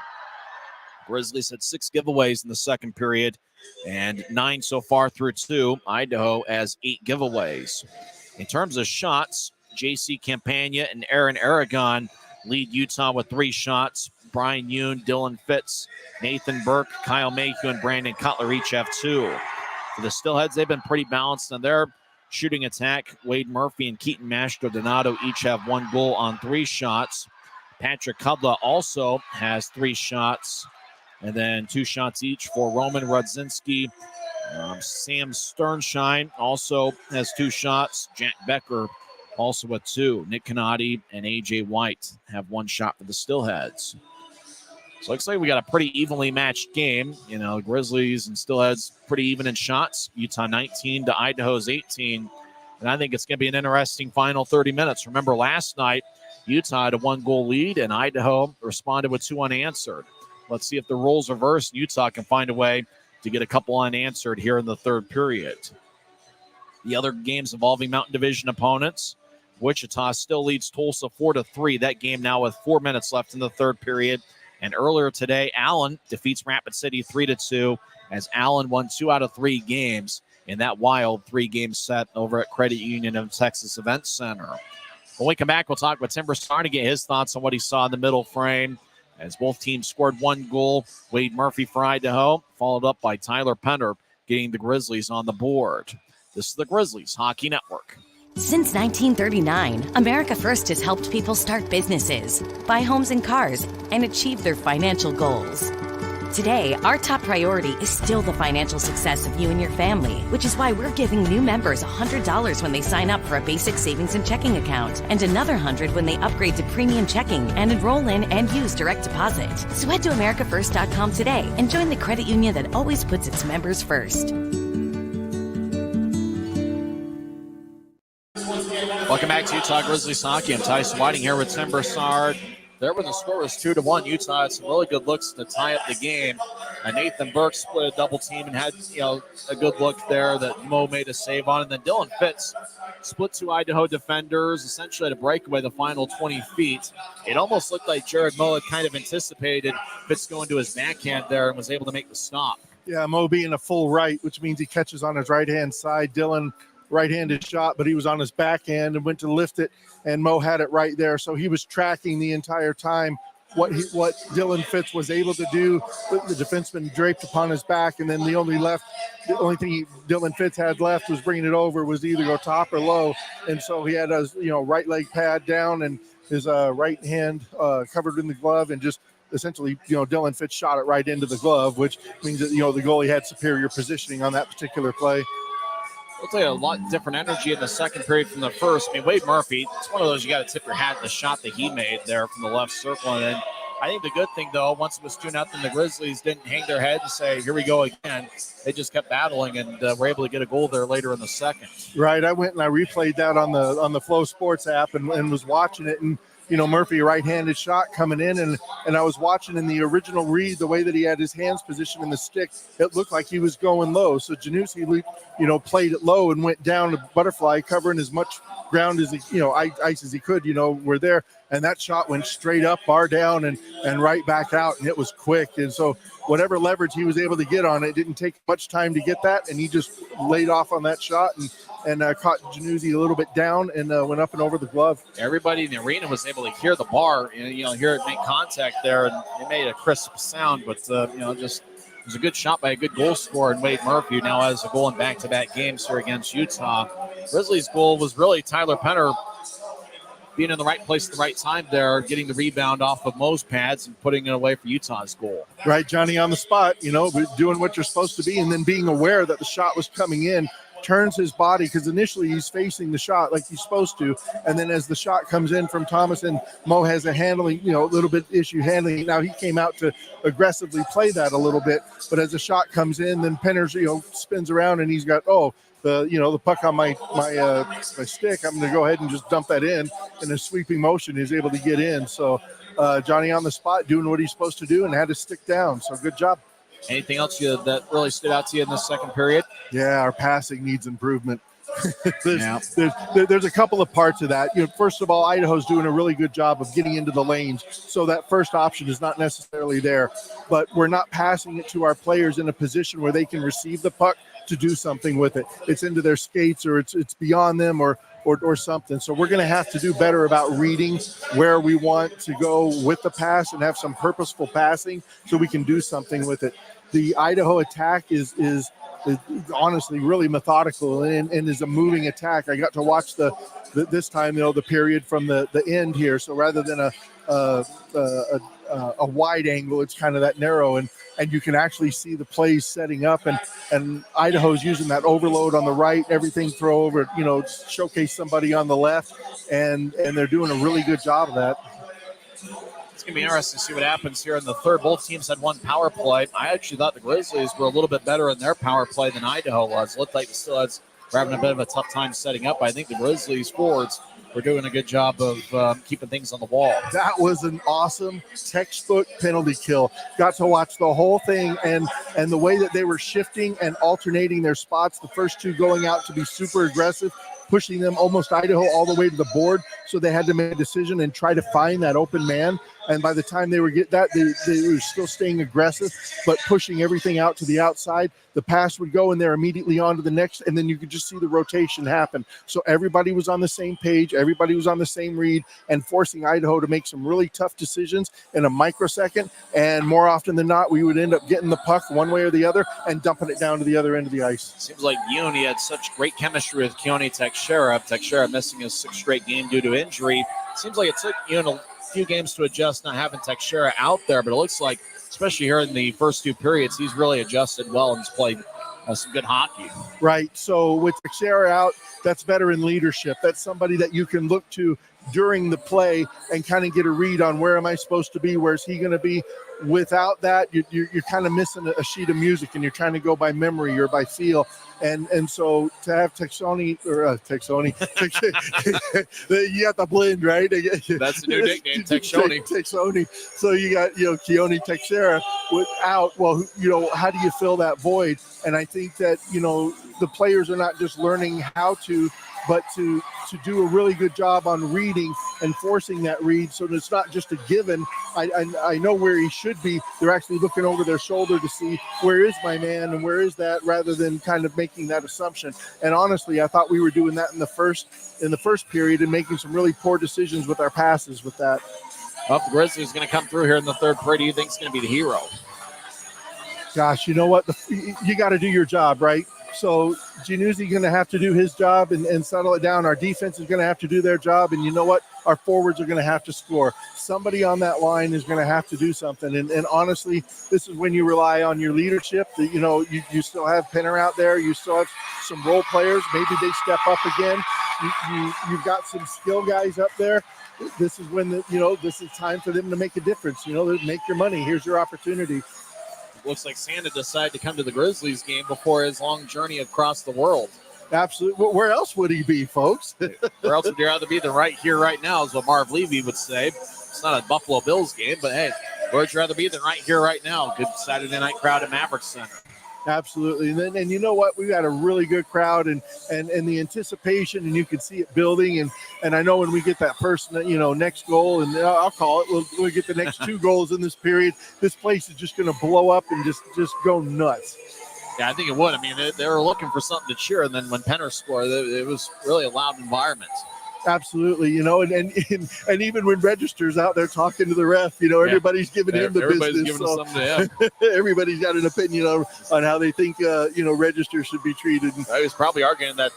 Grizzlies had 6 giveaways in the second period and 9 so far through 2. Idaho has 8 giveaways. In terms of shots, J.C. Campagna and Aaron Aragon lead Utah with 3 shots. Brian Yoon, Dylan Fitz, Nathan Burke, Kyle Mayhew, and Brandon Cutler each have 2. For the Steelheads, they've been pretty balanced in their shooting attack. Wade Murphy and Keaton Mastrodonato each have 1 goal on 3 shots. Patrick Kudla also has 3 shots, and then 2 shots each for Roman Rudzinski. Sam Sternshine also has 2 shots. Jack Becker also with 2. Nick Canati and A.J. White have 1 shot for the Steelheads. So it looks like we got a pretty evenly matched game. Grizzlies and Steelheads pretty even in shots. Utah 19 to Idaho's 18. And I think it's going to be an interesting final 30 minutes. Remember last night, Utah had a 1-goal lead and Idaho responded with 2 unanswered. Let's see if the roles reverse and Utah can find a way to get a couple unanswered here in the third period. The other games involving Mountain Division opponents, Wichita still leads Tulsa 4-3. That game now with 4 minutes left in the third period. And earlier today, Allen defeats Rapid City 3-2 as Allen won 2 out of 3 games in that wild 3-game set over at Credit Union of Texas Event Center. When we come back, we'll talk with Tim Broussard to get his thoughts on what he saw in the middle frame. As both teams scored 1 goal, Wade Murphy for Idaho, followed up by Tyler Penner, getting the Grizzlies on the board. This is the Grizzlies Hockey Network. Since 1939, America First has helped people start businesses, buy homes and cars, and achieve their financial goals. Today, our top priority is still the financial success of you and your family, which is why we're giving new members $100 when they sign up for a basic savings and checking account, and another $100 when they upgrade to premium checking and enroll in and use direct deposit. So head to AmericaFirst.com today and join the credit union that always puts its members first. Welcome back to Utah Grizzlies Hockey. I'm Tyson Whiting here with Tim Broussard. There when the score was 2-1, Utah had some really good looks to tie up the game. Nathan Burke split a double team and had a good look there that Mo made a save on. And then Dylan Fitz split 2 Idaho defenders, essentially had to break away the final 20 feet. It almost looked like Jared Mo had kind of anticipated Fitz going to his backhand there and was able to make the stop. Yeah, Mo being a full right, which means he catches on his right-hand side. Dylan right-handed shot, but he was on his backhand and went to lift it, and Mo had it right there. So he was tracking the entire time what Dylan Fitz was able to do. The defenseman draped upon his back, and then the only thing Dylan Fitz had left was bringing it over, was either go top or low. And so he had his right leg pad down and his right hand covered in the glove, and just essentially Dylan Fitz shot it right into the glove, which means that the goalie had superior positioning on that particular play. I'll tell you, a lot different energy in the second period from the first. I mean, Wade Murphy, it's one of those you got to tip your hat at the shot that he made there from the left circle. And then I think the good thing, though, once it was 2-0, the Grizzlies didn't hang their head and say, here we go again. They just kept battling and were able to get a goal there later in the second. Right. I went and I replayed that on the Flow Sports app and was watching it. And Murphy, right-handed shot coming in, and I was watching in the original read, the way that he had his hands positioned in the stick, it looked like he was going low. So Janussi, played it low and went down to butterfly, covering as much ground as he, ice as he could, were there. And that shot went straight up, bar down, and right back out, and it was quick. And so whatever leverage he was able to get on it, didn't take much time to get that, and he just laid off on that shot and caught Januzzi a little bit down and went up and over the glove. Everybody in the arena was able to hear the bar and hear it make contact there, and it made a crisp sound. But just it was a good shot by a good goal scorer, and Wade Murphy, who now has a goal in back-to-back games here against Utah. Grizzlies' goal was really Tyler Penner being in the right place at the right time there, getting the rebound off of Mo's pads and putting it away for Utah's goal. Right, Johnny on the spot, doing what you're supposed to be, and then being aware that the shot was coming in, turns his body, because initially he's facing the shot like he's supposed to, and then as the shot comes in from Thomas, and Mo has a handling, a little bit issue handling. Now he came out to aggressively play that a little bit, but as the shot comes in, then Penner's, spins around, and he's got, the puck on my stick. I'm going to go ahead and just dump that in a sweeping motion. He's able to get in. So Johnny on the spot doing what he's supposed to do and had to stick down. So good job. Anything else that really stood out to you in this second period? Yeah, our passing needs improvement. There's a couple of parts of that. First of all, Idaho's doing a really good job of getting into the lanes, so that first option is not necessarily there. But we're not passing it to our players in a position where they can receive the puck to do something with it. It's into their skates, or it's beyond them, or something. So we're going to have to do better about reading where we want to go with the pass and have some purposeful passing so we can do something with it. The Idaho attack is honestly really methodical and is a moving attack. I got to watch this time, the period from the end here. So rather than a wide angle, it's kind of that narrow, and you can actually see the plays setting up, and Idaho's using that overload on the right, everything throw over, showcase somebody on the left, and they're doing a really good job of that. It's going to be interesting to see what happens here in the third. Both teams had one power play. I actually thought the Grizzlies were a little bit better in their power play than Idaho was. It looked like the Steelheads were having a bit of a tough time setting up. I think the Grizzlies forwards were doing a good job of keeping things on the wall. That was an awesome textbook penalty kill. Got to watch the whole thing, and the way that they were shifting and alternating their spots, the first two going out to be super aggressive, pushing them almost Idaho all the way to the board. So they had to make a decision and try to find that open man. And by the time they were they were still staying aggressive, but pushing everything out to the outside. The pass would go, and they're immediately on to the next, and then you could just see the rotation happen. So everybody was on the same page, everybody was on the same read, and forcing Idaho to make some really tough decisions in a microsecond. And more often than not, we would end up getting the puck one way or the other and dumping it down to the other end of the ice. Seems like Ione had such great chemistry with Keone Teixeira. Teixeira missing his sixth straight game due to injury. Seems like it took Ione a few games to adjust not having Teixeira out there, but it looks like, especially here in the first two periods, he's really adjusted well and has played some good hockey. Right. So with Teixeira out, that's veteran leadership. That's somebody that you can look to during the play and kind of get a read on where am I supposed to be, where's he going to be. Without that, you're kind of missing a sheet of music, and you're trying to go by memory or by feel. And so to have Texoni, you got the blend, right? That's the new nickname, Texoni. So you got, Keone Teixeira without, how do you fill that void? And I think that, the players are not just learning how to but to do a really good job on reading and forcing that read so that it's not just a given. I know where he should be. They're actually looking over their shoulder to see where is my man and where is that, rather than kind of making that assumption. And honestly, I thought we were doing that in the first period and making some really poor decisions with our passes with that. Well, the Grizzlies going to come through here in the third period. Who do you think is going to be the hero? Gosh, you know what? You got to do your job, right? So Giannuzzi going to have to do his job and settle it down. Our defense is going to have to do their job. And you know what? Our forwards are going to have to score. Somebody on that line is going to have to do something. And honestly, this is when you rely on your leadership. That, you know, you still have Penner out there. You still have some role players. Maybe they step up again. You've got some skill guys up there. This is when, this is time for them to make a difference. Make your money. Here's your opportunity. Looks like Santa decided to come to the Grizzlies game before his long journey across the world. Absolutely. Where else would he be, folks? Where else would he rather be than right here, right now, is what Marv Levy would say. It's not a Buffalo Bills game, but hey, where'd you rather be than right here, right now? Good Saturday night crowd at Maverik Center. Absolutely. And you know what? We got a really good crowd and the anticipation, and you can see it building. And I know when we get that first, next goal, and I'll call it, we'll get the next two goals in this period, this place is just going to blow up and just go nuts. Yeah, I think it would. I mean, they were looking for something to cheer, and then when Penner scored, it was really a loud environment. Absolutely, and even when Register's out there talking to the ref, everybody's giving him the everybody's business. Giving something to him. Everybody's got an opinion on how they think, Register should be treated. He was probably arguing that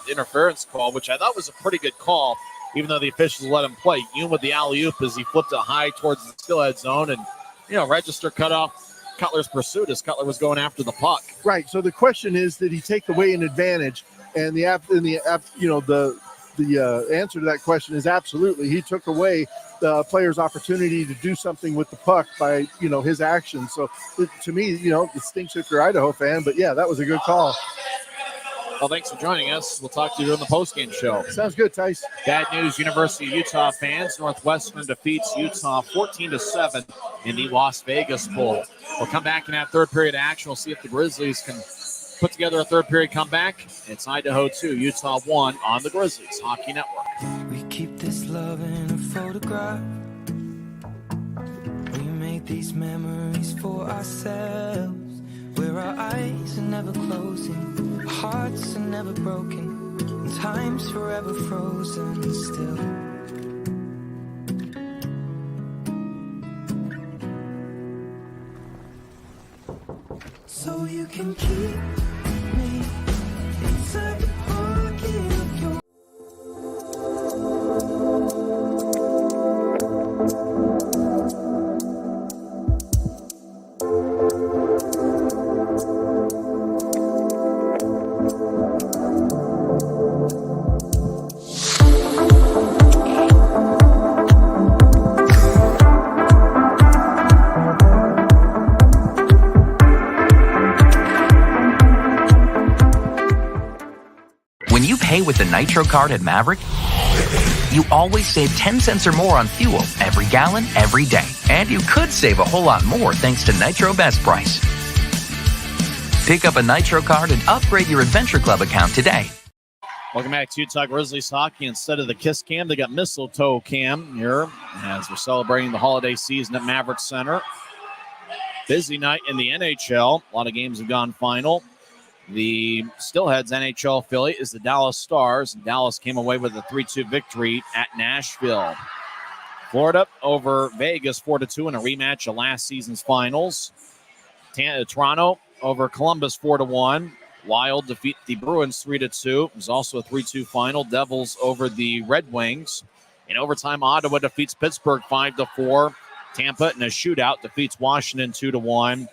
interference call, which I thought was a pretty good call, even though the officials let him play. Yoon with the alley-oop as he flipped it high towards the Steelhead zone, and Register cut off Cutler's pursuit as Cutler was going after the puck. Right. So the question is, did he take away an advantage? And the answer to that question is absolutely. He took away the player's opportunity to do something with the puck by, his actions. So to me, it stinks if you're an Idaho fan, but yeah, that was a good call. Well, thanks for joining us. We'll talk to you on the postgame show. Sounds good, Tyce. Bad news, University of Utah fans. Northwestern defeats Utah 14-7 in the Las Vegas Bowl. We'll come back in that third period action. We'll see if the Grizzlies can put together a third period comeback. It's Idaho 2, Utah 1 on the Grizzlies Hockey Network. We keep this love in a photograph. We make these memories for ourselves, where our eyes are never closing, our hearts are never broken, and time's forever frozen still. So you can keep me inside the pocket of your. Pay with the Nitro card at Maverik, you always save 10 cents or more on fuel every gallon, every day. And you could save a whole lot more thanks to Nitro Best Price. Pick up a Nitro card and upgrade your Adventure Club account today. Welcome back to Utah Grizzlies Hockey. Instead of the Kiss Cam, they got Mistletoe Cam here as we're celebrating the holiday season at Maverik Center. Busy night in the NHL. A lot of games have gone final. The Steelheads NHL affiliate is the Dallas Stars, and Dallas came away with a 3-2 victory at Nashville. Florida over Vegas 4-2 in a rematch of last season's finals. Toronto over Columbus 4-1. Wild defeat the Bruins 3-2. It was also a 3-2 final. Devils over the Red Wings. In overtime, Ottawa defeats Pittsburgh 5-4. Tampa in a shootout defeats Washington 2-1.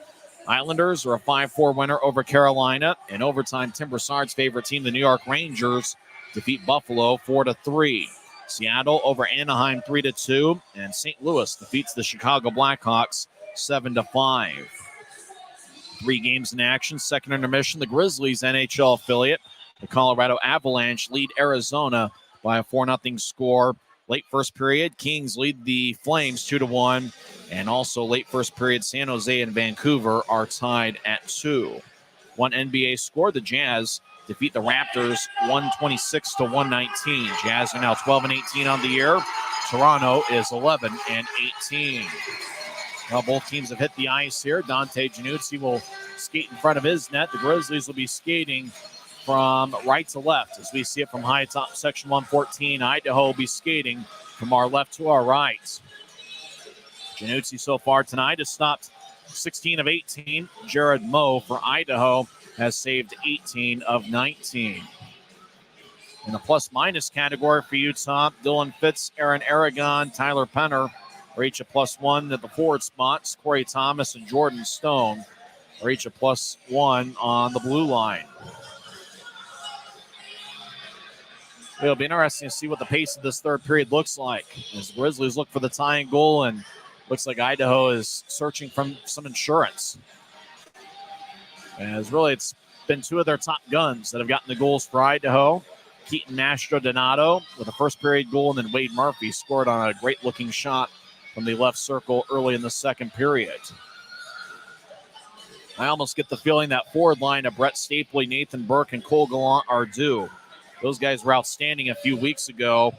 Islanders are a 5-4 winner over Carolina. In overtime, Tim Broussard's favorite team, the New York Rangers, defeat Buffalo 4-3. Seattle over Anaheim 3-2. And St. Louis defeats the Chicago Blackhawks 7-5. 3 games in action. Second intermission, the Grizzlies NHL affiliate, the Colorado Avalanche, lead Arizona by a 4-0 score. Late first period, Kings lead the Flames 2-1. And also late first period, San Jose and Vancouver are tied at 2. One NBA score, the Jazz defeat the Raptors 126 to 119. Jazz are now 12 and 18 on the year. Toronto is 11 and 18. Well, both teams have hit the ice here. Dante Januzzi will skate in front of his net. The Grizzlies will be skating from right to left as we see it from high top section 114. Idaho will be skating from our left to our right. Januzzi so far tonight has stopped 16 of 18. Jared Moe for Idaho has saved 18 of 19. In the plus-minus category for Utah, Dylan Fitz, Aaron Aragon, Tyler Penner are each a +1 at the forward spots. Corey Thomas and Jordan Stone are each a +1 on the blue line. It'll be interesting to see what the pace of this third period looks like as the Grizzlies look for the tying goal, and looks like Idaho is searching for some insurance. As really it's been two of their top guns that have gotten the goals for Idaho. Keaton Mastro-Donato with a first period goal, and then Wade Murphy scored on a great looking shot from the left circle early in the second period. I almost get the feeling that forward line of Brett Stapley, Nathan Burke, and Cole Gallant are due. Those guys were outstanding a few weeks ago.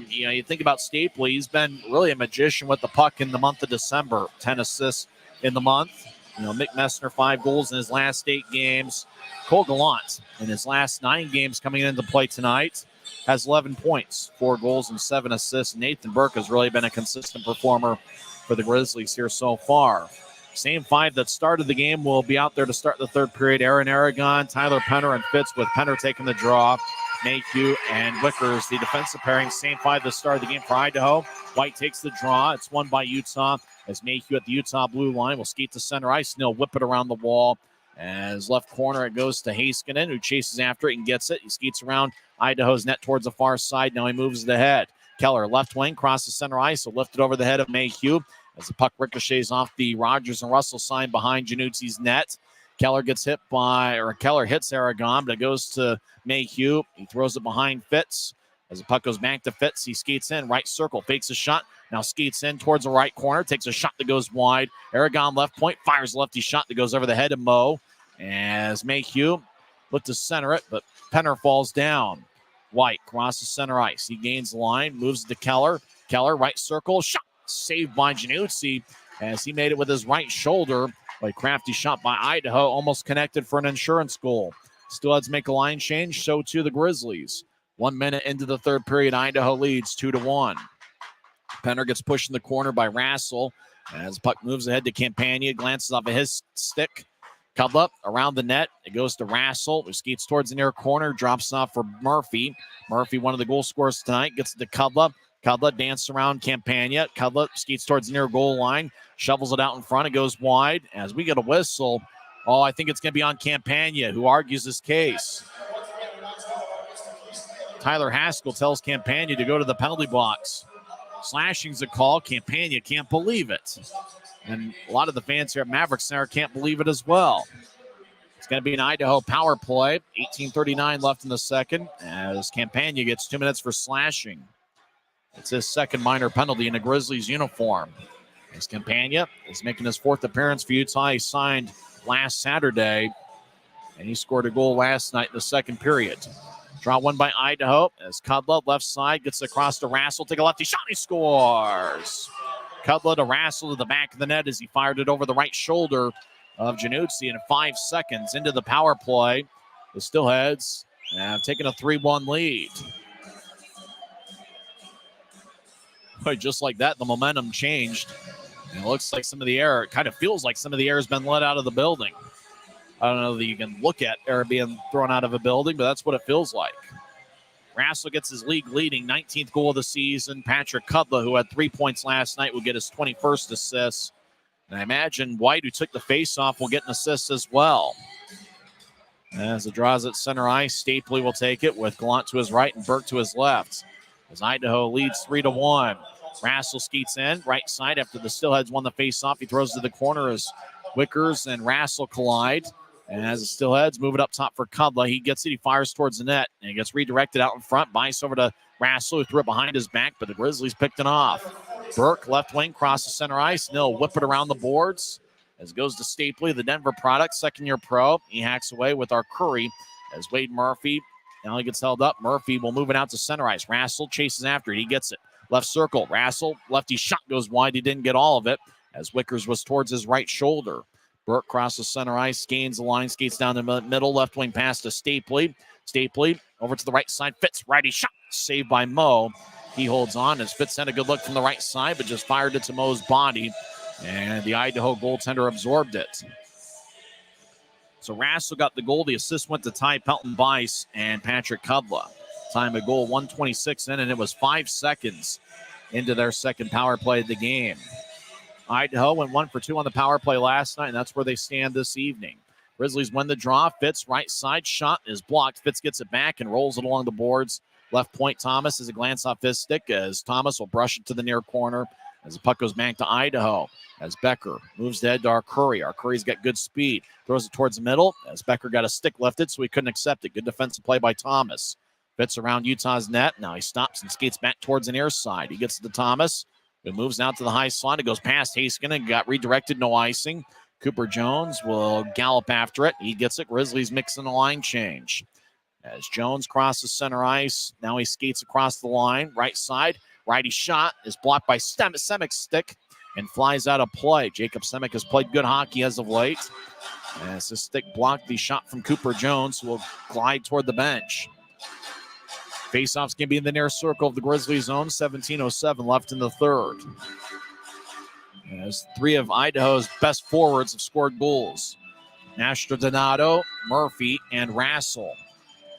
You think about Stapley, he's been really a magician with the puck in the month of December. 10 assists in the month. Mick Messner, 5 goals in his last 8 games. Cole Gallant, in his last 9 games coming into play tonight, has 11 points, 4 goals and 7 assists. Nathan Burke has really been a consistent performer for the Grizzlies here so far. Same 5 that started the game will be out there to start the third period. Aaron Aragon, Tyler Penner, and Fitz, with Penner taking the draw. Mayhew and Wickers, the defensive pairing. Same 5 that started the game for Idaho. White takes the draw. It's won by Utah as Mayhew at the Utah blue line will skate to center ice. And he'll whip it around the wall. As left corner, it goes to Heiskanen, who chases after it and gets it. He skates around Idaho's net towards the far side. Now he moves it ahead. Keller, left wing, crosses center ice. Will lift it over the head of Mayhew as the puck ricochets off the Rogers and Russell sign behind Januzzi's net. Keller hits Aragon, but it goes to Mayhew. He throws it behind Fitz. As the puck goes back to Fitz, he skates in, right circle, fakes a shot, now skates in towards the right corner, takes a shot that goes wide. Aragon left point, fires a lefty shot that goes over the head of Moe. As Mayhew looked to center it, but Penner falls down. White crosses center ice. He gains the line, moves to Keller. Keller, right circle, shot, saved by Januzzi as he made it with his right shoulder. A crafty shot by Idaho, almost connected for an insurance goal. Steelheads make a line change, so too the Grizzlies. 1 minute into the third period, Idaho leads 2-1. Penner gets pushed in the corner by Rassel as the puck moves ahead to Campagna, glances off of his stick. Cudlip around the net. It goes to Rassel, who skates towards the near corner, drops off for Murphy. Murphy, one of the goal scorers tonight, gets it to Cudlip. Cudlip dances around Campagna. Cudlip skates towards the near goal line, shovels it out in front. It goes wide as we get a whistle. Oh, I think it's going to be on Campagna, who argues his case. Tyler Haskell tells Campagna to go to the penalty box. Slashing's a call. Campagna can't believe it. And a lot of the fans here at Maverik Center can't believe it as well. It's going to be an Idaho power play. 18:39 left in the second as Campagna gets 2 minutes for slashing. It's his second minor penalty in a Grizzlies uniform. As Campagna is making his 4th appearance for Utah. He signed last Saturday, and he scored a goal last night in the second period. Draw one by Idaho as Cudlip, left side, gets across to Rassel. Take a lefty shot, he scores. Cudlip to Rassel to the back of the net as he fired it over the right shoulder of Januzzi. And 5 seconds into the power play, the Steelheads have taken a 3-1 lead. But just like that, the momentum changed. And it looks like some of the air, it kind of feels like some of the air has been let out of the building. I don't know that you can look at air being thrown out of a building, but that's what it feels like. Rassel gets his league leading 19th goal of the season. Patrick Cudlip, who had 3 points last night, will get his 21st assist. And I imagine White, who took the face-off, will get an assist as well. As it draws at center ice, Stapley will take it with Gallant to his right and Burke to his left. As Idaho leads 3-1. Rassel skates in, right side after the Steelheads won the face-off. He throws to the corner as Wickers and Rassel collide. And as the Steelheads move it up top for Cudlip, he gets it, he fires towards the net, and he gets redirected out in front. Bice over to Rassel, who threw it behind his back, but the Grizzlies picked it off. Burke, left wing, crosses center ice, and he'll whip it around the boards. As it goes to Stapley, the Denver product, second-year pro. He hacks away with our Curry as Wade Murphy, now he gets held up. Murphy will move it out to center ice. Rassel chases after it. He gets it. Left circle. Rassel, lefty shot goes wide. He didn't get all of it as Wickers was towards his right shoulder. Burke crosses center ice, gains the line, skates down the middle, left wing pass to Stapley. Stapley over to the right side, Fitz, righty shot, saved by Moe. He holds on as Fitz had a good look from the right side, but just fired it to Moe's body, and the Idaho goaltender absorbed it. So Rassel got the goal. The assist went to Ty Pelton-Bice and Patrick Kudla. Time of goal, 1:26 in, and it was 5 seconds into their second power play of the game. Idaho went 1 for 2 on the power play last night, and that's where they stand this evening. Grizzlies win the draw. Fitz, right side shot is blocked. Fitz gets it back and rolls it along the boards. Left point, Thomas is a glance off his stick as Thomas will brush it to the near corner as the puck goes back to Idaho. As Becker moves the head to Arcuri. Arcuri's got good speed. Throws it towards the middle as Becker got a stick lifted, so he couldn't accept it. Good defensive play by Thomas. Fitz around Utah's net. Now he stops and skates back towards the near side. He gets it to Thomas. It moves out to the high slot. It goes past Haskin and got redirected. No icing. Cooper Jones will gallop after it. He gets it. Grizzlies mixing the line change. As Jones crosses center ice. Now he skates across the line. Right side. Righty shot is blocked by Semek's stick and flies out of play. Jacob Semek has played good hockey as of late. As his stick blocked the shot from Cooper Jones, who will glide toward the bench. Faceoff's going to be in the near circle of the Grizzlies zone. 17:07 left in the third. As 3 of Idaho's best forwards have scored goals. Mastrodonato, Murphy, and Rassel.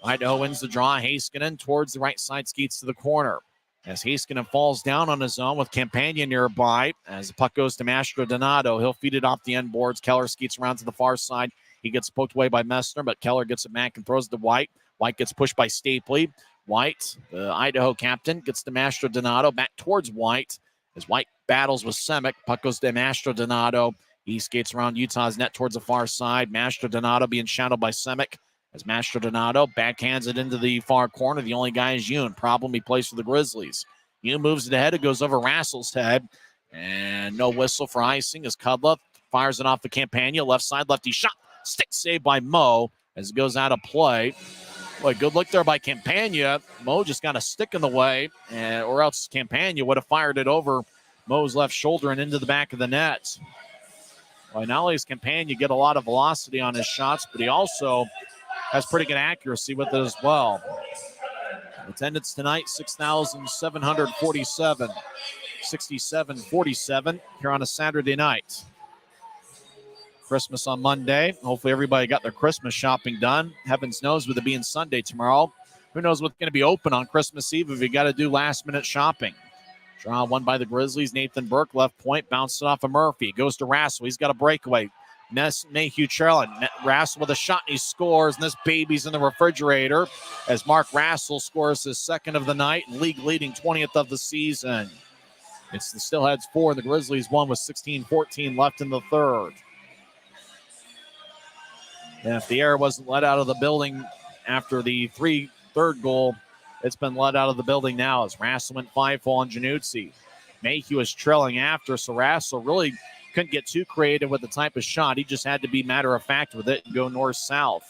Idaho wins the draw. Heiskanen towards the right side, skates to the corner. As Heiskanen falls down on his own with Campagna nearby. As the puck goes to Mastrodonato, he'll feed it off the end boards. Keller skates around to the far side. He gets poked away by Messner, but Keller gets it back and throws it to White. White gets pushed by Stapley. White, the Idaho captain, gets to Mastrodonato back towards White. As White battles with Semek, puck goes to Mastrodonato. He skates around Utah's net towards the far side. Mastrodonato being shadowed by Semek. As Mastrodonato backhands it into the far corner. The only guy is Yoon. Problem, he plays for the Grizzlies. Yoon moves it ahead. It goes over Rassel's head. And no whistle for icing as Kudla fires it off the Campagna. Left side, lefty shot. Stick saved by Moe as it goes out of play. Boy, good look there by Campagna. Moe just got a stick in the way, or else Campagna would have fired it over Moe's left shoulder and into the back of the net. Well, not only does Campagna get a lot of velocity on his shots, but he also has pretty good accuracy with it as well. Attendance tonight, 6,747. 67-47 here on a Saturday night. Christmas on Monday. Hopefully everybody got their Christmas shopping done. Heavens knows with it being Sunday tomorrow. Who knows what's going to be open on Christmas Eve if you got to do last-minute shopping. Draw won by the Grizzlies. Nathan Burke, left point, bounced it off of Murphy. Goes to Rassel. He's got a breakaway. Mayhew trailing. Rassel with a shot, and he scores, and this baby's in the refrigerator as Mark Rassel scores his second of the night and league-leading 20th of the season. It's the Steelheads 4, and the Grizzlies 1 with 16:14 left in the third. And if the air wasn't let out of the building after the third goal, it's been let out of the building now as Rassel went 5-4 on Januzzi. Mayhew is trailing after, so Rassel really couldn't get too creative with the type of shot. He just had to be matter-of-fact with it and go north-south.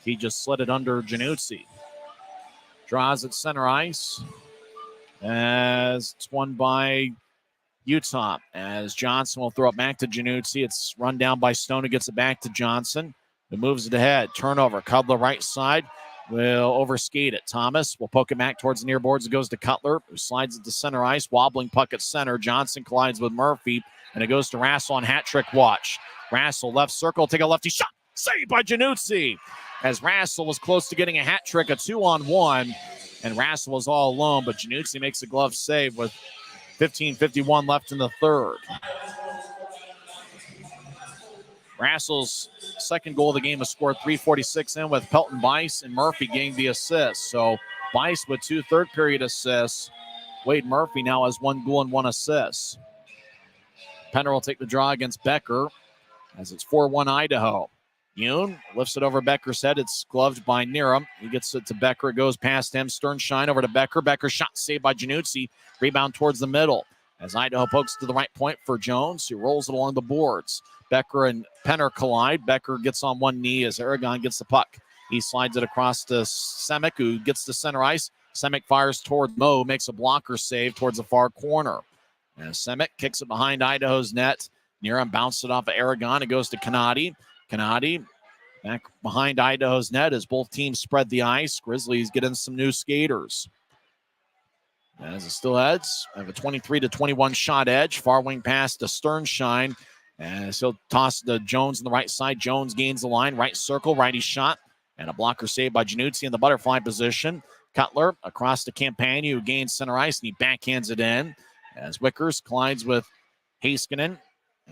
He just slid it under Januzzi. Draws at center ice as it's won by Utah. As Johnson will throw it back to Januzzi. It's run down by Stone, who gets it back to Johnson. Who moves it ahead. Turnover. Kudla right side will overskate it. Thomas will poke it back towards the near boards. It goes to Cutler, who slides it to center ice. Wobbling puck at center. Johnson collides with Murphy, and it goes to Rassel on hat trick watch. Rassel left circle, take a lefty shot. Saved by Januzzi. As Rassel was close to getting a hat trick, a 2-on-1, and Rassel was all alone, but Januzzi makes a glove save with 15:51 left in the third. Rassel's second goal of the game was scored 3:46 in with Pelton-Bice and Murphy getting the assist. So Bice with 2 third-period assists. Wade Murphy now has 1 goal and 1 assist. Penner will take the draw against Becker as it's 4-1 Idaho. Yoon lifts it over Becker's head. It's gloved by Niram. He gets it to Becker. It goes past him. Sternshine over to Becker. Becker shot saved by Januzzi. Rebound towards the middle as Idaho pokes to the right point for Jones, who rolls it along the boards. Becker and Penner collide. Becker gets on one knee as Aragon gets the puck. He slides it across to Semick, who gets to center ice. Semick fires toward Mo, makes a blocker save towards the far corner. And Semick kicks it behind Idaho's net. Near him, bounced it off of Aragon. It goes to Kanadi. Kanadi back behind Idaho's net as both teams spread the ice. Grizzlies get in some new skaters. As the Steelheads have a 23-21 shot edge. Far wing pass to Sternshine. As he'll toss to Jones on the right side. Jones gains the line. Right circle, righty shot. And a blocker save by Januzzi in the butterfly position. Cutler across to Campagna, who gains center ice, and he backhands it in. As Wickers collides with Heiskanen.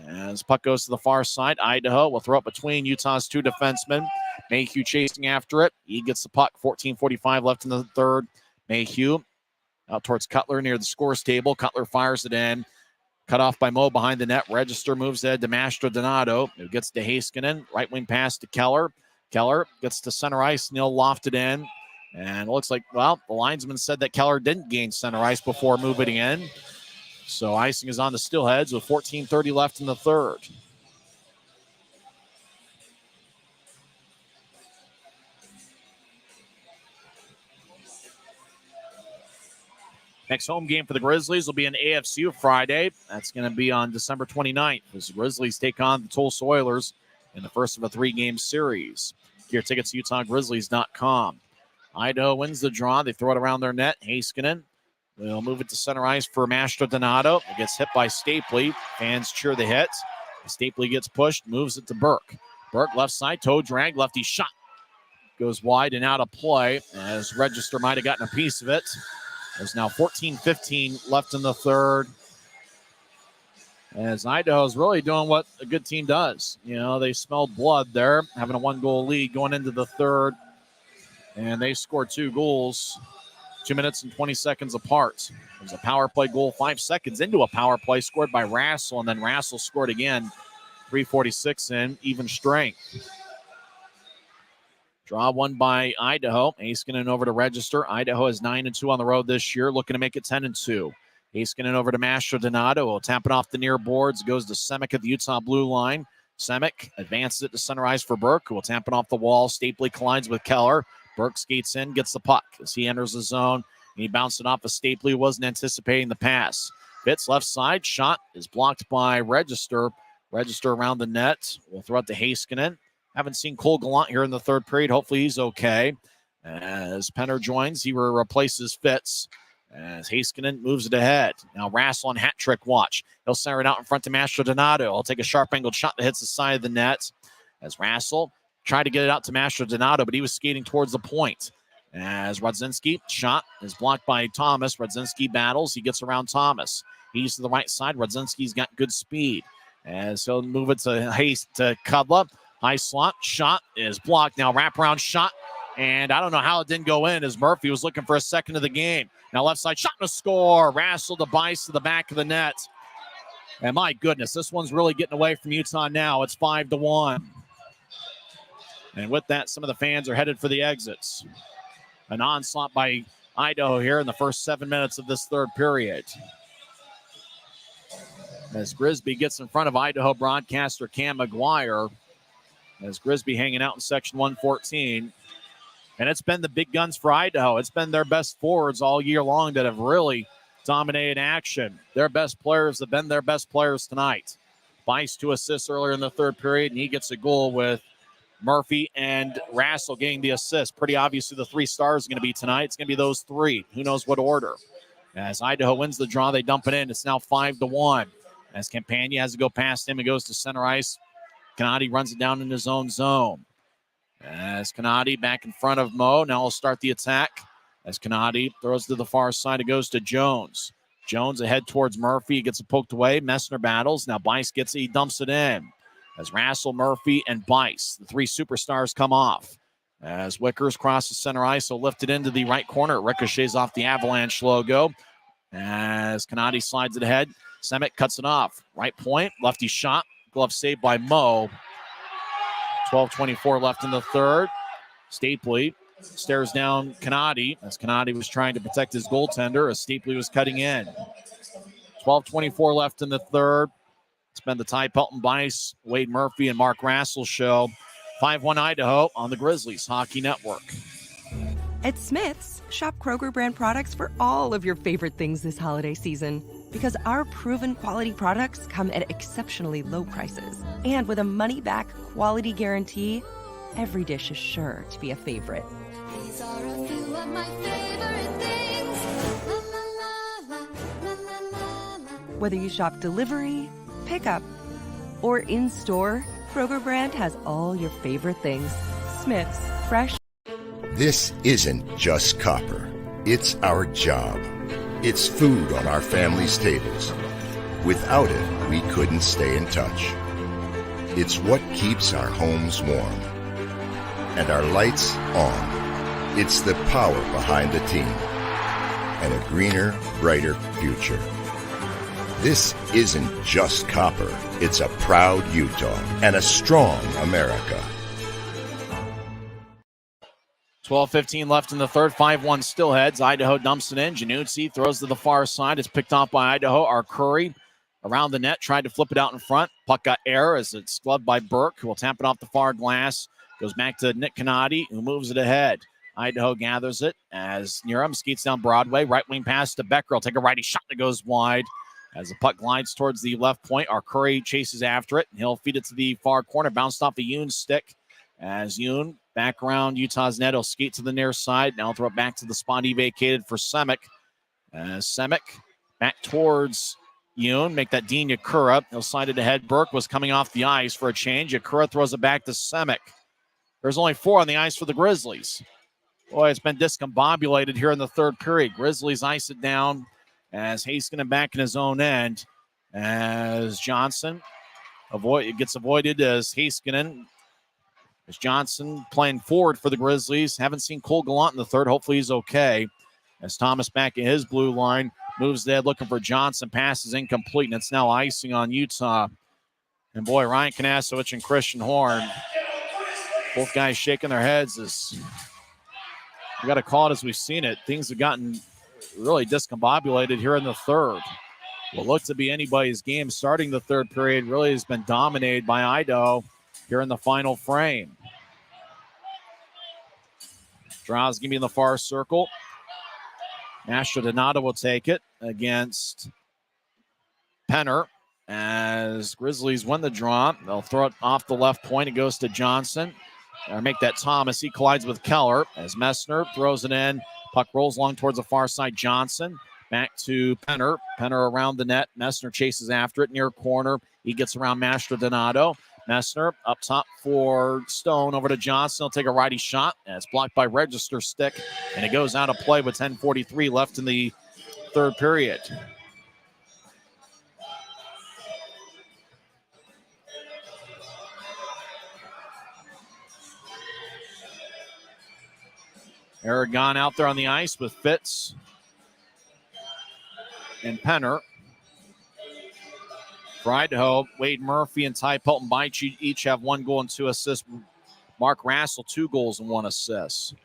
As puck goes to the far side, Idaho will throw it between Utah's two defensemen. Mayhew chasing after it. He gets the puck. 14:45 left in the third. Mayhew out towards Cutler near the scores table. Cutler fires it in. Cut off by Mo behind the net. Register moves ahead to Mastro Donato, who gets to Heiskanen. Right wing pass to Keller. Keller gets to center ice. Neil lofted in. And it looks like, well, the linesman said that Keller didn't gain center ice before moving in. So icing is on the Steelheads with 14:30 left in the third. Next home game for the Grizzlies will be an AFCU Friday. That's going to be on December 29th as the Grizzlies take on the Tulsa Oilers in the first of a three-game series. Get your tickets at UtahGrizzlies.com. Idaho wins the draw. They throw it around their net. Heiskanen will move it to center ice for Mastro Donato. It gets hit by Stapley. Fans cheer the hit. Stapley gets pushed, moves it to Burke. Burke left side, toe drag, lefty shot. Goes wide and out of play as Register might have gotten a piece of it. There's now 14:15 left in the third. As Idaho's really doing what a good team does. You know, they smelled blood there, having a one-goal lead going into the third. And they scored 2 goals, 2 minutes and 20 seconds apart. There's a power play goal 5 seconds into a power play scored by Rassel, and then Rassel scored again, 3:46 in, even strength. Draw won by Idaho. Heiskanen over to Register. Idaho is 9-2 on the road this year, looking to make it 10-2. Heiskanen over to Mastro Donato. Will tap it off the near boards. Goes to Semick at the Utah blue line. Semick advances it to center ice for Burke, who will tap it off the wall. Stapley collides with Keller. Burke skates in, gets the puck as he enters the zone. And he bounced it off of Stapley, wasn't anticipating the pass. Fitz left side, shot is blocked by Register. Register around the net. We'll throw it to Heiskanen. Haven't seen Cole Gallant here in the third period. Hopefully he's okay. As Penner joins, he replaces Fitz. As Heiskanen moves it ahead. Now Rassel on hat trick watch. He'll center it out in front to Mastro Donato. He'll take a sharp angled shot that hits the side of the net. As Rassel tried to get it out to Mastro Donato, but he was skating towards the point. As Rodzinski, shot is blocked by Thomas. Rodzinski battles. He gets around Thomas. He's to the right side. Rodzinski's got good speed. As he'll move it to Kudla. High slot. Shot is blocked. Now wraparound shot. And I don't know how it didn't go in as Murphy was looking for a second of the game. Now left side shot and a score. Rassel to Bice to the back of the net. And my goodness, this one's really getting away from Utah now. It's 5-1. And with that, some of the fans are headed for the exits. An onslaught by Idaho here in the first 7 minutes of this third period. As Grisby gets in front of Idaho broadcaster Cam McGuire. As Grisby hanging out in section 114. And it's been the big guns for Idaho. It's been their best forwards all year long that have really dominated action. Their best players have been their best players tonight. Bice 2 assists earlier in the third period, and he gets a goal with Murphy and Rassel getting the assist. Pretty obviously the 3 stars are going to be tonight. It's going to be those 3. Who knows what order. As Idaho wins the draw, they dump it in. It's now 5-1. As Campagna has to go past him, it goes to center ice. Kanadi runs it down in his own zone. As Kanadi back in front of Mo. Now he'll start the attack. As Kanadi throws to the far side, it goes to Jones. Jones ahead towards Murphy. He gets it poked away. Messner battles. Now Bice gets it. He dumps it in. As Rassel, Murphy, and Bice, the 3 superstars come off. As Wickers crosses center ice, he'll lift it into the right corner. It ricochets off the Avalanche logo. As Kanadi slides it ahead. Semick cuts it off. Right point. Lefty shot. Glove saved by Mo. 12:24 left in the third. Stapley stares down Kanadi as Kanadi was trying to protect his goaltender as Stapley was cutting in. 12:24 left in the third. It's been the Ty Pelton Bice, Wade Murphy, and Mark Rassel show 5-1 Idaho on the Grizzlies Hockey Network. At Smith's, shop Kroger brand products for all of your favorite things this holiday season. Because our proven quality products come at exceptionally low prices. And with a money-back quality guarantee, every dish is sure to be a favorite. These are a few of my favorite things. La la la la, la la la la. Whether you shop delivery, pickup, or in-store, Kroger brand has all your favorite things. Smith's, fresh. This isn't just copper. It's our job. It's food on our family's tables. Without it, we couldn't stay in touch. It's what keeps our homes warm. And our lights on. It's the power behind the team. And a greener, brighter future. This isn't just copper. It's a proud Utah and a strong America. 12:15 left in the third. 5-1 Steelheads. Idaho dumps it in. Januzzi throws to the far side. It's picked off by Idaho. Arcuri around the net. Tried to flip it out in front. Puck got air as it's gloved by Burke, who will tap it off the far glass. Goes back to Nick Canati, who moves it ahead. Idaho gathers it as Niram skates down Broadway. Right wing pass to Becker. Will take a righty shot that goes wide. As the puck glides towards the left point, Arcuri chases after it. And he'll feed it to the far corner. Bounced off the Yoon stick. As Yoon back around Utah's net, he'll skate to the near side. Now throw it back to the spot he vacated for Semick. As Semick back towards Yoon, make that Dean Yakura. He'll slide it ahead. Burke was coming off the ice for a change. Yakura throws it back to Semick. There's only 4 on the ice for the Grizzlies. Boy, it's been discombobulated here in the third period. Grizzlies ice it down as Heiskanen back in his own end. As Johnson gets avoided as Heiskanen. As Johnson playing forward for the Grizzlies. Haven't seen Cole Gallant in the third. Hopefully he's okay. As Thomas back in his blue line. Moves ahead looking for Johnson. Pass is incomplete, and it's now icing on Utah. And boy, Ryan Kanasowicz and Christian Horn. Both guys shaking their heads as we got to call it as we've seen it. Things have gotten really discombobulated here in the third. What looked to be anybody's game starting the third period really has been dominated by Idaho here in the final frame. Drowsky in the far circle. Mastrodonado will take it against Penner as Grizzlies win the draw. They'll throw it off the left point. It goes to Johnson. Make that Thomas. He collides with Keller as Messner throws it in. Puck rolls along towards the far side. Johnson back to Penner. Penner around the net. Messner chases after it near corner. He gets around Mastrodonado. Messner up top for Stone over to Johnson. He'll take a righty shot. And it's blocked by Register stick. And it goes out of play with 10:43 left in the third period. Aragon out there on the ice with Fitz and Penner. For Idaho, Wade Murphy and Ty Pelton-Beich each have 1 goal and 2 assists. Mark Rassel, 2 goals and 1 assist.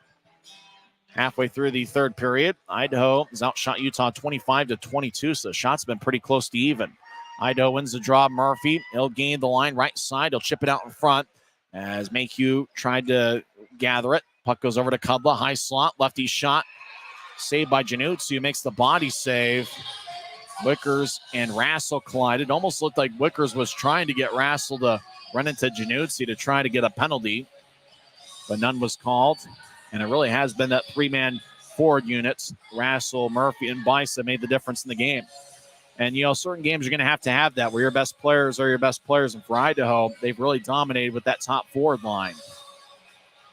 Halfway through the third period, Idaho has outshot Utah 25-22, so the shot's been pretty close to even. Idaho wins the draw. Murphy, he'll gain the line right side. He'll chip it out in front as Mayhew tried to gather it. Puck goes over to Kudla, high slot, lefty shot. Saved by Januzzi, who makes the body save. Wickers and Rassel collided. Almost looked like Wickers was trying to get Rassel to run into Januzzi to try to get a penalty, but none was called. And it really has been that 3-man forward units, Rassel, Murphy, and Bice, that made the difference in the game. And, certain games you're going to have that, where your best players are your best players. And for Idaho, they've really dominated with that top forward line.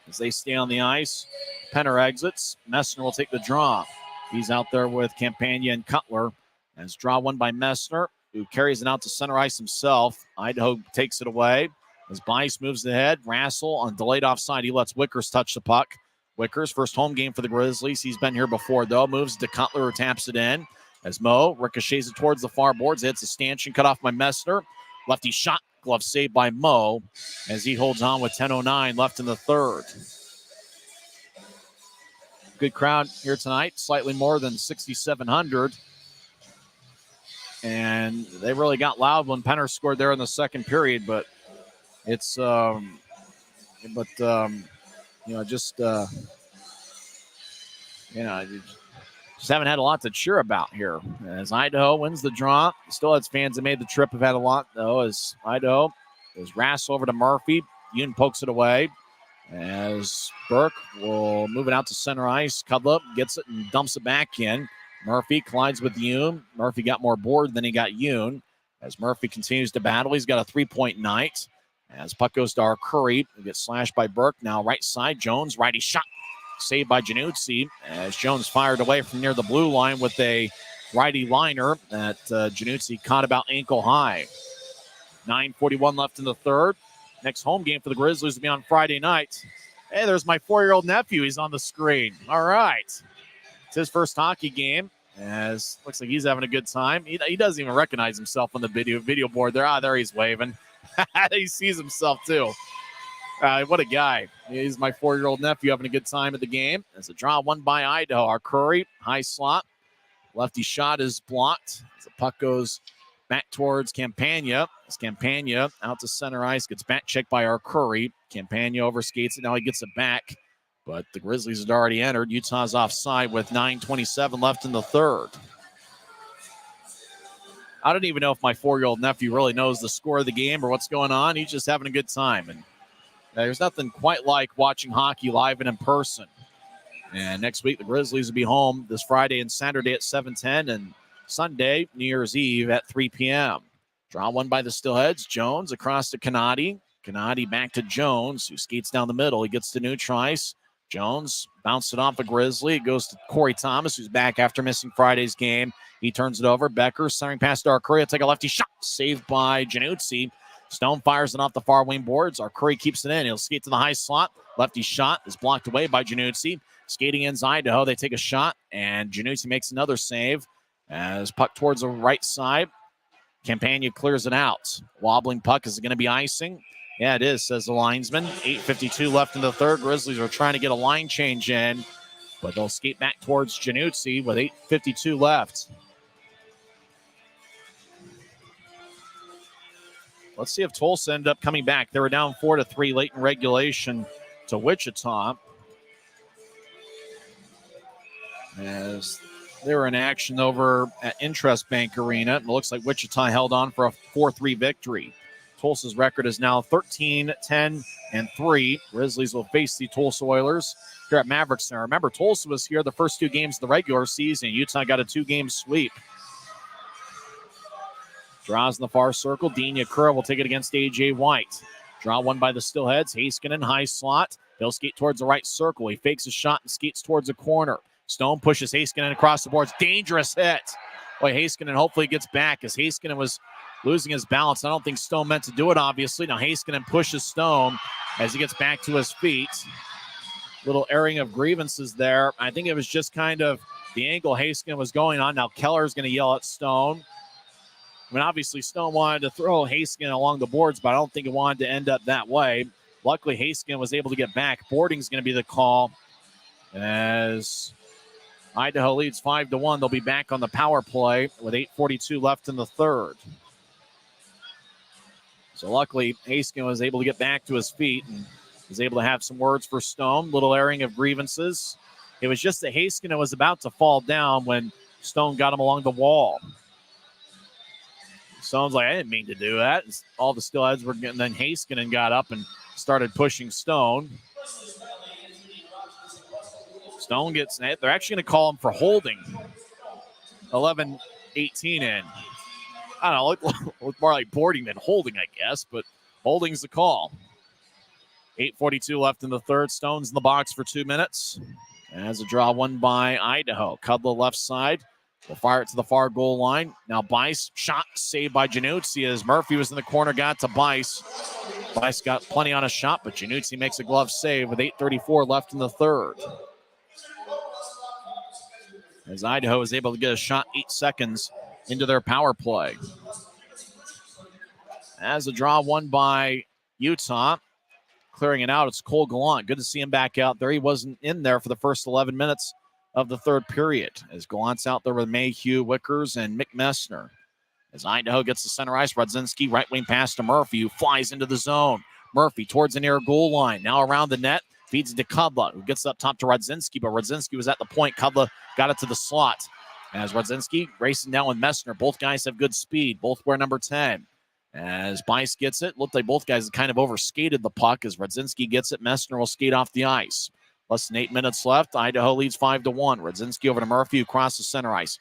As they stay on the ice, Penner exits. Messner will take the draw. He's out there with Campagna and Cutler. As draw won by Messner, who carries it out to center ice himself. Idaho takes it away. As Bice moves ahead, Rassel on delayed offside. He lets Wickers touch the puck. Wickers, first home game for the Grizzlies. He's been here before, though. Moves to Cutler, who taps it in. As Mo ricochets it towards the far boards. Hits a stanchion cut off by Messner. Lefty shot, glove saved by Mo as he holds on with 10:09 left in the third. Good crowd here tonight, slightly more than 6,700. And they really got loud when Penner scored there in the second period, but it's but just haven't had a lot to cheer about here. As Idaho wins the draw, Steelheads fans that made the trip have had a lot, though, as Idaho is wrestled over to Murphy. Yoon pokes it away. As Burke will move it out to center ice. Cudlip gets it and dumps it back in. Murphy collides with Yoon. Murphy got more board than he got Yoon. As Murphy continues to battle, he's got a 3-point night. As puck goes to our Curry, he gets slashed by Burke. Now right side, Jones, righty shot. Saved by Januzzi. As Jones fired away from near the blue line with a righty liner that Januzzi caught about ankle high. 9:41 left in the third. Next home game for the Grizzlies will be on Friday night. Hey, there's my 4-year-old nephew. He's on the screen. All right. It's his first hockey game. As looks like he's having a good time. He doesn't even recognize himself on the video board there. There he's waving. He sees himself too. What a guy. He's my 4-year-old nephew having a good time at the game. As a draw won by Idaho. Our Curry, high slot. Lefty shot is blocked. As the puck goes back towards Campagna. As Campagna out to center ice, gets back checked by our Curry. Campagna overskates it. Now he gets it back. But the Grizzlies had already entered. Utah's offside with 9:27 left in the third. I don't even know if my 4-year-old nephew really knows the score of the game or what's going on. He's just having a good time. And there's nothing quite like watching hockey live and in person. And next week, the Grizzlies will be home this Friday and Saturday at 7:10 and Sunday, New Year's Eve at 3 p.m. Draw one by the Steelheads. Jones across to Canati. Canati back to Jones, who skates down the middle. He gets to Neutrice. Jones bounced it off a Grizzly. It goes to Corey Thomas, who's back after missing Friday's game. He turns it over. Becker centering past Arcuri. Take a lefty shot. Saved by Januzzi. Stone fires it off the far wing boards. Arcuri keeps it in. He'll skate to the high slot. Lefty shot is blocked away by Januzzi. Skating in Idaho. They take a shot, and Januzzi makes another save. As puck towards the right side. Campagna clears it out. Wobbling puck. Is it going to be icing? Yeah, it is, says the linesman. 8:52 left in the third. Grizzlies are trying to get a line change in, but they'll skate back towards Januzzi with 8:52 left. Let's see if Tulsa end up coming back. They were down 4-3 late in regulation to Wichita. As they were in action over at Interest Bank Arena. It looks like Wichita held on for a 4-3 victory. Tulsa's record is now 13-10-3. Grizzlies will face the Tulsa Oilers here at Maverik Center. Remember, Tulsa was here the first 2 games of the regular season. Utah got a 2-game sweep. Draws in the far circle. Dean Yakura will take it against A.J. White. Draw one by the Steelheads. Heiskanen, high slot. He'll skate towards the right circle. He fakes a shot and skates towards the corner. Stone pushes Heiskanen across the boards. Dangerous hit. Boy, Heiskanen hopefully gets back as Heiskanen was losing his balance. I don't think Stone meant to do it, obviously. Now Heiskanen pushes Stone as he gets back to his feet. Little airing of grievances there. I think it was just kind of the angle Heiskanen was going on. Now Keller's going to yell at Stone. I mean, obviously, Stone wanted to throw Heiskanen along the boards, but I don't think it wanted to end up that way. Luckily, Heiskanen was able to get back. Boarding's going to be the call as Idaho leads 5-1. They'll be back on the power play with 8:42 left in the third. So luckily, Heiskanen was able to get back to his feet and was able to have some words for Stone. Little airing of grievances. It was just that Heiskanen was about to fall down when Stone got him along the wall. Stone's like, I didn't mean to do that. All the Steelheads were getting, then Heiskanen got up and started pushing Stone. Stone gets, they're actually going to call him for holding. 11-18 in. I don't know, look more like boarding than holding, I guess, but holding's the call. 8:42 left in the third. Stone's in the box for 2 minutes. As a draw won by Idaho. Cudla left side. Will fire it to the far goal line. Now Bice, shot saved by Januzzi as Murphy was in the corner, got to Bice. Bice got plenty on a shot, but Januzzi makes a glove save with 8:34 left in the third. As Idaho is able to get a shot 8 seconds into their power play. As a draw won by Utah. Clearing it out, it's Cole Gallant. Good to see him back out there. He wasn't in there for the first 11 minutes of the third period. As Gallant's out there with Mayhew, Wickers, and Mick Messner. As Idaho gets the center ice, Rodzinski, right wing pass to Murphy, who flies into the zone. Murphy towards the near goal line. Now around the net. Feeds it to Kudla, who gets up top to Rudzinski, but Rudzinski was at the point. Kudla got it to the slot. As Rudzinski racing down with Messner. Both guys have good speed. Both wear number 10. As Bice gets it, looked like both guys kind of overskated the puck. As Rudzinski gets it, Messner will skate off the ice. Less than 8 minutes left. Idaho leads 5-1. Rudzinski over to Murphy across the center ice.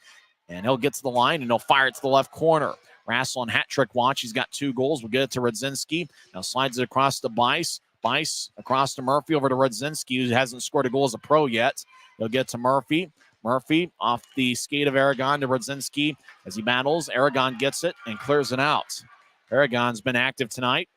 And he'll get to the line, and he'll fire it to the left corner. Rassel on hat trick watch. He's got 2 goals. We'll get it to Rudzinski. Now slides it across to Bice. Bice across to Murphy over to Rudzinski, who hasn't scored a goal as a pro yet. He'll get to Murphy. Murphy off the skate of Aragon to Rudzinski as he battles. Aragon gets it and clears it out. Aragon's been active tonight.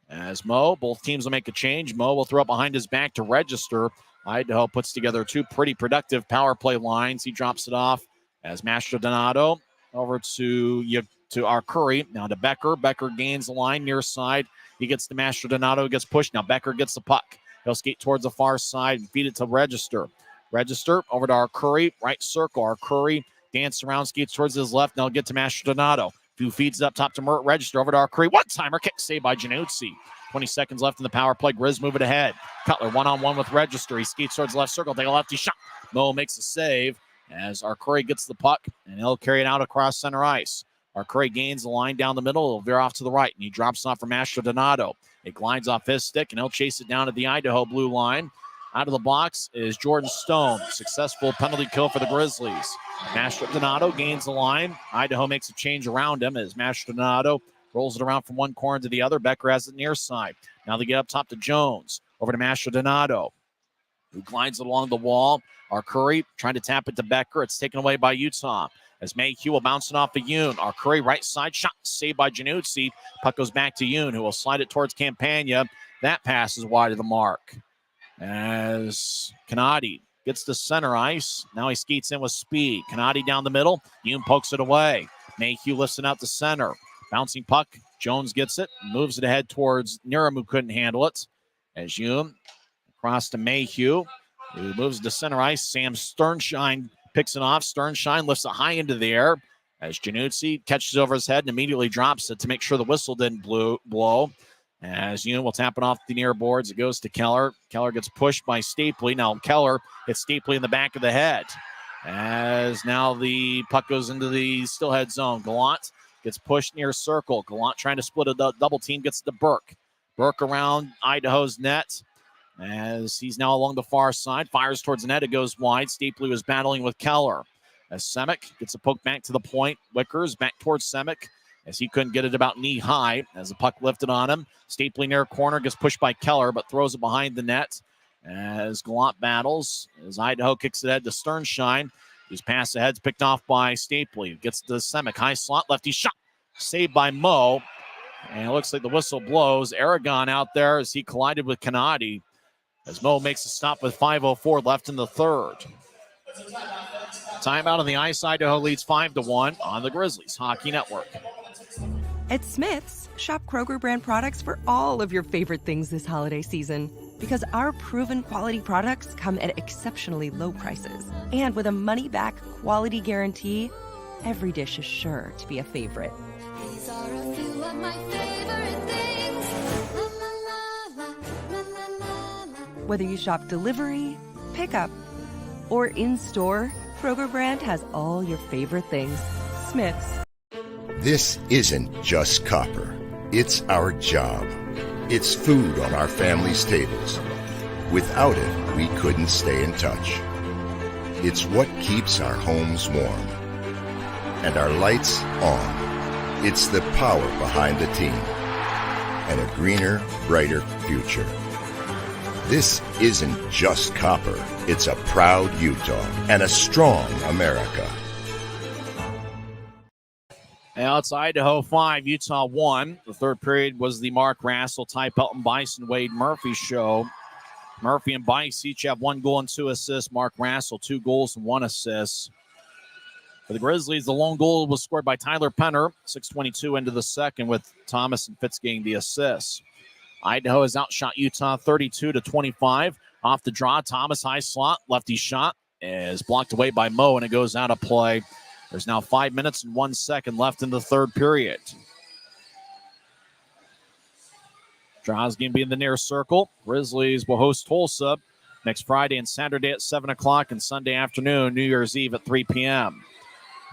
As Mo, both teams will make a change. Mo will throw it behind his back to register. Idaho puts together 2 pretty productive power play lines. He drops it off as Mastrodonato over to our Curry. Now to Becker. Becker gains the line near side. He gets to Mastrodonato, gets pushed. Now Becker gets the puck. He'll skate towards the far side and feed it to Register. Register over to our Curry. Right circle. Our Curry dances around, skates towards his left. Now get to Mastrodonato, who feeds it up top to Mert. Register over to our Curry. One-timer kick saved by Januzzi. 20 seconds left in the power play. Grizz move it ahead. Cutler one-on-one with Register. He skates towards the left circle. Take a lefty shot. Mo makes a save as our Curry gets the puck, and he'll carry it out across center ice. Our Curry gains the line down the middle. He'll veer off to the right, and he drops off for Mastrodonato. It glides off his stick, and he'll chase it down to the Idaho blue line. Out of the box is Jordan Stone. Successful penalty kill for the Grizzlies. Mastrodonato gains the line. Idaho makes a change around him as Mastrodonato rolls it around from one corner to the other. Becker has it near side. Now they get up top to Jones. Over to Mastrodonato, who glides along the wall. Our Curry trying to tap it to Becker. It's taken away by Utah. As Mayhew will bounce it off of Yoon. Our Curry right side shot saved by Januzzi. Puck goes back to Yoon, who will slide it towards Campagna. That pass is wide of the mark. As Canadi gets to center ice. Now he skates in with speed. Canadi down the middle. Yoon pokes it away. Mayhew lifts it out to center. Bouncing puck. Jones gets it. Moves it ahead towards Niram, who couldn't handle it. As Yoon across to Mayhew, who moves to center ice. Sam Sternshine picks it off. Sternshine lifts it high into the air as Januzzi catches over his head and immediately drops it to make sure the whistle didn't blow. As Yoon will tap it off the near boards. It goes to Keller. Keller gets pushed by Stapley. Now Keller hits Stapley in the back of the head. As now the puck goes into the Steelhead zone. Gallant gets pushed near circle. Gallant trying to split a double team. Gets to Burke. Burke around Idaho's net. As he's now along the far side, fires towards the net. It goes wide. Stapley was battling with Keller. As Semick gets a poke back to the point. Wickers back towards Semick as he couldn't get it about knee high as the puck lifted on him. Stapley near corner gets pushed by Keller, but throws it behind the net. As Gallant battles, as Idaho kicks it ahead to Sternshine, whose pass ahead's picked off by Stapley. Gets to Semick. High slot, lefty shot. Saved by Mo. And it looks like the whistle blows. Aragon out there as he collided with Canadi. As Mo makes a stop with 5:04 left in the third. Timeout on the ice. Idaho leads 5-1 on the Grizzlies Hockey Network. At Smith's, shop Kroger brand products for all of your favorite things this holiday season. Because our proven quality products come at exceptionally low prices. And with a money-back quality guarantee, every dish is sure to be a favorite. These are a few of my favorite things. La la la la, la la la la. Whether you shop delivery, pickup, or in-store, Kroger brand has all your favorite things. Smith's. This isn't just copper. It's our job. It's food on our family's tables. Without it, we couldn't stay in touch. It's what keeps our homes warm and our lights on. It's the power behind the team and a greener, brighter future. This isn't just copper. It's a proud Utah and a strong America. Now it's Idaho 5, Utah 1. The third period was the Mark Rassel, Ty Pelton, Bison, Wade Murphy show. Murphy and Bice each have 1 goal and 2 assists. Mark Rassel, 2 goals and 1 assist. For the Grizzlies, the lone goal was scored by Tyler Penner, 6:22 into the second, with Thomas and Fitz getting the assists. Idaho has outshot Utah 32-25. Off the draw, Thomas high slot, lefty shot is blocked away by Mo, and it goes out of play. There's now 5 minutes and 1 second left in the third period. Draw's going to be in the near circle. Grizzlies will host Tulsa next Friday and Saturday at 7 o'clock and Sunday afternoon, New Year's Eve at 3 p.m.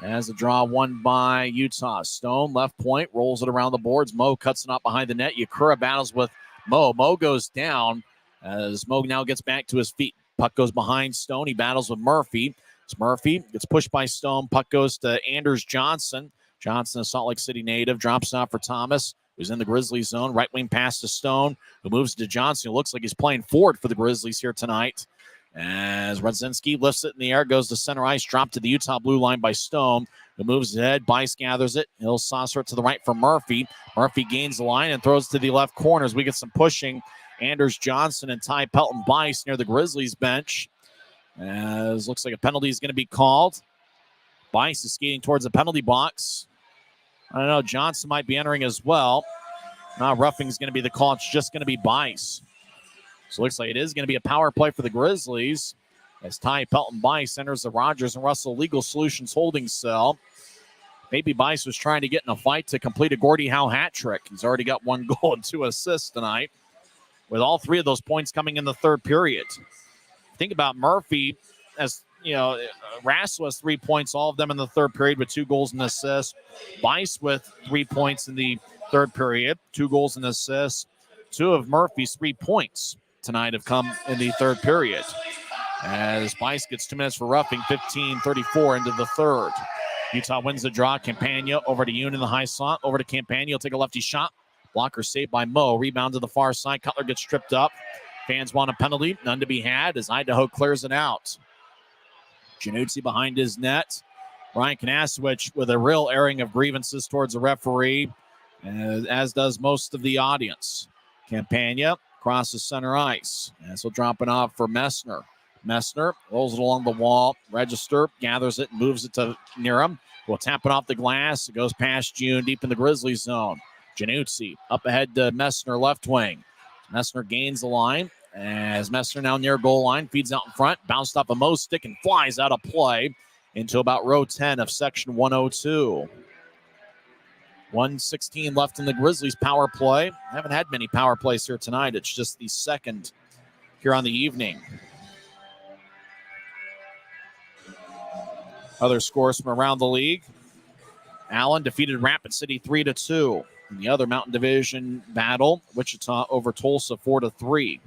As the draw won by Utah. Stone, left point, rolls it around the boards. Mo cuts it out behind the net. Yakura battles with Mo. Mo goes down as Mo now gets back to his feet. Puck goes behind Stone. He battles with Murphy. It's Murphy. Gets pushed by Stone. Puck goes to Anders Johnson. Johnson, a Salt Lake City native, drops off for Thomas, who's in the Grizzlies zone. Right wing pass to Stone, who moves to Johnson, who looks like he's playing forward for the Grizzlies here tonight. As Radzinski lifts it in the air, goes to center ice, dropped to the Utah blue line by Stone, who moves ahead. Bice gathers it. He'll saucer it to the right for Murphy. Murphy gains the line and throws to the left corner as we get some pushing. Anders Johnson and Ty Pelton Bice near the Grizzlies bench. As looks like a penalty is going to be called. Bice is skating towards the penalty box. I don't know. Johnson might be entering as well. Now roughing is going to be the call. It's just going to be Bice. So it looks like it is going to be a power play for the Grizzlies as Ty Pelton Bice enters the Rogers and Russell Legal Solutions holding cell. Maybe Bice was trying to get in a fight to complete a Gordie Howe hat trick. He's already got 1 goal and 2 assists tonight, with all 3 of those points coming in the third period. Think about Murphy, as you know, Rassel has 3 points, all of them in the third period with 2 goals and assists. Bice with 3 points in the third period, 2 goals and assists. 2 of Murphy's 3 points tonight have come in the third period. As Bice gets 2 minutes for roughing, 15:34 into the third. Utah wins the draw. Campagna over to Yoon in the high slot. Over to Campagna. He'll take a lefty shot. Blocker saved by Mo. Rebound to the far side. Cutler gets tripped up. Fans want a penalty. None to be had as Idaho clears it out. Januzzi behind his net. Ryan Kanasowicz with a real airing of grievances towards the referee, as does most of the audience. Campagna crosses center ice. And so dropping off for Messner. Messner rolls it along the wall. Register, gathers it, moves it to near him. Will tap it off the glass. It goes past June, deep in the Grizzlies zone. Januzzi up ahead to Messner, left wing. Messner gains the line. As Messner now near goal line, feeds out in front, bounced off a Mo stick and flies out of play into about row 10 of section 102. 1:16 left in the Grizzlies power play. Haven't had many power plays here tonight. It's just the second here on the evening. Other scores from around the league. Allen defeated Rapid City 3-2. In the other Mountain Division battle, Wichita over Tulsa 4-3.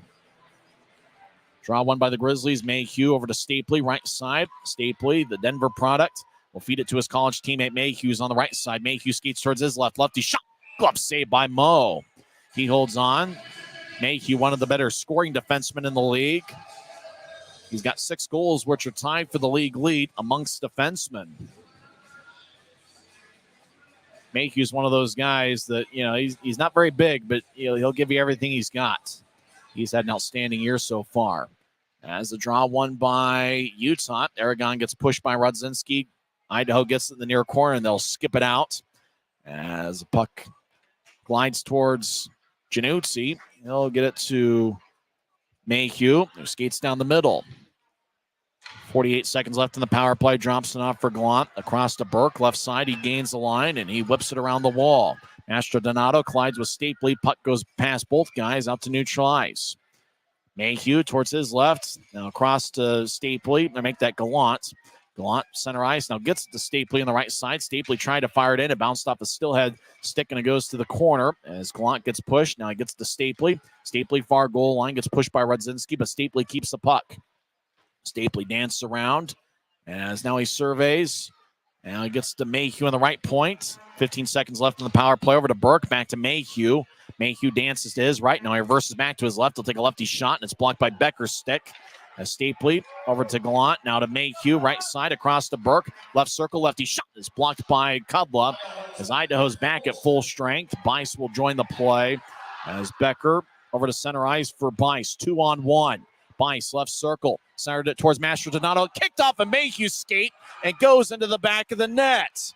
Draw won by the Grizzlies. Mayhew over to Stapley, right side. Stapley, the Denver product, will feed it to his college teammate Mayhew's on the right side. Mayhew skates towards his left. Lefty shot. Glove saved by Mo. He holds on. Mayhew, one of the better scoring defensemen in the league. He's got 6 goals, which are tied for the league lead amongst defensemen. Mayhew's one of those guys that, you know, he's not very big, but he'll give you everything he's got. He's had an outstanding year so far. As the draw won by Utah, Aragon gets pushed by Radzinski. Idaho gets it in the near corner, and they'll skip it out. As the puck glides towards Januzzi, he'll get it to Mayhew, who skates down the middle. 48 seconds left in the power play. Drops it off for Gallant. Across to Burke, left side. He gains the line, and he whips it around the wall. Astro Donato collides with Stapley. Puck goes past both guys out to neutral ice. Mayhew towards his left. Now across to Stapley. They make that Gallant. Gallant center ice. Now gets it to Stapley on the right side. Stapley tried to fire it in. It bounced off the Steelhead stick, and it goes to the corner as Gallant gets pushed. Now he gets to Stapley. Stapley far goal line. Gets pushed by Radzinski, but Stapley keeps the puck. Stapley dances around as now he surveys. Now he gets to Mayhew on the right point. 15 seconds left in the power play. Over to Burke. Back to Mayhew. Mayhew dances to his right. Now he reverses back to his left. He'll take a lefty shot, and it's blocked by Becker's stick. As Stapley over to Gallant. Now to Mayhew. Right side across to Burke. Left circle. Lefty shot is blocked by Kudla. As Idaho's back at full strength. Bice will join the play. As Becker over to center ice for Bice. 2-on-1. Bice left circle. Centered it towards Mastro Donato. Kicked off a Mayhew skate and goes into the back of the net.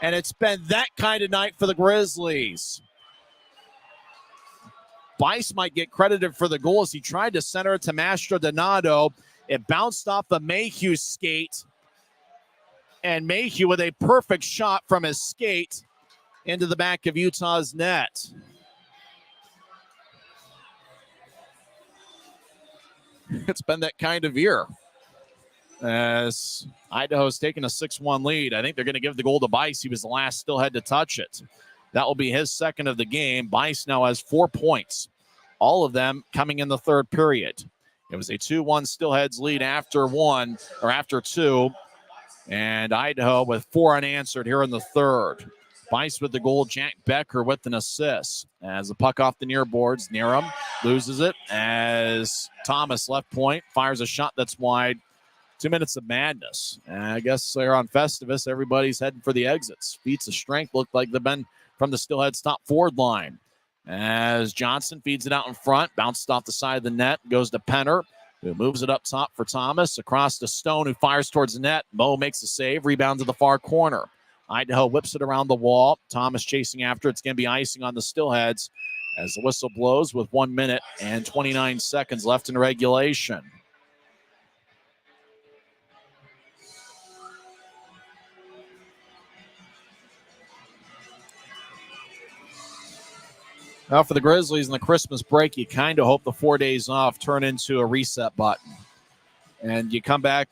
And it's been that kind of night for the Grizzlies. Bice might get credited for the goal as he tried to center it to Mastro Donato. It bounced off the Mayhew skate. And Mayhew with a perfect shot from his skate into the back of Utah's net. it's been that kind of year. As Idaho's taking a 6-1 lead, I think they're going to give the goal to Bice. He was the last Steelhead to touch it. That will be his second of the game. Bice now has 4 points, all of them coming in the third period. It was a 2-1 Steelheads lead after 2, and Idaho with 4 unanswered here in the third. Bice with the goal, Jack Becker with an assist. As the puck off the near boards, Niram loses it as Thomas left point fires a shot that's wide. 2 minutes of madness. And I guess they're on Festivus. Everybody's heading for the exits. Feats of strength looked like they've been from the Steelheads top forward line. As Johnson feeds it out in front, bounced off the side of the net, goes to Penner, who moves it up top for Thomas, across to Stone, who fires towards the net. Mo makes the save, rebound to the far corner. Idaho whips it around the wall. Thomas chasing after. It's going to be icing on the Steelheads as the whistle blows with 1 minute and 29 seconds left in regulation. Now for the Grizzlies in the Christmas break, you kind of hope the 4 days off turn into a reset button. And you come back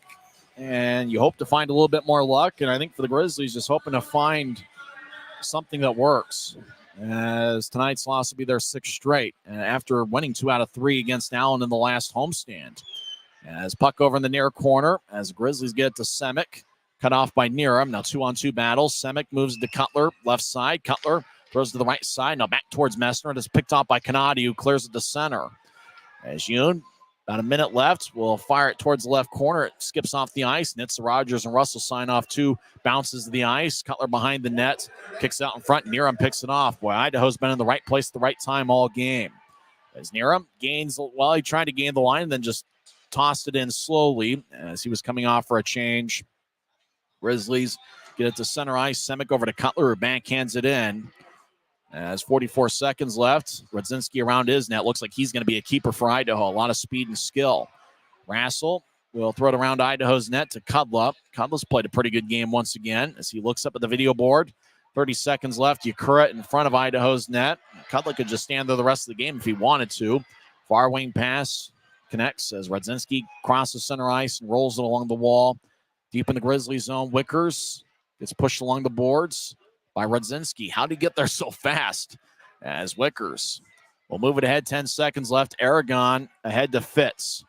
and you hope to find a little bit more luck. And I think for the Grizzlies, just hoping to find something that works. As tonight's loss will be their 6th straight. And after winning 2 out of 3 against Allen in the last homestand. As puck over in the near corner, as the Grizzlies get to Semick, cut off by Niram. Now 2-on-2 battles. Semick moves to Cutler, left side. Cutler throws to the right side. Now back towards Messner. It is picked off by Kanadi, who clears it to center. As Yoon, about a minute left, will fire it towards the left corner. It skips off the ice. Nitz, Rogers, and Russell sign off 2 bounces to the ice. Cutler behind the net. Kicks out in front. Niram picks it off. Boy, Idaho's been in the right place at the right time all game. As Niram gains, well, he tried to gain the line and then just tossed it in slowly as he was coming off for a change. Grizzlies get it to center ice. Semick over to Cutler, who backhands it in. As 44 seconds left, Radzinski around his net. Looks like he's going to be a keeper for Idaho. A lot of speed and skill. Rassel will throw it around Idaho's net to Kudla. Kudla's played a pretty good game once again as he looks up at the video board. 30 seconds left. Yakura in front of Idaho's net. Kudla could just stand there the rest of the game if he wanted to. Far wing pass connects as Radzinski crosses center ice and rolls it along the wall. Deep in the Grizzlies zone, Wickers gets pushed along the boards by Radzinski. How did he get there so fast? As Wickers will move it ahead. 10 seconds left. Aragon ahead to Fitz.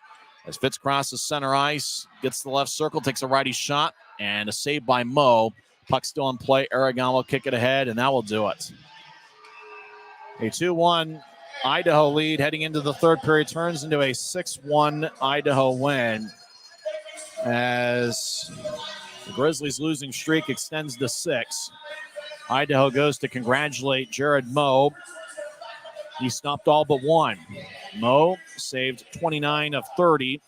As Fitz crosses center ice, gets to the left circle, takes a righty shot, and a save by Mo. Puck still in play. Aragon will kick it ahead, and that will do it. A 2-1 Idaho lead heading into the third period turns into a 6-1 Idaho win as the Grizzlies' losing streak extends to 6. Idaho goes to congratulate Jared Moe. He stopped all but one. Moe saved 29 of 30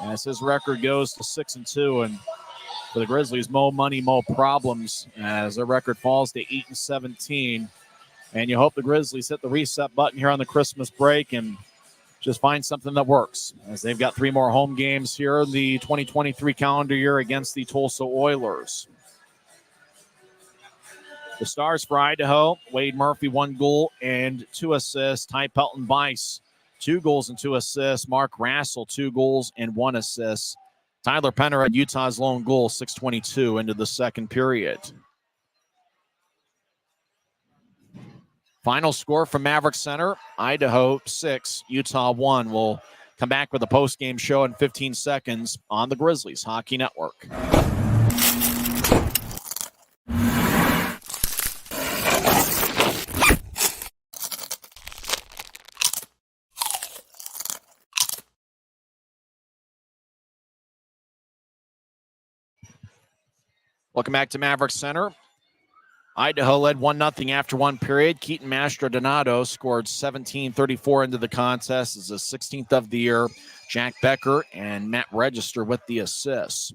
as his record goes to 6-2. And for the Grizzlies, Mo money, Mo problems as their record falls to 8-17. And you hope the Grizzlies hit the reset button here on the Christmas break and just find something that works, as they've got 3 more home games here in the 2023 calendar year against the Tulsa Oilers. The stars for Idaho, Wade Murphy, 1 goal and 2 assists. Ty Pelton Bice, 2 goals and 2 assists. Mark Rassel, 2 goals and 1 assist. Tyler Penner at Utah's lone goal, 6:22 into the second period. Final score from Maverik Center, Idaho 6, Utah 1. We'll come back with a post-game show in 15 seconds on the Grizzlies Hockey Network. Welcome back to Maverik Center. Idaho led 1-0 after 1 period. Keaton Mastrodonato scored 17:34 into the contest. It's the 16th of the year. Jack Becker and Matt Register with the assists.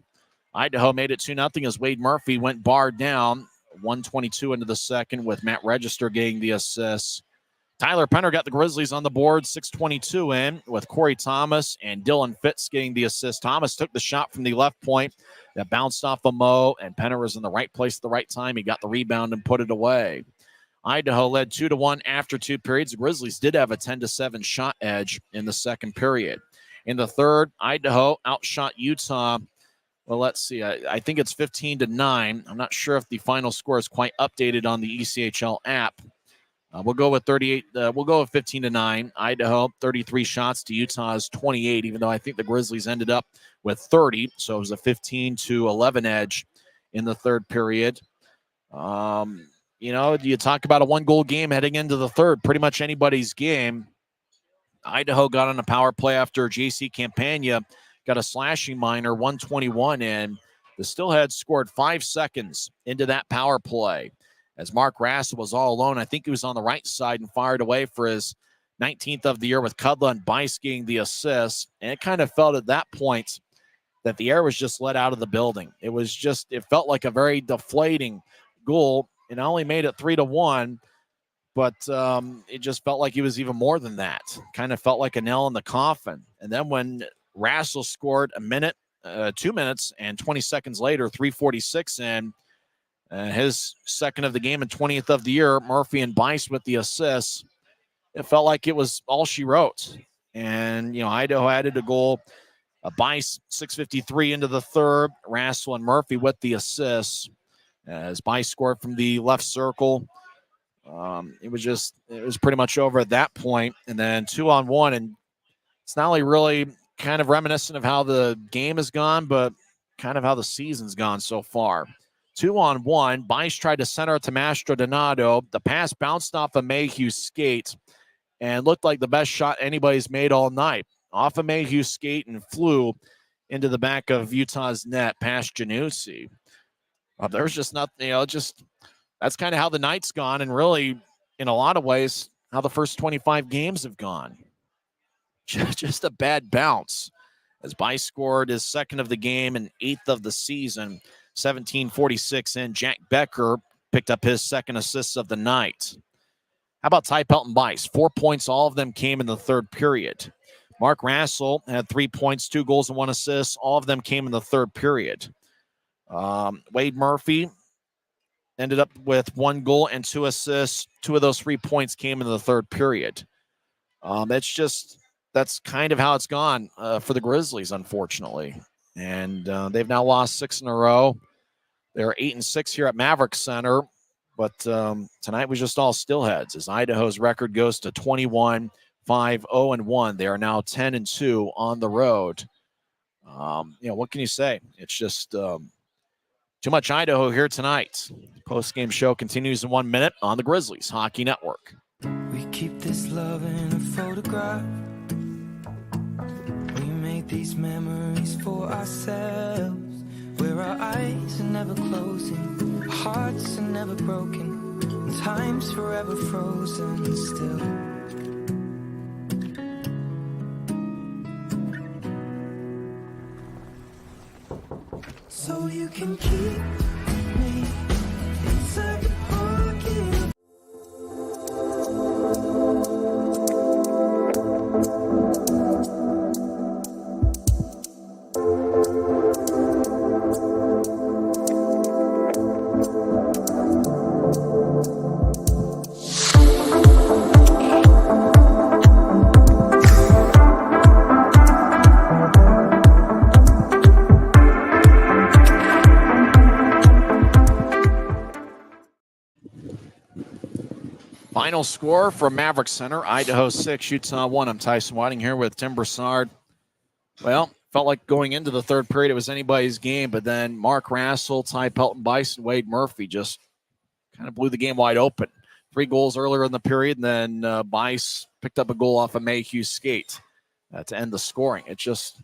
Idaho made it 2-0 as Wade Murphy went bar down. 1:22 into the second with Matt Register getting the assists. Tyler Penner got the Grizzlies on the board, 6:22 in, with Corey Thomas and Dylan Fitz getting the assist. Thomas took the shot from the left point that bounced off of Mo, and Penner was in the right place at the right time. He got the rebound and put it away. Idaho led 2-1 after 2 periods. The Grizzlies did have a 10-7 shot edge in the second period. In the third, Idaho outshot Utah. Well, let's see. I think it's 15-9. I'm not sure if the final score is quite updated on the ECHL app. We'll go with 38. We'll go with 15-9. Idaho 33 shots to Utah's 28. Even though I think the Grizzlies ended up with 30, so it was a 15-11 edge in the third period. You talk about a one-goal game heading into the third. Pretty much anybody's game. Idaho got on a power play after J.C. Campagna got a slashing minor, 121 in. The Steelheads scored 5 seconds into that power play as Mark Rassel was all alone. I think he was on the right side and fired away for his 19th of the year with Kudla and Bice getting the assist. And it kind of felt at that point that the air was just let out of the building. It felt like a very deflating goal. It only made it 3-1, but it just felt like he was even more than that. Kind of felt like a nail in the coffin. And then when Rassel scored 2 minutes and 20 seconds later, 3:46 in, his second of the game and 20th of the year, Murphy and Bice with the assists. It felt like it was all she wrote. And, Idaho added a goal. Bice, 6:53 into the third. Rassel and Murphy with the assists. As Bice scored from the left circle. It was pretty much over at that point. And then 2-on-1. And it's not only really kind of reminiscent of how the game has gone, but kind of how the season's gone so far. 2-on-1. Bice tried to center it to Mastro Donato. The pass bounced off of Mayhew's skate and looked like the best shot anybody's made all night. Off of Mayhew's skate and flew into the back of Utah's net past Januzzi. There's just nothing, that's kind of how the night's gone, and really, in a lot of ways, how the first 25 games have gone. Just a bad bounce. As Bice scored his second of the game and 8th of the season, 17:46 in. Jack Becker picked up his second assist of the night. How about Ty Pelton Bice? 4 points, all of them came in the third period. Mark Rassel had 3 points, 2 goals, and 1 assist. All of them came in the third period. Wade Murphy ended up with 1 goal and 2 assists. 2 of those 3 points came in the third period. That's kind of how it's gone for the Grizzlies, unfortunately. And they've now lost 6 in a row. They're 8-6 here at Maverik Center. But tonight was just all Steelheads as Idaho's record goes to 21-5-0-1. They are now 10-2 on the road. What can you say? It's just too much Idaho here tonight. Post-game show continues in 1 minute on the Grizzlies Hockey Network. We keep this love in a photograph. We make these memories for ourselves, where our eyes are never closing, our hearts are never broken, and time's forever frozen still. So you can keep me inside the pocket. Final score from Maverik Center, Idaho 6, Utah 1. I'm Tyson Whiting here with Tim Broussard. Well, felt like going into the third period it was anybody's game, but then Mark Rassel, Ty Pelton Bice, and Wade Murphy just kind of blew the game wide open. 3 goals earlier in the period, and then Bice picked up a goal off of Mayhew's skate to end the scoring. It just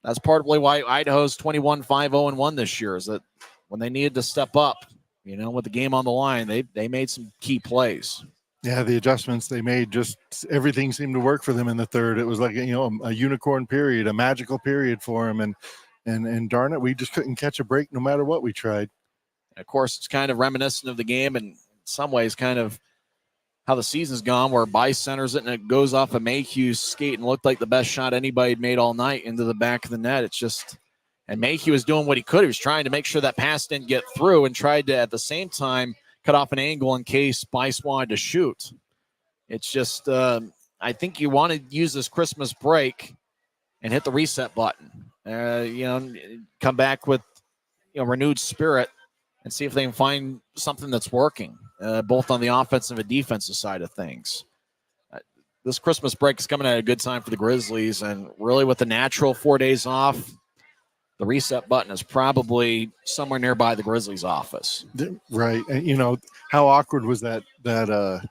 that's partly why Idaho's 21-5-0-1 this year, is that when they needed to step up, with the game on the line, they made some key plays. Yeah, the adjustments they made, just everything seemed to work for them in the third. It was like, a unicorn period, a magical period for them. And darn it, we just couldn't catch a break no matter what we tried. And of course, it's kind of reminiscent of the game and in some ways kind of how the season's gone, where Bice centers it and it goes off of Mayhew's skate and looked like the best shot anybody had made all night into the back of the net. It's just... And Mayhew was doing what he could. He was trying to make sure that pass didn't get through and tried to, at the same time, cut off an angle in case Bice wanted to shoot. It's just, I think you want to use this Christmas break and hit the reset button. Come back with renewed spirit and see if they can find something that's working, both on the offensive and defensive side of things. This Christmas break is coming at a good time for the Grizzlies, and really with the natural 4 days off, the reset button is probably somewhere nearby the Grizzlies' office. Right. And, how awkward was that the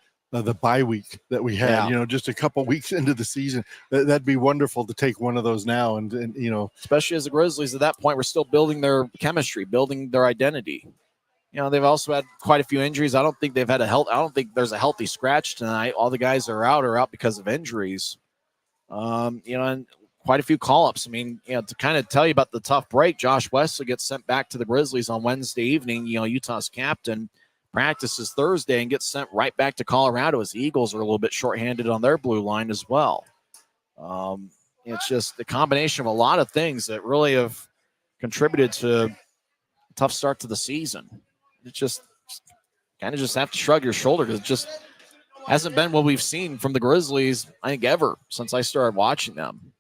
bye week that we had, just a couple weeks into the season? That'd be wonderful to take one of those now. And especially as the Grizzlies at that point, we're still building their chemistry, building their identity. They've also had quite a few injuries. I don't think they've had I don't think there's a healthy scratch tonight. All the guys that are out because of injuries. And quite a few call-ups. I mean, to kind of tell you about the tough break, Josh Wesley gets sent back to the Grizzlies on Wednesday evening. Utah's captain practices Thursday and gets sent right back to Colorado as the Eagles are a little bit shorthanded on their blue line as well. It's just the combination of a lot of things that really have contributed to a tough start to the season. It's just kind of just have to shrug your shoulder because it just hasn't been what we've seen from the Grizzlies, I think, ever since I started watching them.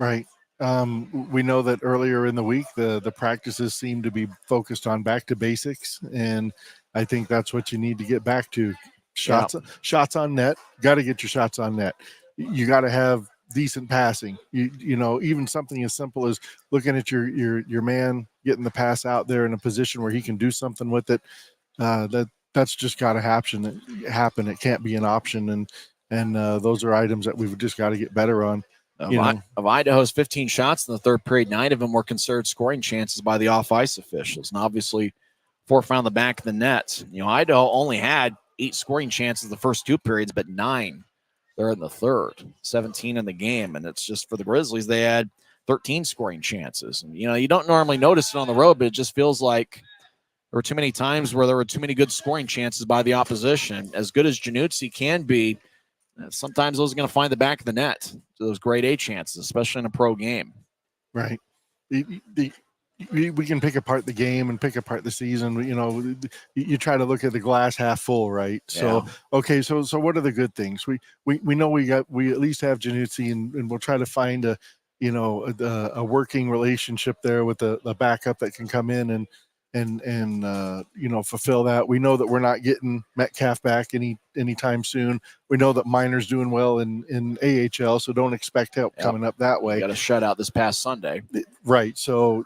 Right. We know that earlier in the week, the practices seem to be focused on back to basics, and I think that's what you need to get back to. Shots on net. Got to get your shots on net. You got to have decent passing. Even something as simple as looking at your man getting the pass out there in a position where he can do something with it. That's just got to happen. It can't be an option, and those are items that we've just got to get better on. Of Idaho's 15 shots in the third period, 9 of them were considered scoring chances by the off-ice officials, and obviously 4 found the back of the net. Idaho only had 8 scoring chances the first 2 periods, but 9 there in the third, 17 in the game, and it's just for the Grizzlies, they had 13 scoring chances. And, you don't normally notice it on the road, but it just feels like there were too many times where there were too many good scoring chances by the opposition. As good as Januzzi can be, sometimes those are going to find the back of the net, those grade A chances, especially in a pro game. Right. We can pick apart the game and pick apart the season. You try to look at the glass half full, right? So, okay. So what are the good things? We know we at least have Januzzi, and we'll try to find a working relationship there with the backup that can come in and fulfill that. We know that we're not getting Metcalf back anytime soon. We know that Miner's doing well in AHL, so don't expect help coming up that way. Got a shutout this past Sunday. Right. So,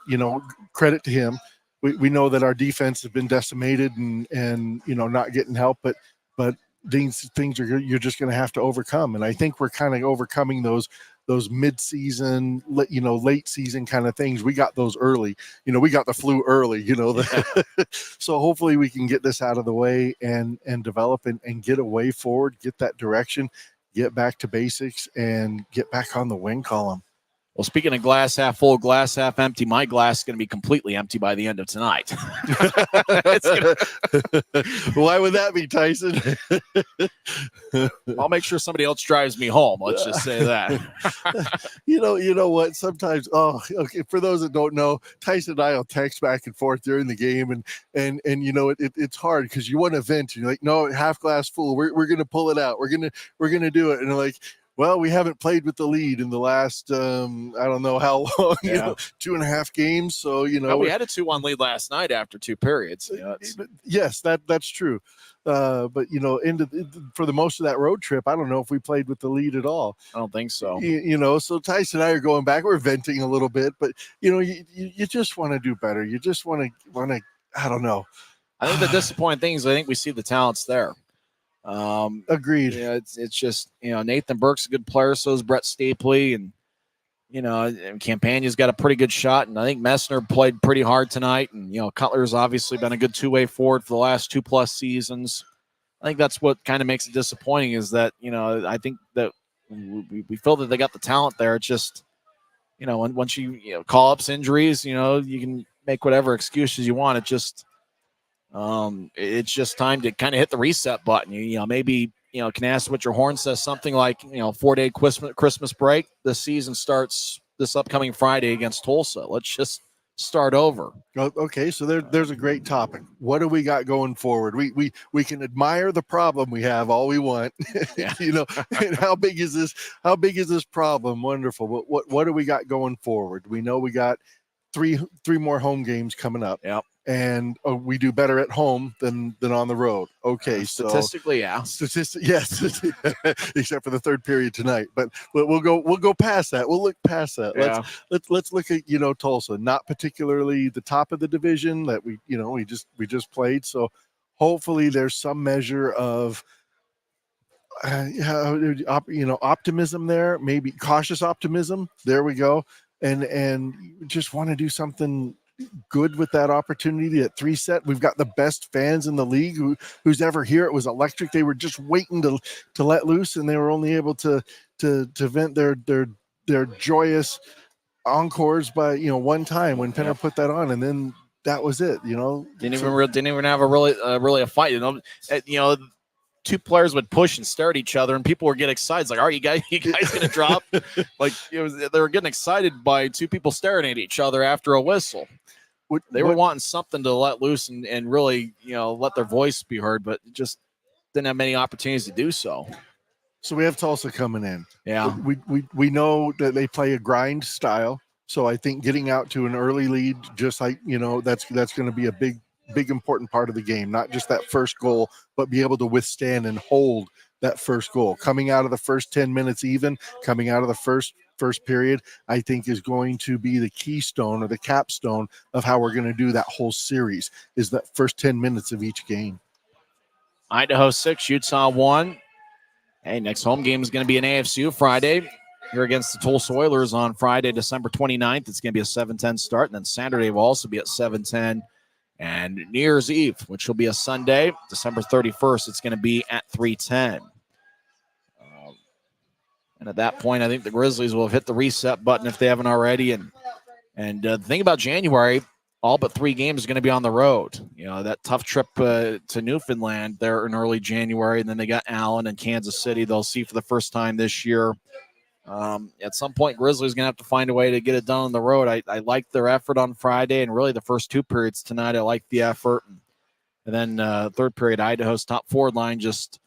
credit to him. We know that our defense has been decimated and not getting help, but these things you're just going to have to overcome. And I think we're kind of overcoming those mid-season, late season kind of things. We got those early. We got the flu early. So hopefully we can get this out of the way and develop and get a way forward, get that direction, get back to basics, and get back on the win column. Well, speaking of glass half full, glass half empty, my glass is going to be completely empty by the end of tonight. Why would that be, Tyson? I'll make sure somebody else drives me home. Let's just say that. You know what? Sometimes, for those that don't know, Tyson and I will text back and forth during the game, and it's hard because you want to vent, and you're like, no, half glass full. We're gonna pull it out. We're gonna do it, and they're like, well, we haven't played with the lead in the last, I don't know how long, 2.5 games. So, well, we had a 2-1 lead last night after 2 periods. Yes, that's true. But, for the most of that road trip, I don't know if we played with the lead at all. I don't think so. So Tyson and I are going back. We're venting a little bit, but, you just want to do better. You just want to, I don't know. I think the disappointing thing is I think we see the talents there. Agreed. Yeah, it's just Nathan Burke's a good player, so is Brett Stapley, and and Campagna's got a pretty good shot, and I think Messner played pretty hard tonight, and Cutler's obviously been a good two-way forward for the last 2+ seasons. I think that's what kind of makes it disappointing is that I think that we feel that they got the talent there. It's just once you call ups injuries, you can make whatever excuses you want. It's just time to kind of hit the reset button. Maybe Canasta Horn says something like 4-day Christmas break. The season starts this upcoming Friday against Tulsa. Let's just start over. Okay, so there's a great topic. What do we got going forward? We can admire the problem we have all we want. Yeah. And how big is this problem? Wonderful. But what do we got going forward? We know we got three more home games coming up. Yep. And we do better at home than on the road. Okay, Statistically, yes, except for the third period tonight. But we'll go past that. We'll look past that. Yeah. Let's look at Tulsa, not particularly the top of the division that we just played. So hopefully there's some measure of optimism there, maybe cautious optimism. There we go, and just want to do something good with that opportunity at 3 set. We've got the best fans in the league who's ever here. It was electric. They were just waiting to let loose, and they were only able to vent their joyous encores by one time when Penner put that on, and then that was it. Didn't even have a really a fight. Two players would push and stare at each other, and people would get excited. It's like, are you guys gonna drop? Like they were getting excited by two people staring at each other after a whistle. They were wanting something to let loose and really let their voice be heard, but just didn't have many opportunities to do so. So we have Tulsa coming in. Yeah, we know that they play a grind style. So I think getting out to an early lead, just like that's going to be a big important part of the game, not just that first goal, but be able to withstand and hold that first goal. Coming out of the first 10 minutes coming out of the first period, I think is going to be the keystone or the capstone of how we're going to do that whole series, is that first 10 minutes of each game. Idaho 6, Utah 1. Hey, next home game is going to be an AFCU Friday here against the Tulsa Oilers on Friday, December 29th. It's going to be a 7:10 start, and then Saturday will also be at 7:10. And New Year's Eve, which will be a Sunday, December 31st, it's going to be at 3:10. And at that point, I think the Grizzlies will have hit the reset button if they haven't already. And the thing about January, all but 3 games are going to be on the road. That tough trip to Newfoundland there in early January, and then they got Allen and Kansas City they'll see for the first time this year. At some point, Grizzlies going to have to find a way to get it done on the road. I like their effort on Friday, and really the first 2 periods tonight, I like the effort. And then third period, Idaho's top forward line just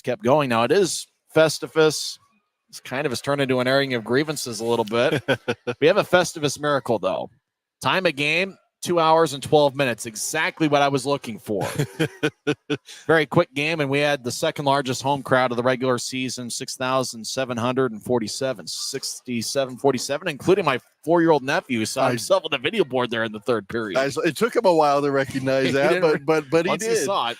kept going. Now, it is Festivus. It's kind of has turned into an airing of grievances a little bit. We have a Festivus miracle, though. Time of game, 2 hours and 12 minutes. Exactly what I was looking for. Very quick game, and we had the second largest home crowd of the regular season, 6,747, including my 4-year-old nephew who saw himself on the video board there in the third period. It took him a while to recognize that, but he once did. He saw it.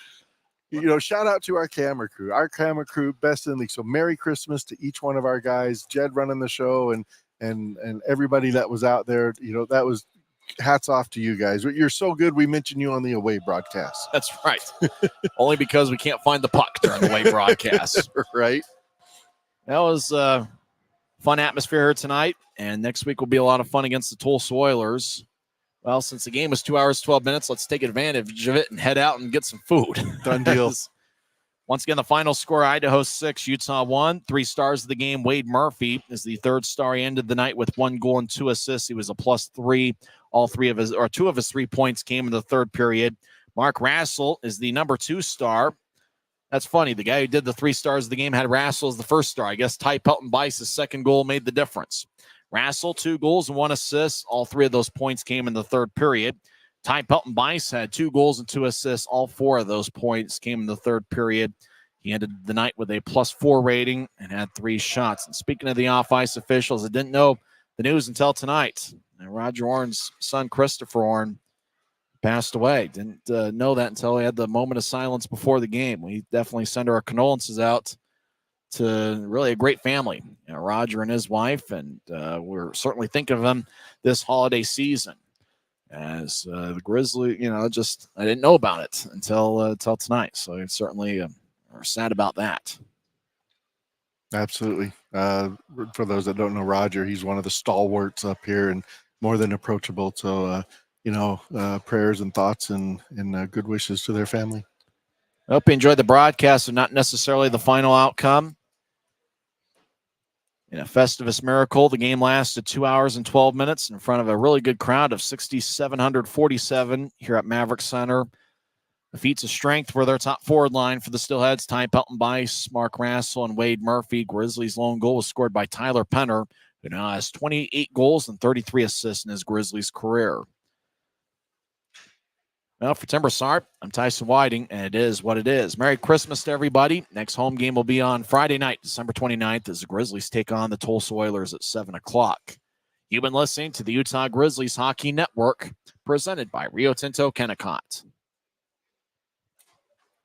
Shout out to our camera crew. Our camera crew, best in the league. So Merry Christmas to each one of our guys. Jed running the show and everybody that was out there. That was hats off to you guys. You're so good. We mentioned you on the away broadcast. That's right. Only because we can't find the puck during the away broadcast. Right. That was a fun atmosphere here tonight. And next week will be a lot of fun against the Tulsa Oilers. Well, since the game was 2 hours, 12 minutes, let's take advantage of it and head out and get some food. Done deal. Once again, the final score, Idaho 6, Utah 1. 3 stars of the game, Wade Murphy is the third star. He ended the night with 1 goal and 2 assists. He was a +3. 2 of his 3 points came in the third period. Mark Rassel is the number 2 star. That's funny. The guy who did the 3 stars of the game had Rassel as the first star. I guess Ty Pelton-Bice's second goal made the difference. Rassel, 2 goals and 1 assist. All 3 of those points came in the third period. Ty Pelton-Bice had 2 goals and 2 assists. All 4 of those points came in the third period. He ended the night with a +4 rating and had 3 shots. And speaking of the off-ice officials, I didn't know the news until tonight. And Roger Orn's son, Christopher Orn, passed away. Didn't know that until he had the moment of silence before the game. We definitely send our condolences out to really a great family, Roger and his wife, and we're certainly thinking of them this holiday season. As the Grizzlies, I didn't know about it until tonight, so I certainly are sad about that. Absolutely. For those that don't know Roger, he's one of the stalwarts up here and more than approachable. So, prayers and thoughts and good wishes to their family. I hope you enjoyed the broadcast and not necessarily the final outcome. In a Festivus miracle, the game lasted 2 hours and 12 minutes in front of a really good crowd of 6,747 here at Maverik Center. The feats of strength were their top forward line for the Steelheads. Ty Pelton-Bice, Mark Rassel, and Wade Murphy. Grizzlies' lone goal was scored by Tyler Penner, who now has 28 goals and 33 assists in his Grizzlies career. Well, for Tim Broussard, I'm Tyson Whiting, and it is what it is. Merry Christmas to everybody. Next home game will be on Friday night, December 29th, as the Grizzlies take on the Tulsa Oilers at 7 o'clock. You've been listening to the Utah Grizzlies Hockey Network, presented by Rio Tinto Kennecott.